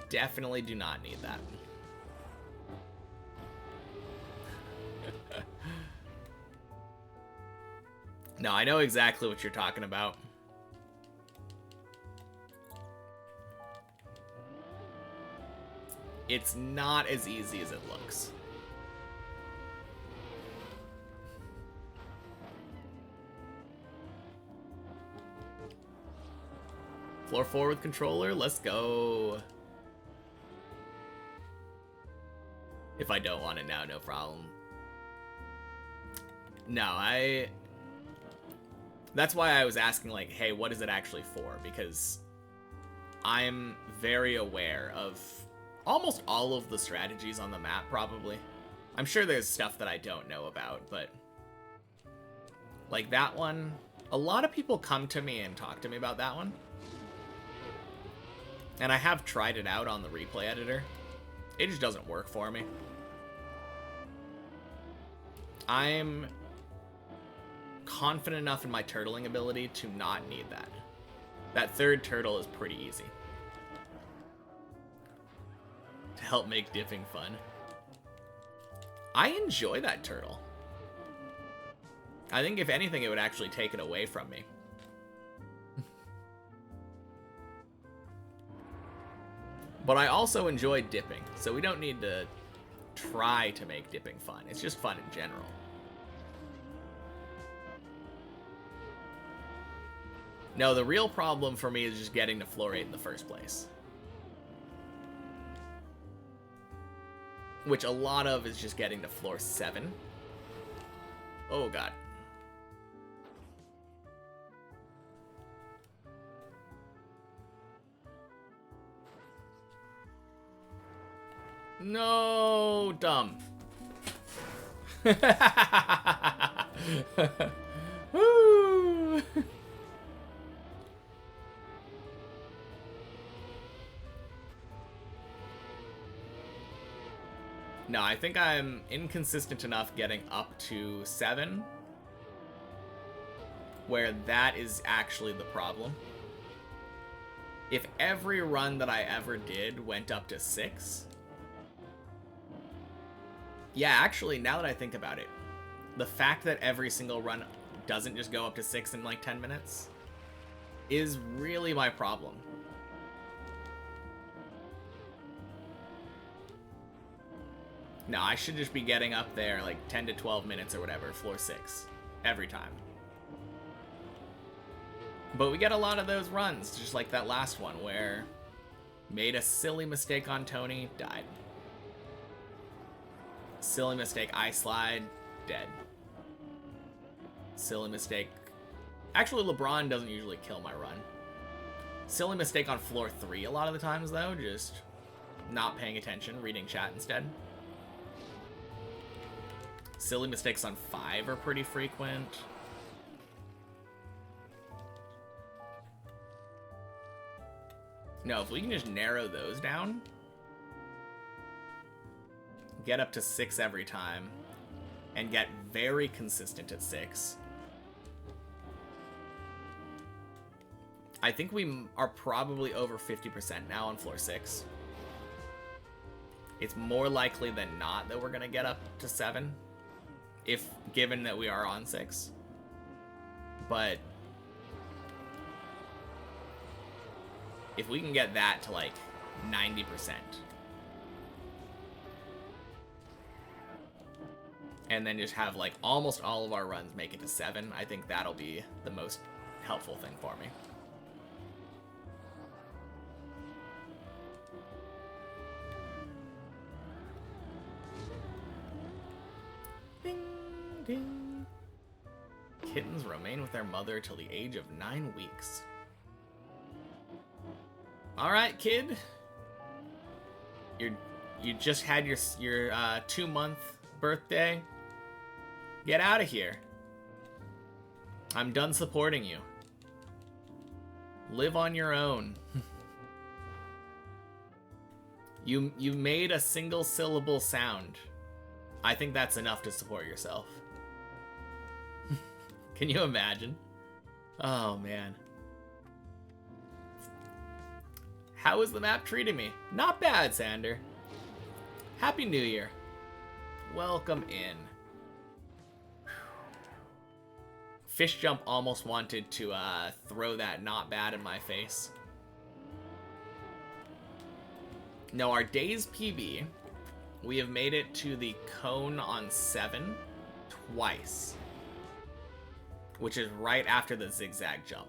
Definitely do not need that. No, I know exactly what you're talking about. it's not as easy as it looks. Floor 4 with controller, let's go. If I don't want it now, no problem. No, that's why I was asking, like, hey, what is it actually for? Because I'm very aware of almost all of the strategies on the map, probably. I'm sure there's stuff that I don't know about, but like that one, a lot of people come to me and talk to me about that one. And I have tried it out on the replay editor. It just doesn't work for me. I'm confident enough in my turtling ability to not need that. That third turtle is pretty easy. To help make dipping fun. I enjoy that turtle. I think if anything, it would actually take it away from me. But I also enjoy dipping, so we don't need to try to make dipping fun. It's just fun in general. No, the real problem for me is just getting to floor 8 in the first place. Which a lot of is just getting to floor 7. Oh god. No, dumb. Woo. No, I think I'm inconsistent enough getting up to 7, where that is actually the problem. If every run that I ever did went up to 6... Yeah, actually, now that I think about it, the fact that every single run doesn't just go up to 6 in like 10 minutes is really my problem. No, I should just be getting up there like 10 to 12 minutes or whatever, floor 6, every time. But we get a lot of those runs, just like that last one where made a silly mistake on Tony, died. Silly mistake, I slide, dead. Silly mistake. Actually, LeBron doesn't usually kill my run. Silly mistake on floor 3 a lot of the times, though. Just not paying attention, reading chat instead. Silly mistakes on 5 are pretty frequent. No, if we can just narrow those down, get up to 6 every time, and get very consistent at 6. I think we are probably over 50% now on floor 6. It's more likely than not that we're going to get up to 7, if given that we are on 6. But if we can get that to like 90%, and then just have like almost all of our runs make it to 7, I think that'll be the most helpful thing for me. Ding, ding. Kittens remain with their mother till the age of 9 weeks. All right, kid. You just had your 2-month birthday. Get out of here. I'm done supporting you. Live on your own. You made a single syllable sound. I think that's enough to support yourself. Can you imagine? Oh man. How is the map treating me? Not bad, Sander. Happy New Year. Welcome in. Fish Jump almost wanted to throw that not bad in my face. No, our day's PB, we have made it to the cone on 7 twice, which is right after the zigzag jump.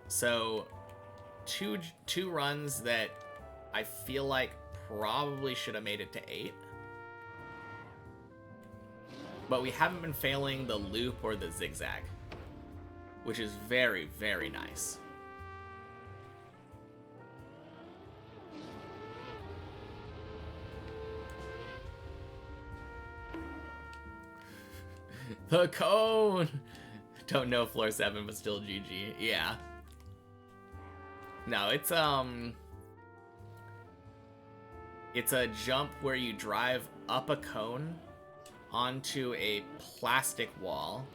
So, two runs that I feel like probably should have made it to 8. But we haven't been failing the loop or the zigzag, which is very, very nice. The cone! Don't know floor 7, but still GG. Yeah. No, it's a jump where you drive up a cone onto a plastic wall,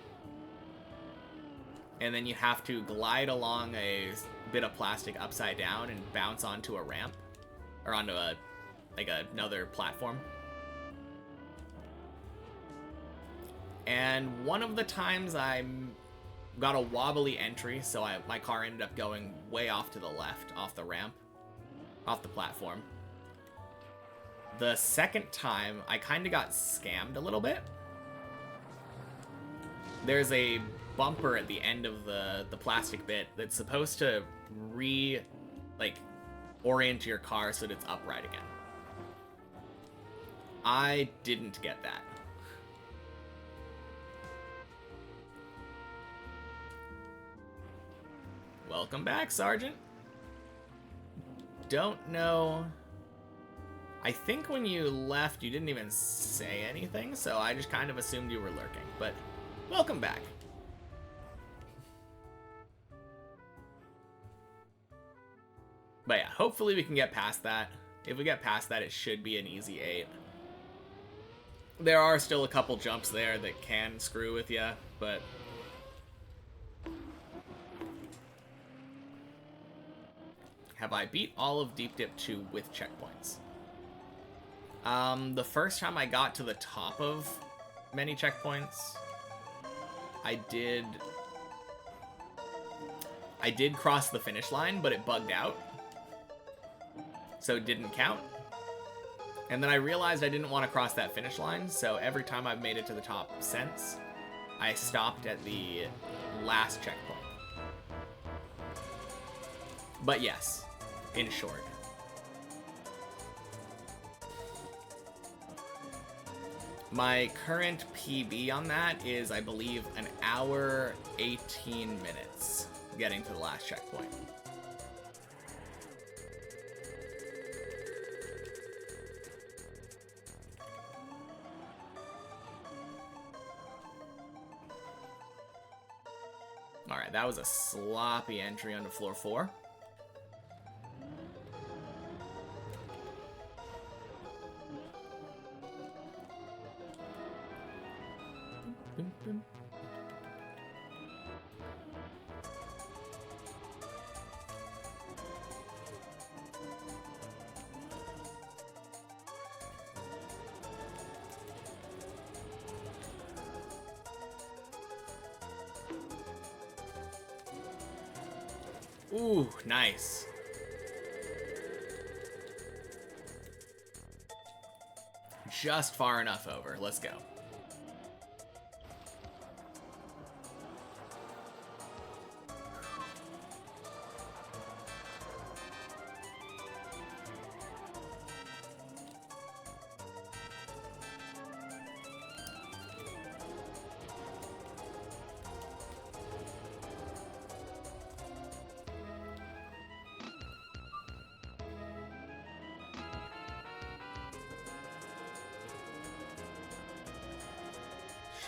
and then you have to glide along a bit of plastic upside down and bounce onto a ramp, or onto a another platform. And one of the times I got a wobbly entry, so my car ended up going way off to the left, off the ramp, off the platform. The second time, I kind of got scammed a little bit. There's a bumper at the end of the plastic bit that's supposed to orient your car so that it's upright again. I didn't get that. Welcome back, Sergeant. Don't know. I think when you left, you didn't even say anything, so I just kind of assumed you were lurking. But welcome back. But yeah, hopefully we can get past that. If we get past that, it should be an easy 8. There are still a couple jumps there that can screw with you, but... Have I beat all of Deep Dip 2 with checkpoints? The first time I got to the top of many checkpoints, I did cross the finish line, but it bugged out, so it didn't count. And then I realized I didn't want to cross that finish line, so every time I've made it to the top since, I stopped at the last checkpoint. But yes, in short. My current PB on that is, I believe, an hour, 18 minutes getting to the last checkpoint. Alright, that was a sloppy entry onto floor 4. Ooh, nice. Just far enough over. Let's go.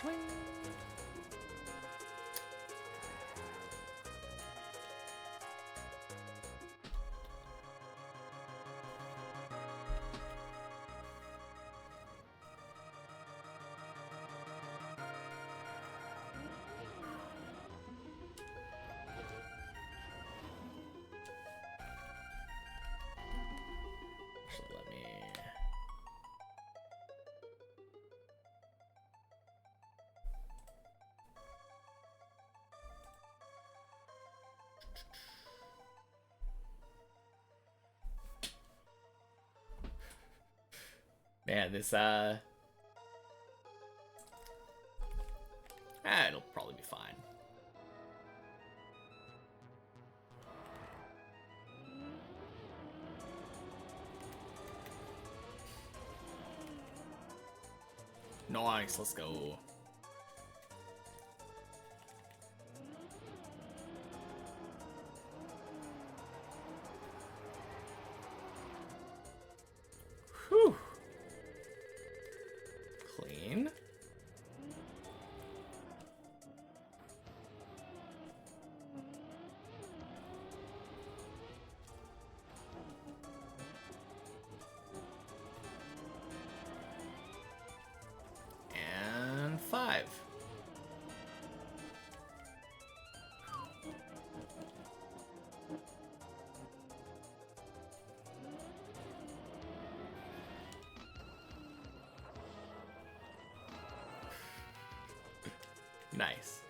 Let me... Man, this, it'll probably be fine. Nice, let's go. Whew. Clean. And 5. Nice.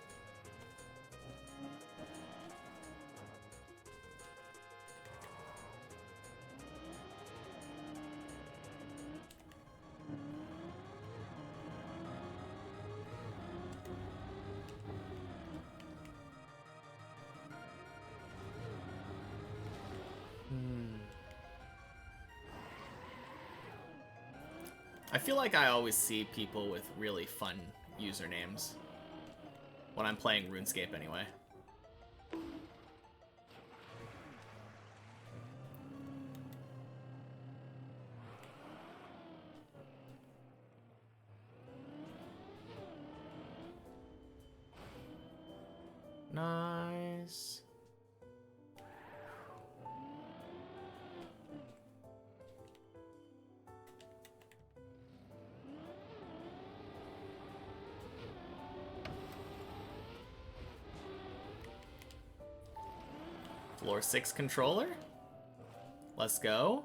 I feel like I always see people with really fun usernames when I'm playing RuneScape anyway. Nice. Floor 6 controller. Let's go.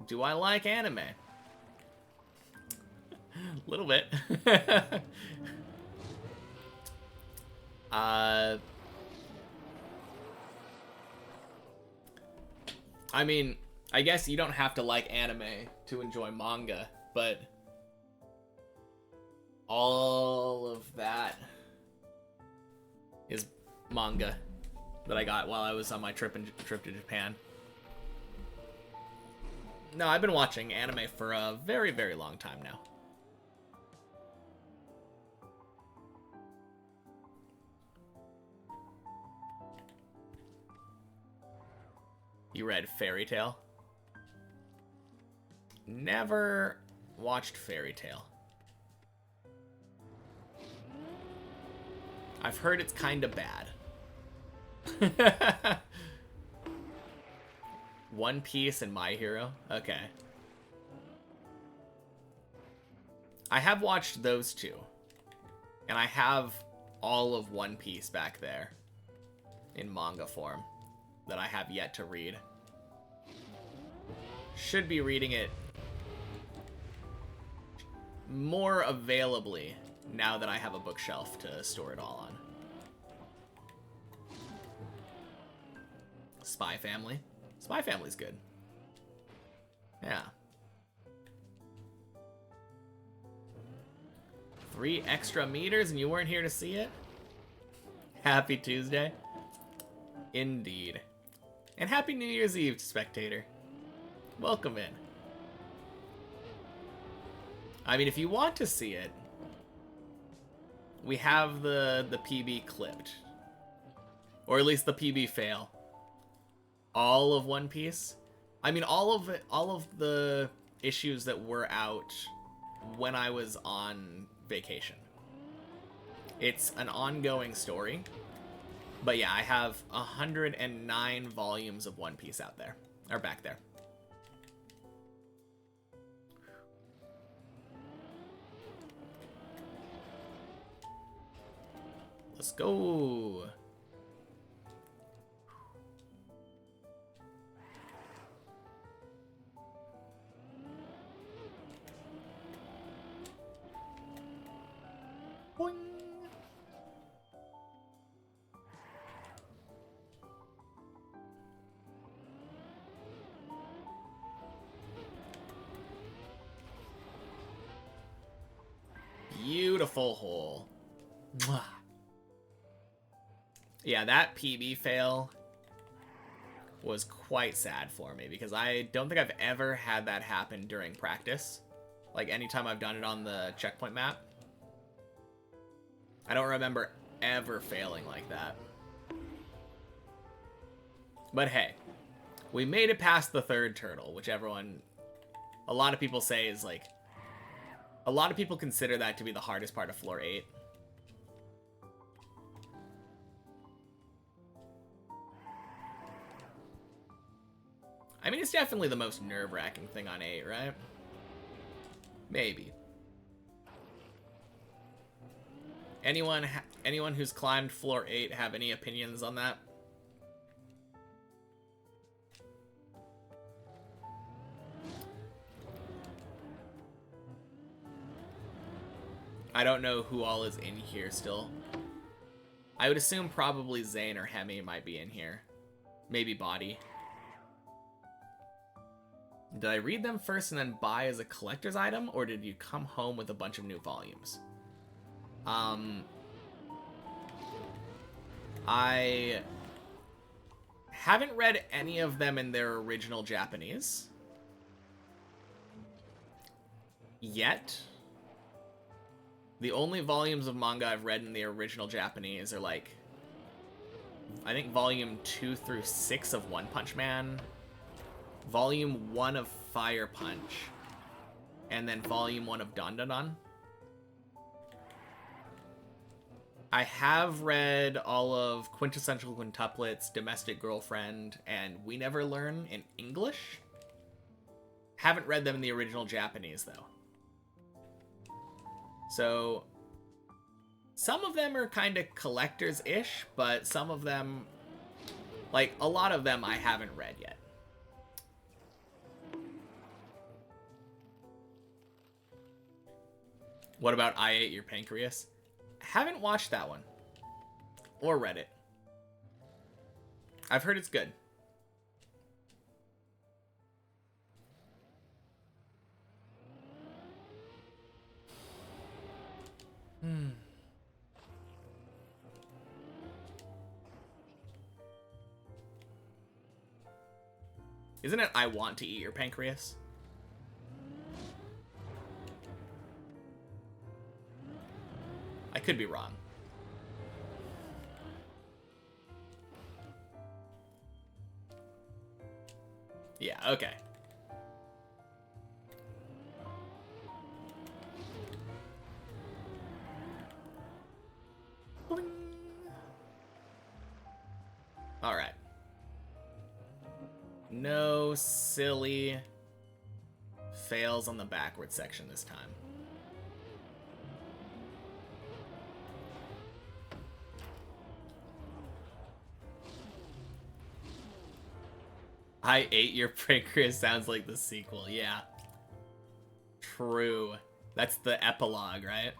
Do I like anime? A little bit. I mean, I guess you don't have to like anime to enjoy manga, but all of that is manga that I got while I was on my trip to Japan. No, I've been watching anime for a very, very long time now. You read Fairy Tail? Never watched Fairy Tail. I've heard it's kind of bad. One Piece and My Hero? Okay. I have watched those two. And I have all of One Piece back there in manga form that I have yet to read. Should be reading it more availably now that I have a bookshelf to store it all on. Spy Family. Spy Family's good. Yeah. 3 extra meters and you weren't here to see it? Happy Tuesday. Indeed. And happy New Year's Eve, spectator. Welcome in. I mean, if you want to see it, we have the PB clipped. Or at least the PB fail. All of One Piece. I mean, all of the issues that were out when I was on vacation. It's an ongoing story. But yeah, I have 109 volumes of One Piece out there. Or back there. Let's go. Boing. beautiful hole. Mwah. Yeah, that PB fail was quite sad for me because I don't think I've ever had that happen during practice. Like anytime I've done it on the checkpoint map. I don't remember ever failing like that. But hey, we made it past the third turtle, which a lot of people say is like, a lot of people consider that to be the hardest part of floor 8. I mean, it's definitely the most nerve-wracking thing on 8, right? Maybe. Anyone who's climbed floor 8 have any opinions on that? I don't know who all is in here still. I would assume probably Zane or Hemi might be in here. Maybe Body. Did I read them first and then buy as a collector's item, or did you come home with a bunch of new volumes? I haven't read any of them in their original Japanese yet. The only volumes of manga I've read in the original Japanese are like, I think volume 2 through 6 of One Punch Man, volume 1 of Fire Punch, and then volume 1 of Dan Dan Dan. I have read all of Quintessential Quintuplets, Domestic Girlfriend, and We Never Learn in English. Haven't read them in the original Japanese, though. So, some of them are kind of collectors-ish, but some of them, like, a lot of them I haven't read yet. What about I Ate Your Pancreas? Haven't watched that one. Or read it. I've heard it's good. Isn't it I Want to Eat Your Pancreas? I could be wrong. Yeah, okay. Alright. No silly fails on the backward section this time. I Ate Your Pancreas sounds like the sequel, yeah. True. That's the epilogue, right?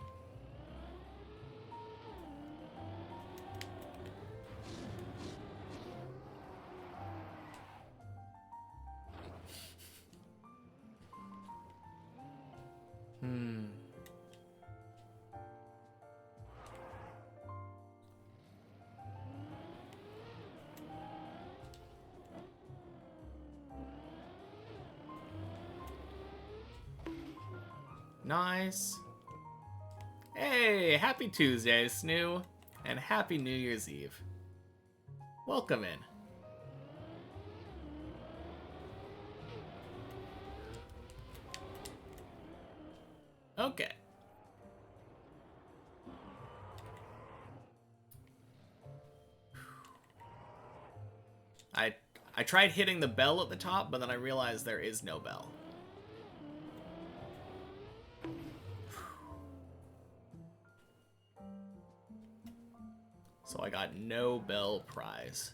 Nice. Hey, happy Tuesday, Snoo, and happy New Year's Eve. Welcome in. Okay. I tried hitting the bell at the top, but then I realized there is no bell. So I got no bell prize.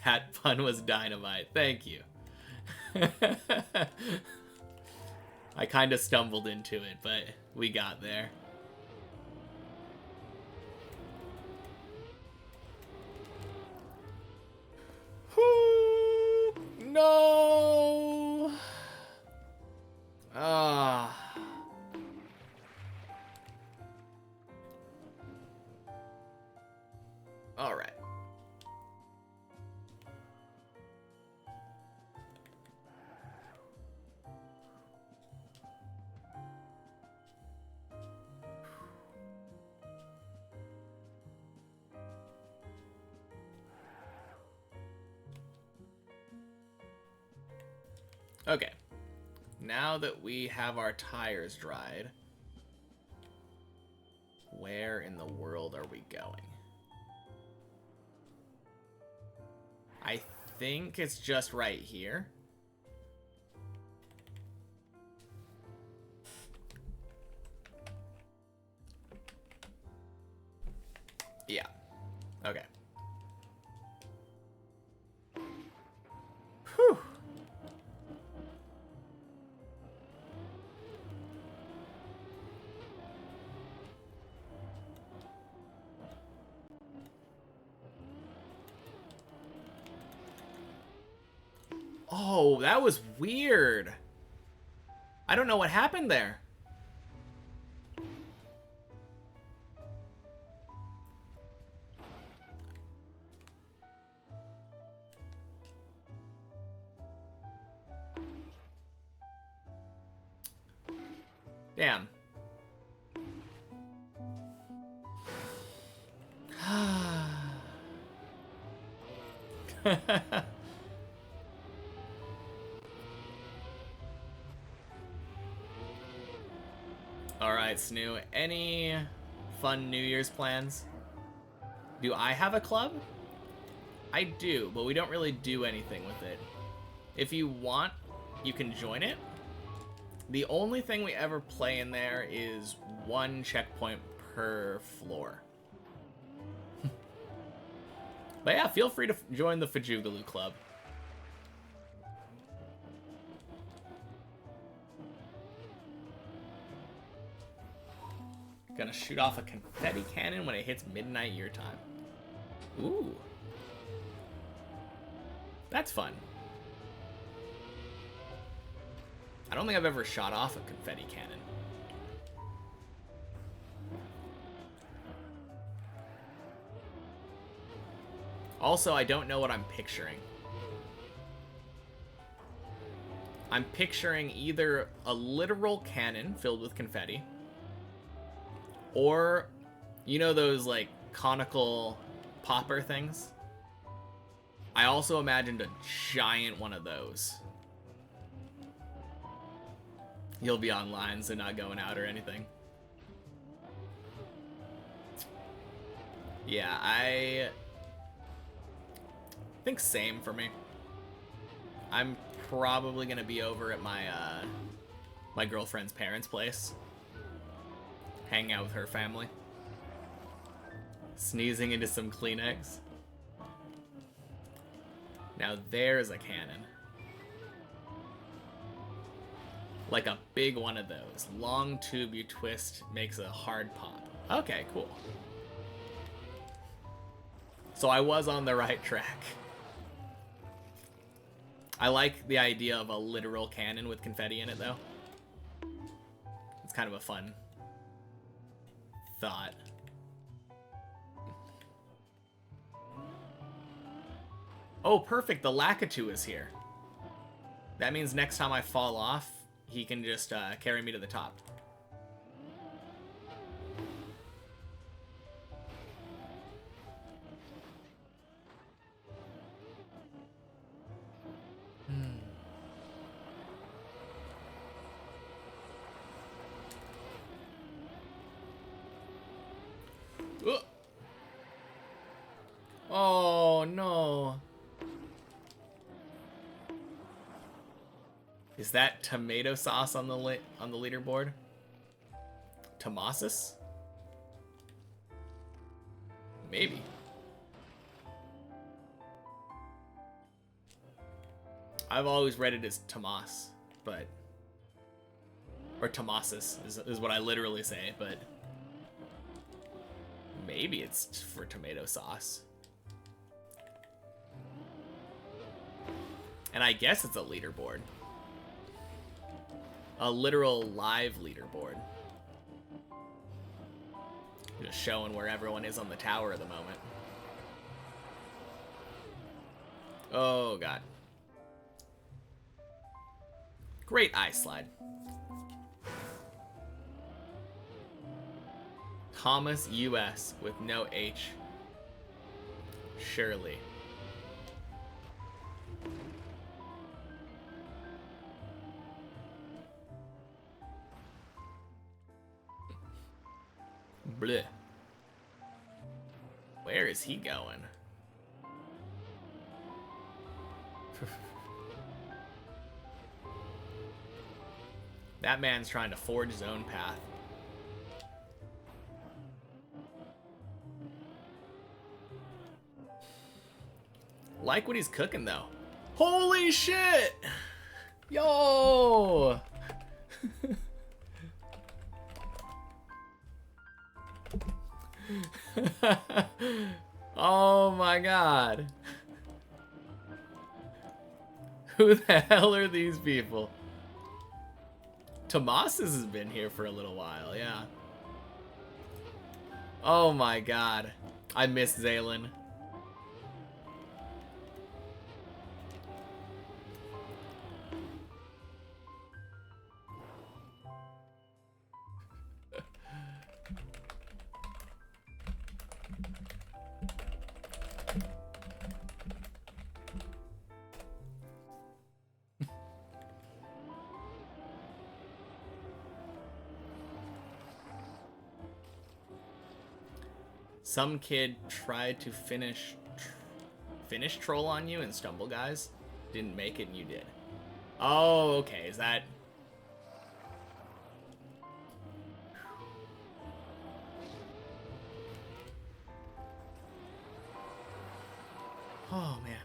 That pun was dynamite. Thank you. I kind of stumbled into it, but we got there. No. Ah. All right. Okay. Now that we have our tires dried, where in the world are we going? I think it's just right here. Yeah. Okay. Whew. Oh, that was weird. I don't know what happened there. Damn. Alright, Snoo. Any fun New Year's plans? Do I have a club? I do, but we don't really do anything with it. If you want, you can join it. The only thing we ever play in there is one checkpoint per floor. But yeah, feel free to join the Fajugaloo Club. Gonna shoot off a confetti cannon when it hits midnight your time. Ooh. That's fun. I don't think I've ever shot off a confetti cannon. Also, I don't know what I'm picturing. I'm picturing either a literal cannon filled with confetti, or, you know those, like, conical popper things? I also imagined a giant one of those. You'll be online, so not going out or anything. Yeah, I think same for me. I'm probably gonna be over at my my girlfriend's parents' place, hanging out with her family, sneezing into some Kleenex. Now there's a cannon. Like a big one of those. Long tube you twist, makes a hard pop. Okay, cool. So I was on the right track. I like the idea of a literal cannon with confetti in it, though. It's kind of a fun thought. Oh, perfect. The Lakitu is here. That means next time I fall off, he can just carry me to the top. Oh, no. Is that tomato sauce on the leaderboard? Tomasis? Maybe. I've always read it as Tomas, but... Or Tomasis is what I literally say, but... Maybe it's for tomato sauce. And I guess it's a leaderboard. A literal live leaderboard. Just showing where everyone is on the tower at the moment. Oh, God. Great ice slide. Thomas US with no H. Surely. Bleh. Where is he going? That man's trying to forge his own path. Like what he's cooking, though. Holy shit! Yo! Oh my god. Who the hell are these people? Tomas has been here for a little while, yeah. Oh my god. I miss Zaylin. Some kid tried to finish troll on you and stumble guys. Didn't make it and you did. Oh, okay. Is that... Oh, man.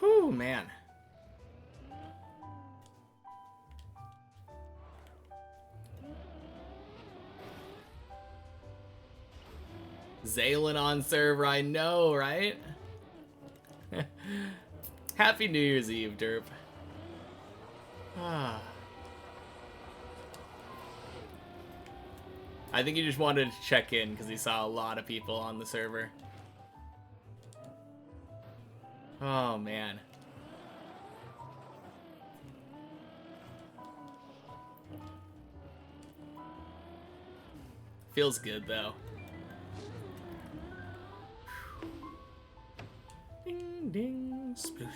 Whew, man. Zaylin on server, I know, right? Happy New Year's Eve, derp. Ah. I think he just wanted to check in because he saw a lot of people on the server. Oh, man. Feels good, though. Ding, ding, sploosh.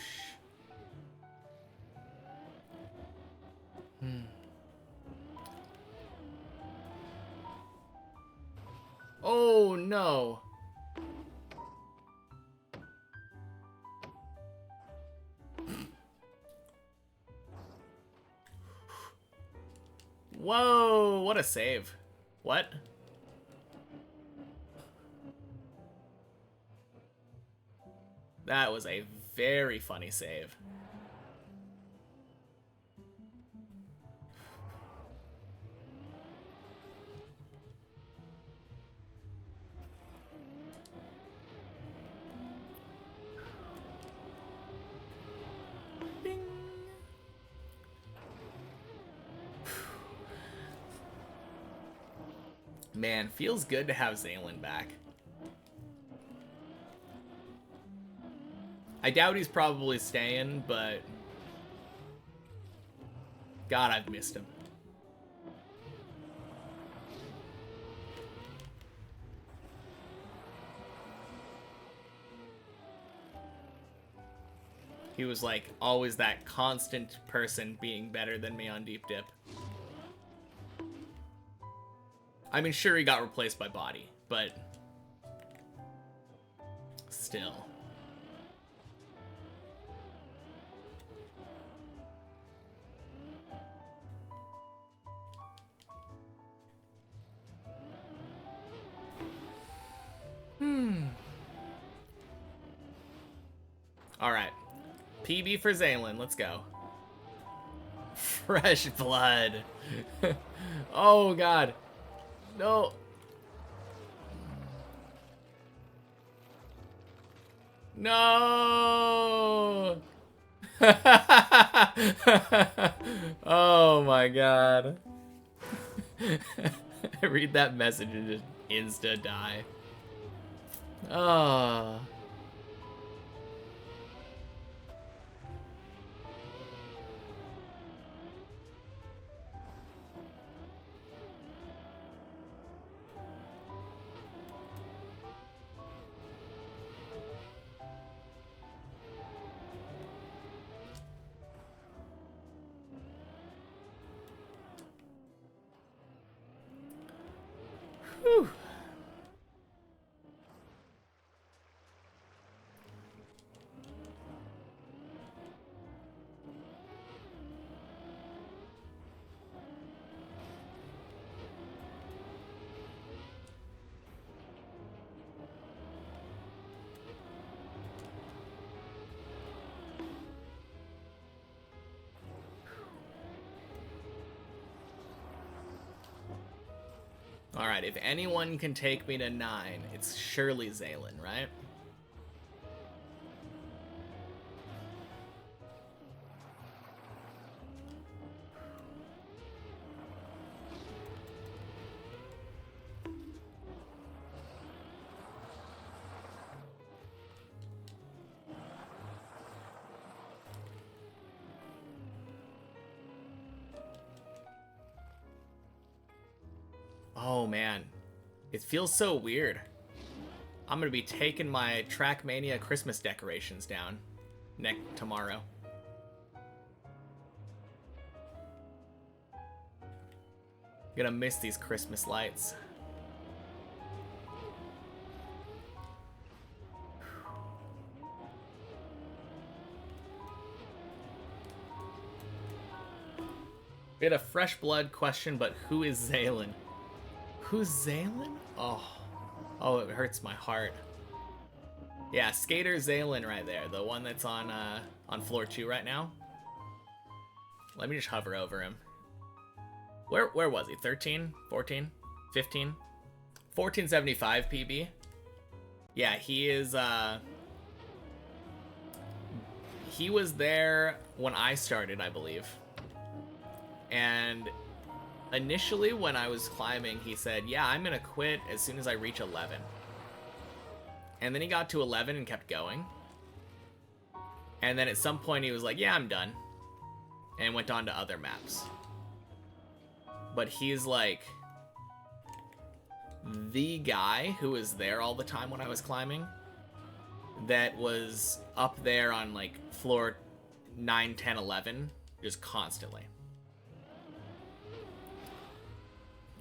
Oh, no. Whoa, what a save. What? That was a very funny save. Bing. Man, feels good to have Zaylin back. I doubt he's probably staying, but God, I've missed him. He was like always that constant person being better than me on Deep Dip. I mean, sure, he got replaced by Body, but still. All right. PB for Zaylin. Let's go. Fresh blood. Oh, God. No. No. Oh, my God. I read that message and just insta die. Oh. Whew. Alright, if anyone can take me to 9, it's surely Zaylin, right? Oh, man. It feels so weird. I'm gonna be taking my Trackmania Christmas decorations down tomorrow. Gonna miss these Christmas lights. We had a fresh blood question, but who is Zaylin? Who's Zaylin? Oh, it hurts my heart. Yeah, Skater Zaylin right there, the one that's on floor 2 right now. Let me just hover over him. Where was he? 13? 14? 15? 1475 PB. Yeah, he is he was there when I started, I believe. And initially, when I was climbing, he said, yeah, I'm going to quit as soon as I reach 11. And then he got to 11 and kept going. And then at some point, he was like, yeah, I'm done. And went on to other maps. But he's like the guy who was there all the time when I was climbing. That was up there on like floor 9, 10, 11, just constantly.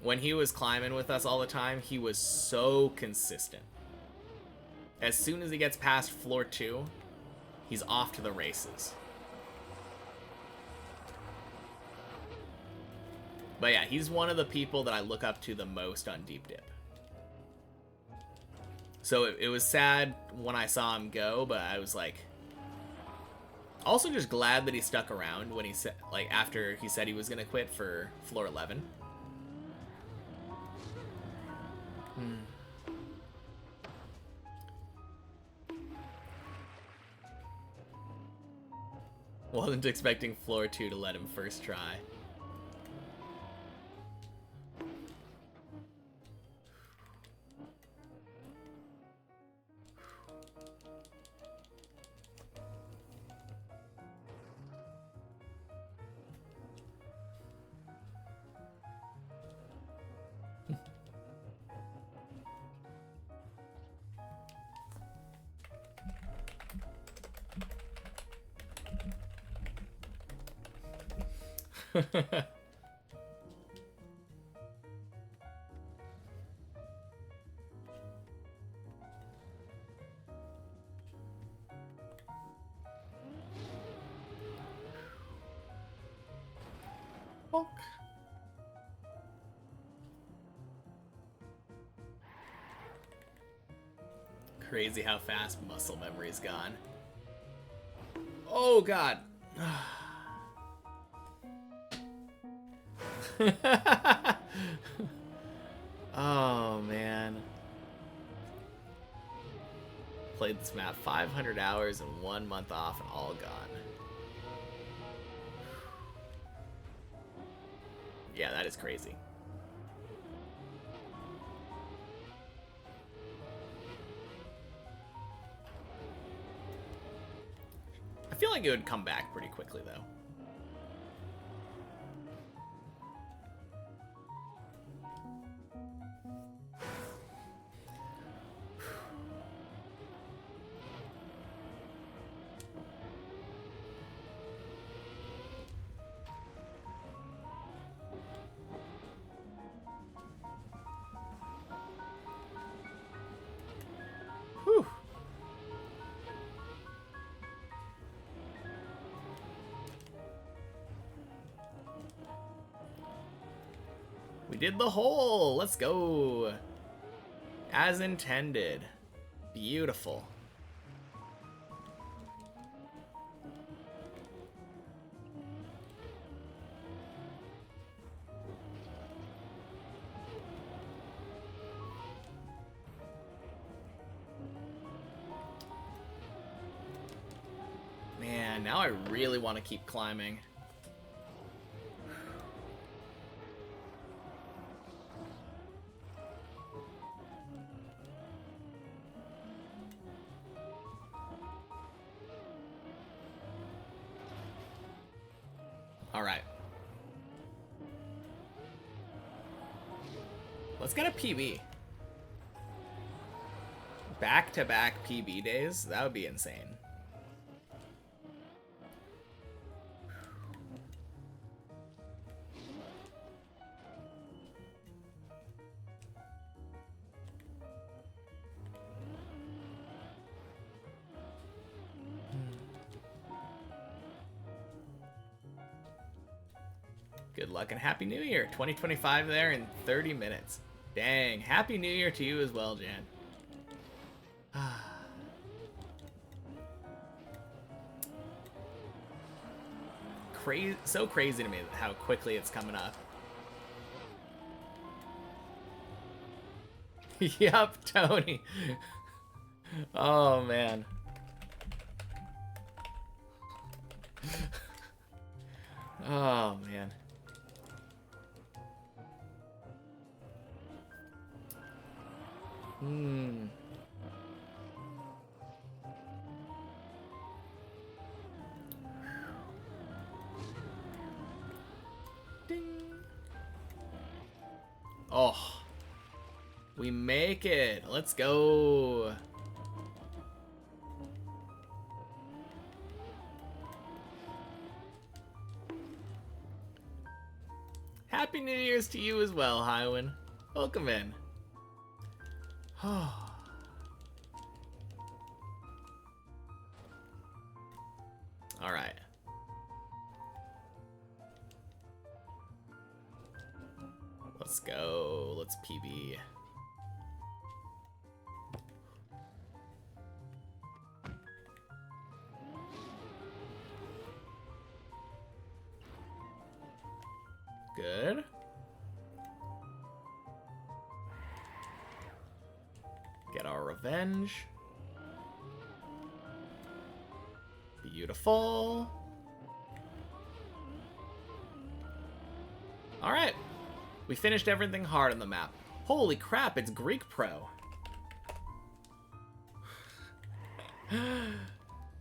When he was climbing with us all the time, he was so consistent. As soon as he gets past floor 2, he's off to the races. But yeah, he's one of the people that I look up to the most on Deep Dip. So it was sad when I saw him go, but I was like, also just glad that he stuck around when he said, like, after he said he was gonna quit for floor 11. Wasn't expecting floor 2 to let him first try. Bonk. Crazy how fast muscle memory's gone. Oh god. Oh man. Played this map 500 hours and 1 month off and all gone. Yeah, that is crazy. I feel like it would come back pretty quickly though. Whew. We did the hole! Let's go! As intended. Beautiful. Man, now I really want to keep climbing. Alright. Let's get a PB. Back-to-back PB days? That would be insane. Good luck and Happy New Year. 2025 there in 30 minutes. Dang. Happy New Year to you as well, Jan. Crazy, so crazy to me how quickly it's coming up. Yup, Tony. Oh, man. Oh, man. Ding. Oh. We make it. Let's go. Happy New Year's to you as well, Highwin. Welcome in. Oh. All right. Let's go. Let's PB. Good. Get our revenge. Beautiful. All right. We finished everything hard on the map. Holy crap, it's Greek Pro.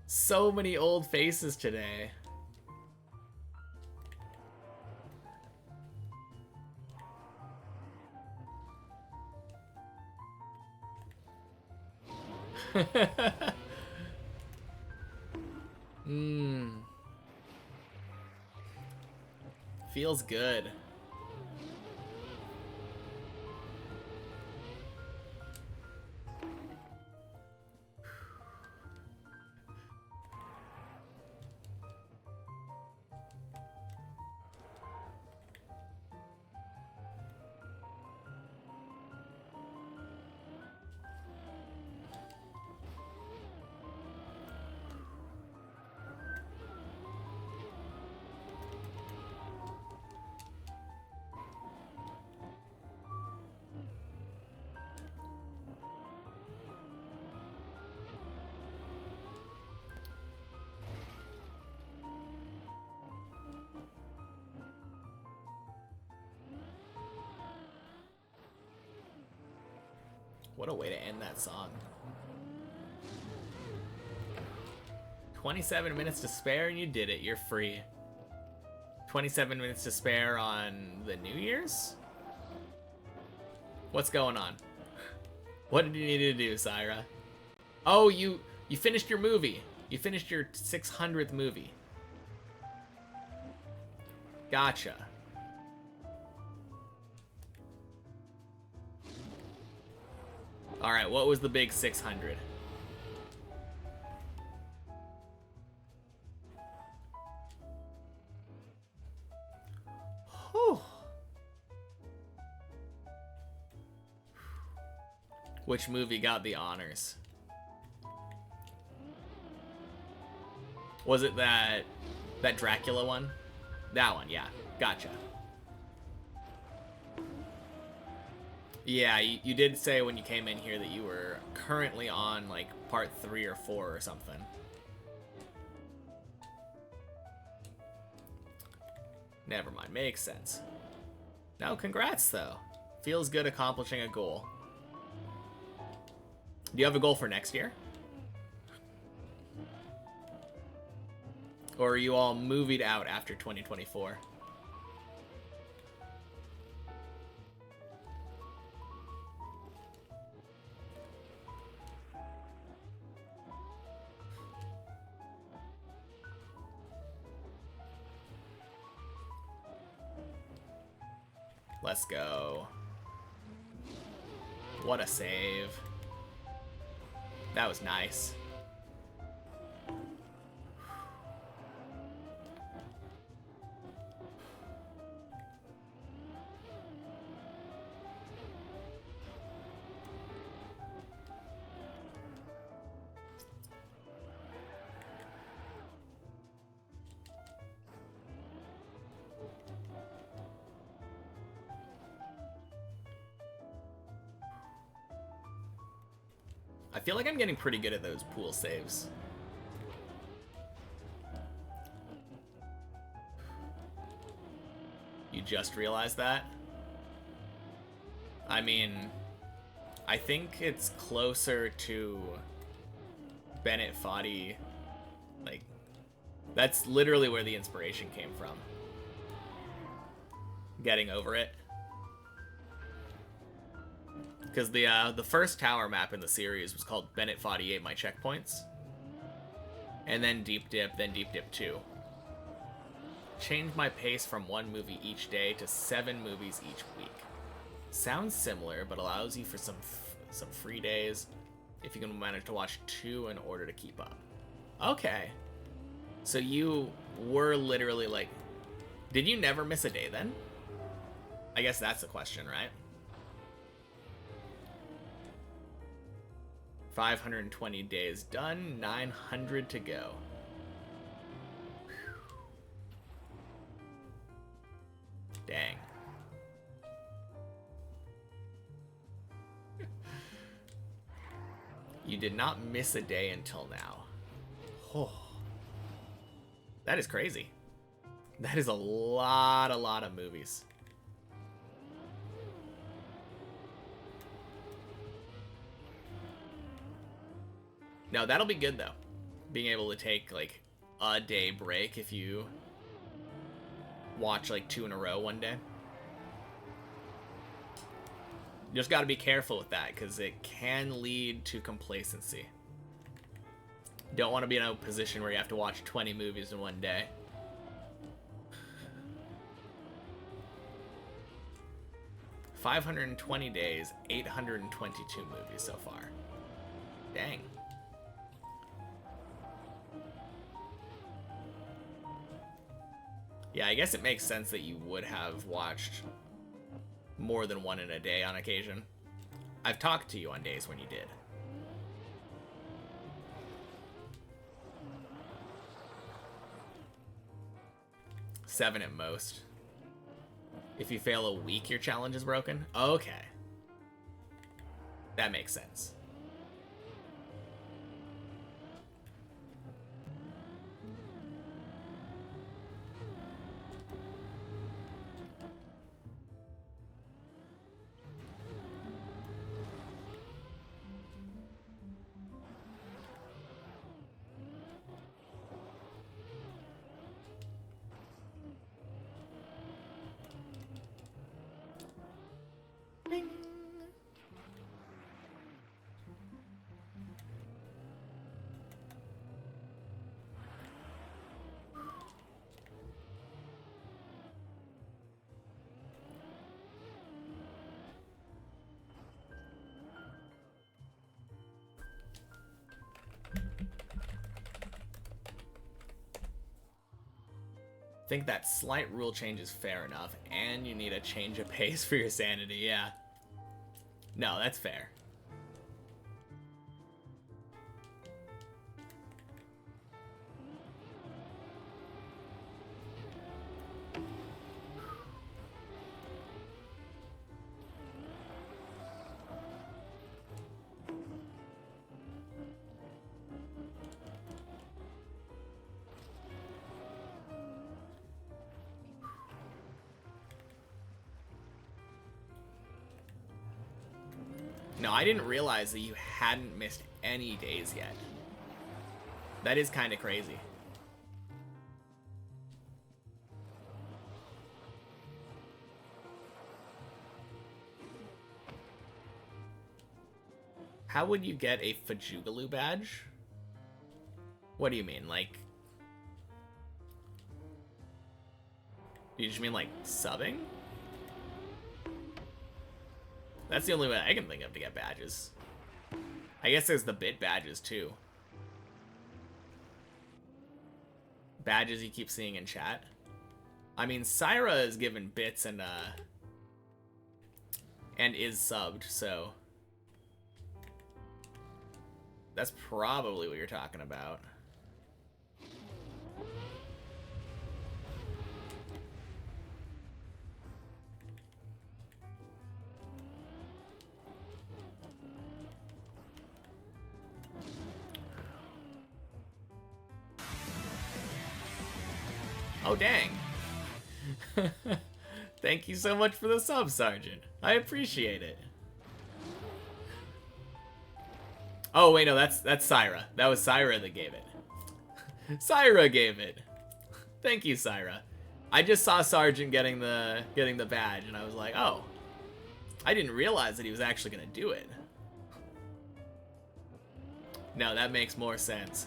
So many old faces today. Feels good. What a way to end that song. 27 minutes to spare and you did it. You're free. 27 minutes to spare on the New Year's? What's going on? What did you need to do, Syra? Oh, you finished your movie. You finished your 600th movie. Gotcha. Alright, what was the big 600? Whew. Which movie got the honors? Was it that Dracula one? That one, yeah. Gotcha. Yeah, you did say when you came in here that you were currently on, like, part 3 or 4 or something. Never mind, makes sense. No, congrats, though. Feels good accomplishing a goal. Do you have a goal for next year? Or are you all movied out after 2024? Let's go. What a save. That was nice. I feel like I'm getting pretty good at those pool saves. You just realized that? I mean, I think it's closer to Bennett Foddy. Like, that's literally where the inspiration came from. Getting over it. Because the first tower map in the series was called Bennett Foddy Ate My Checkpoints. And then Deep Dip, then Deep Dip 2. Change my pace from 1 movie each day to 7 movies each week. Sounds similar, but allows you for some free days if you can manage to watch 2 in order to keep up. Okay. So you were literally like... Did you never miss a day then? I guess that's the question, right? 520 days done, 900 to go. Dang. You did not miss a day until now. Oh. That is crazy. That is a lot of movies. No, that'll be good though. Being able to take like a day break if you watch like 2 in a row one day. You just got to be careful with that because it can lead to complacency. Don't want to be in a position where you have to watch 20 movies in one day. 520 days, 822 movies so far. Dang. Yeah, I guess it makes sense that you would have watched more than one in a day on occasion. I've talked to you on days when you did. Seven at most. If you fail a week, your challenge is broken? Okay. That makes sense. Think that slight rule change is fair enough, and you need a change of pace for your sanity, yeah. No, that's fair. No, I didn't realize that you hadn't missed any days yet. That is kind of crazy. How would you get a Fajugaloo badge? What do you mean, like... You just mean, like, subbing? That's the only way I can think of to get badges. I guess there's the bit badges, too. Badges you keep seeing in chat. I mean, Syra is given bits and is subbed, so... That's probably what you're talking about. Oh, dang. Thank you so much for the sub, Sergeant. I appreciate it. Oh, wait, no, that's Syra. That was Syra that gave it. Syra gave it. Thank you, Syra. I just saw Sergeant getting the badge, and I was like, oh. I didn't realize that he was actually going to do it. No, that makes more sense.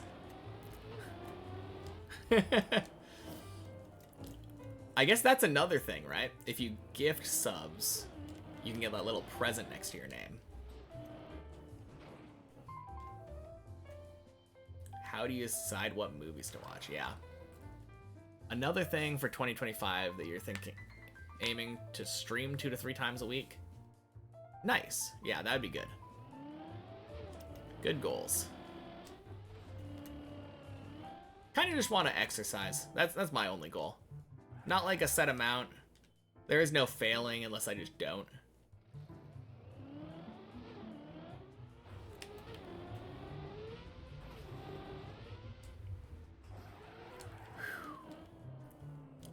I guess that's another thing, right? If you gift subs, you can get that little present next to your name. How do you decide what movies to watch? Yeah. Another thing for 2025 that you're aiming to stream 2 to 3 times a week? Nice. Yeah, that'd be good. Good goals. Kind of just want to exercise. That's my only goal. Not like a set amount. There is no failing unless I just don't.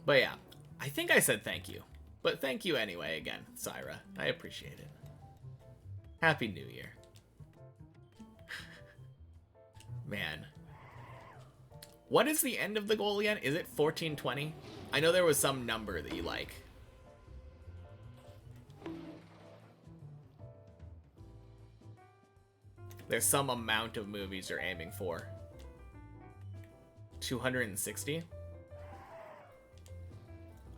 But yeah, I think I said thank you. But thank you anyway again, Syra. I appreciate it. Happy New Year. Man. What is the end of the goal again? Is it 1420? I know there was some number that you like. There's some amount of movies you're aiming for. 260?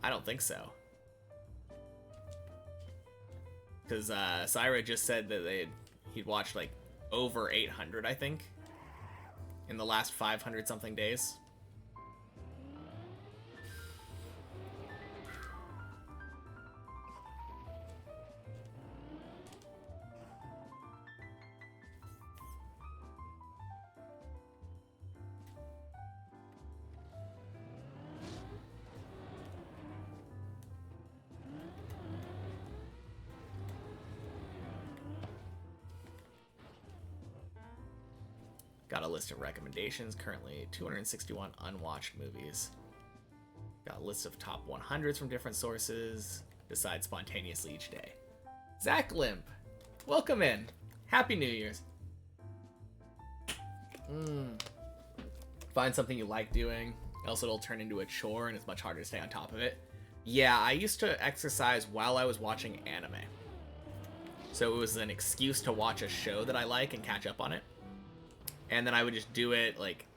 I don't think so. because Syra just said that he'd watched like over 800, I think, in the last 500 something days. Got a list of recommendations. Currently 261 unwatched movies. Got a list of top 100s from different sources. Decide spontaneously each day. Zach Limp, welcome in. Happy New Year's. Find something you like doing, else it'll turn into a chore and it's much harder to stay on top of it. Yeah, I used to exercise while I was watching anime. So it was an excuse to watch a show that I like and catch up on it. And then I would just do it, like,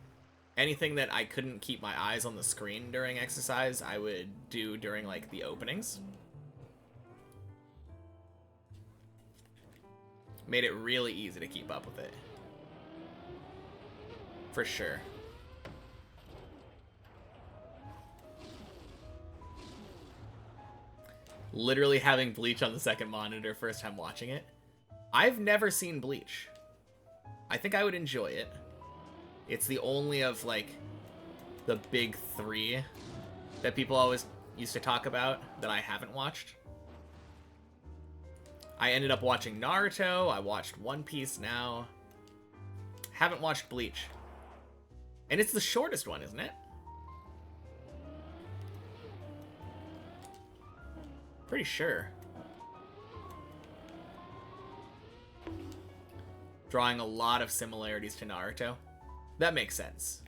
anything that I couldn't keep my eyes on the screen during exercise, I would do during, like, the openings. Made it really easy to keep up with it. For sure. Literally having Bleach on the second monitor first time watching it. I've never seen Bleach. I think I would enjoy it. It's the only of, like, the big three that people always used to talk about that I haven't watched. I ended up watching Naruto. I watched One Piece now. Haven't watched Bleach. And it's the shortest one, isn't it? Pretty sure. Drawing a lot of similarities to Naruto. That makes sense.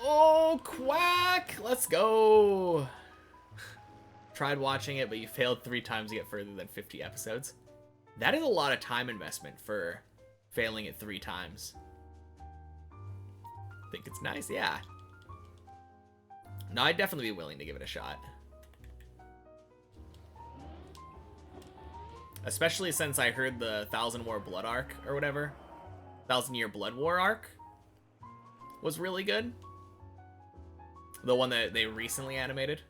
Oh, Quack! Let's go! Tried watching it, but you failed 3 times to get further than 50 episodes. That is a lot of time investment for failing it 3 times. Think it's nice, yeah. No, I'd definitely be willing to give it a shot. Especially since I heard the Thousand War Blood arc, or whatever. 1,000-Year Blood War arc was really good. The one that they recently animated.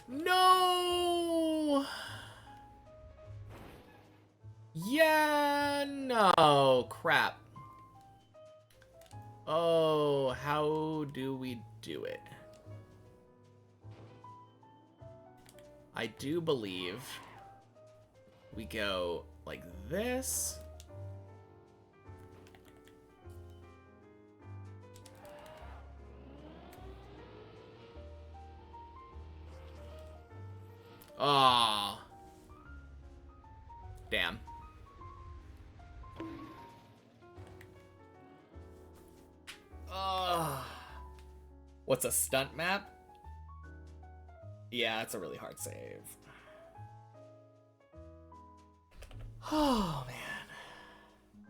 No! Yeah, no, crap. Oh, how do we do it? I do believe we go like this. Oh. Damn. What's a stunt map? Yeah, it's a really hard save. Oh, man.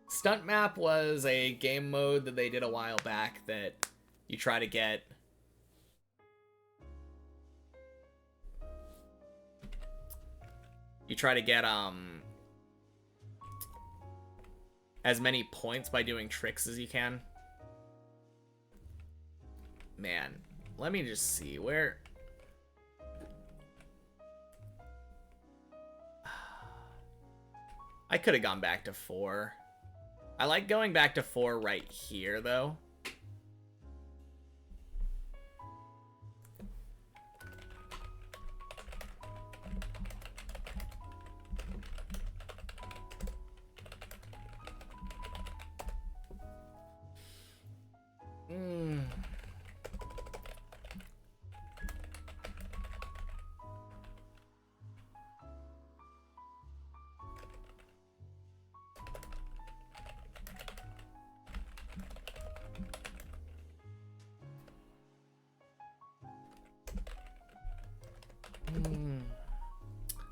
Stunt map was a game mode that they did a while back that you try to get... as many points by doing tricks as you can. Man, let me just see where... I could have gone back to 4. I like going back to 4 right here, though.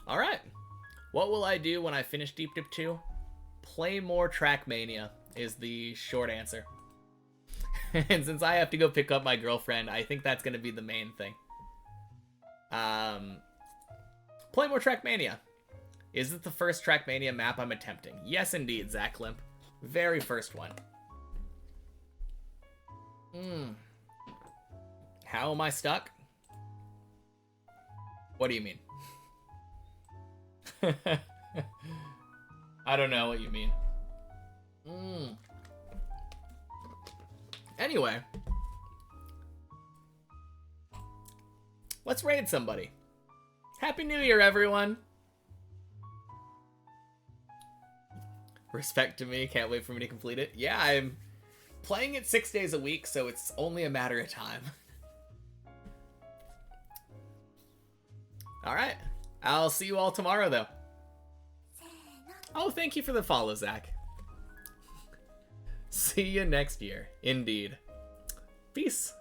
Alright. What will I do when I finish Deep Dip 2? Play more Trackmania is the short answer. And since I have to go pick up my girlfriend, I think that's going to be the main thing. Play more Trackmania. Is it the first Trackmania map I'm attempting? Yes, indeed, Zach Limp. Very first one. How am I stuck? What do you mean? I don't know what you mean. Anyway. Let's raid somebody. Happy New Year, everyone! Respect to me, can't wait for me to complete it. Yeah, I'm playing it 6 days a week, so it's only a matter of time. Alright, I'll see you all tomorrow, though. Oh, thank you for the follow, Zach. See you next year, indeed. Peace.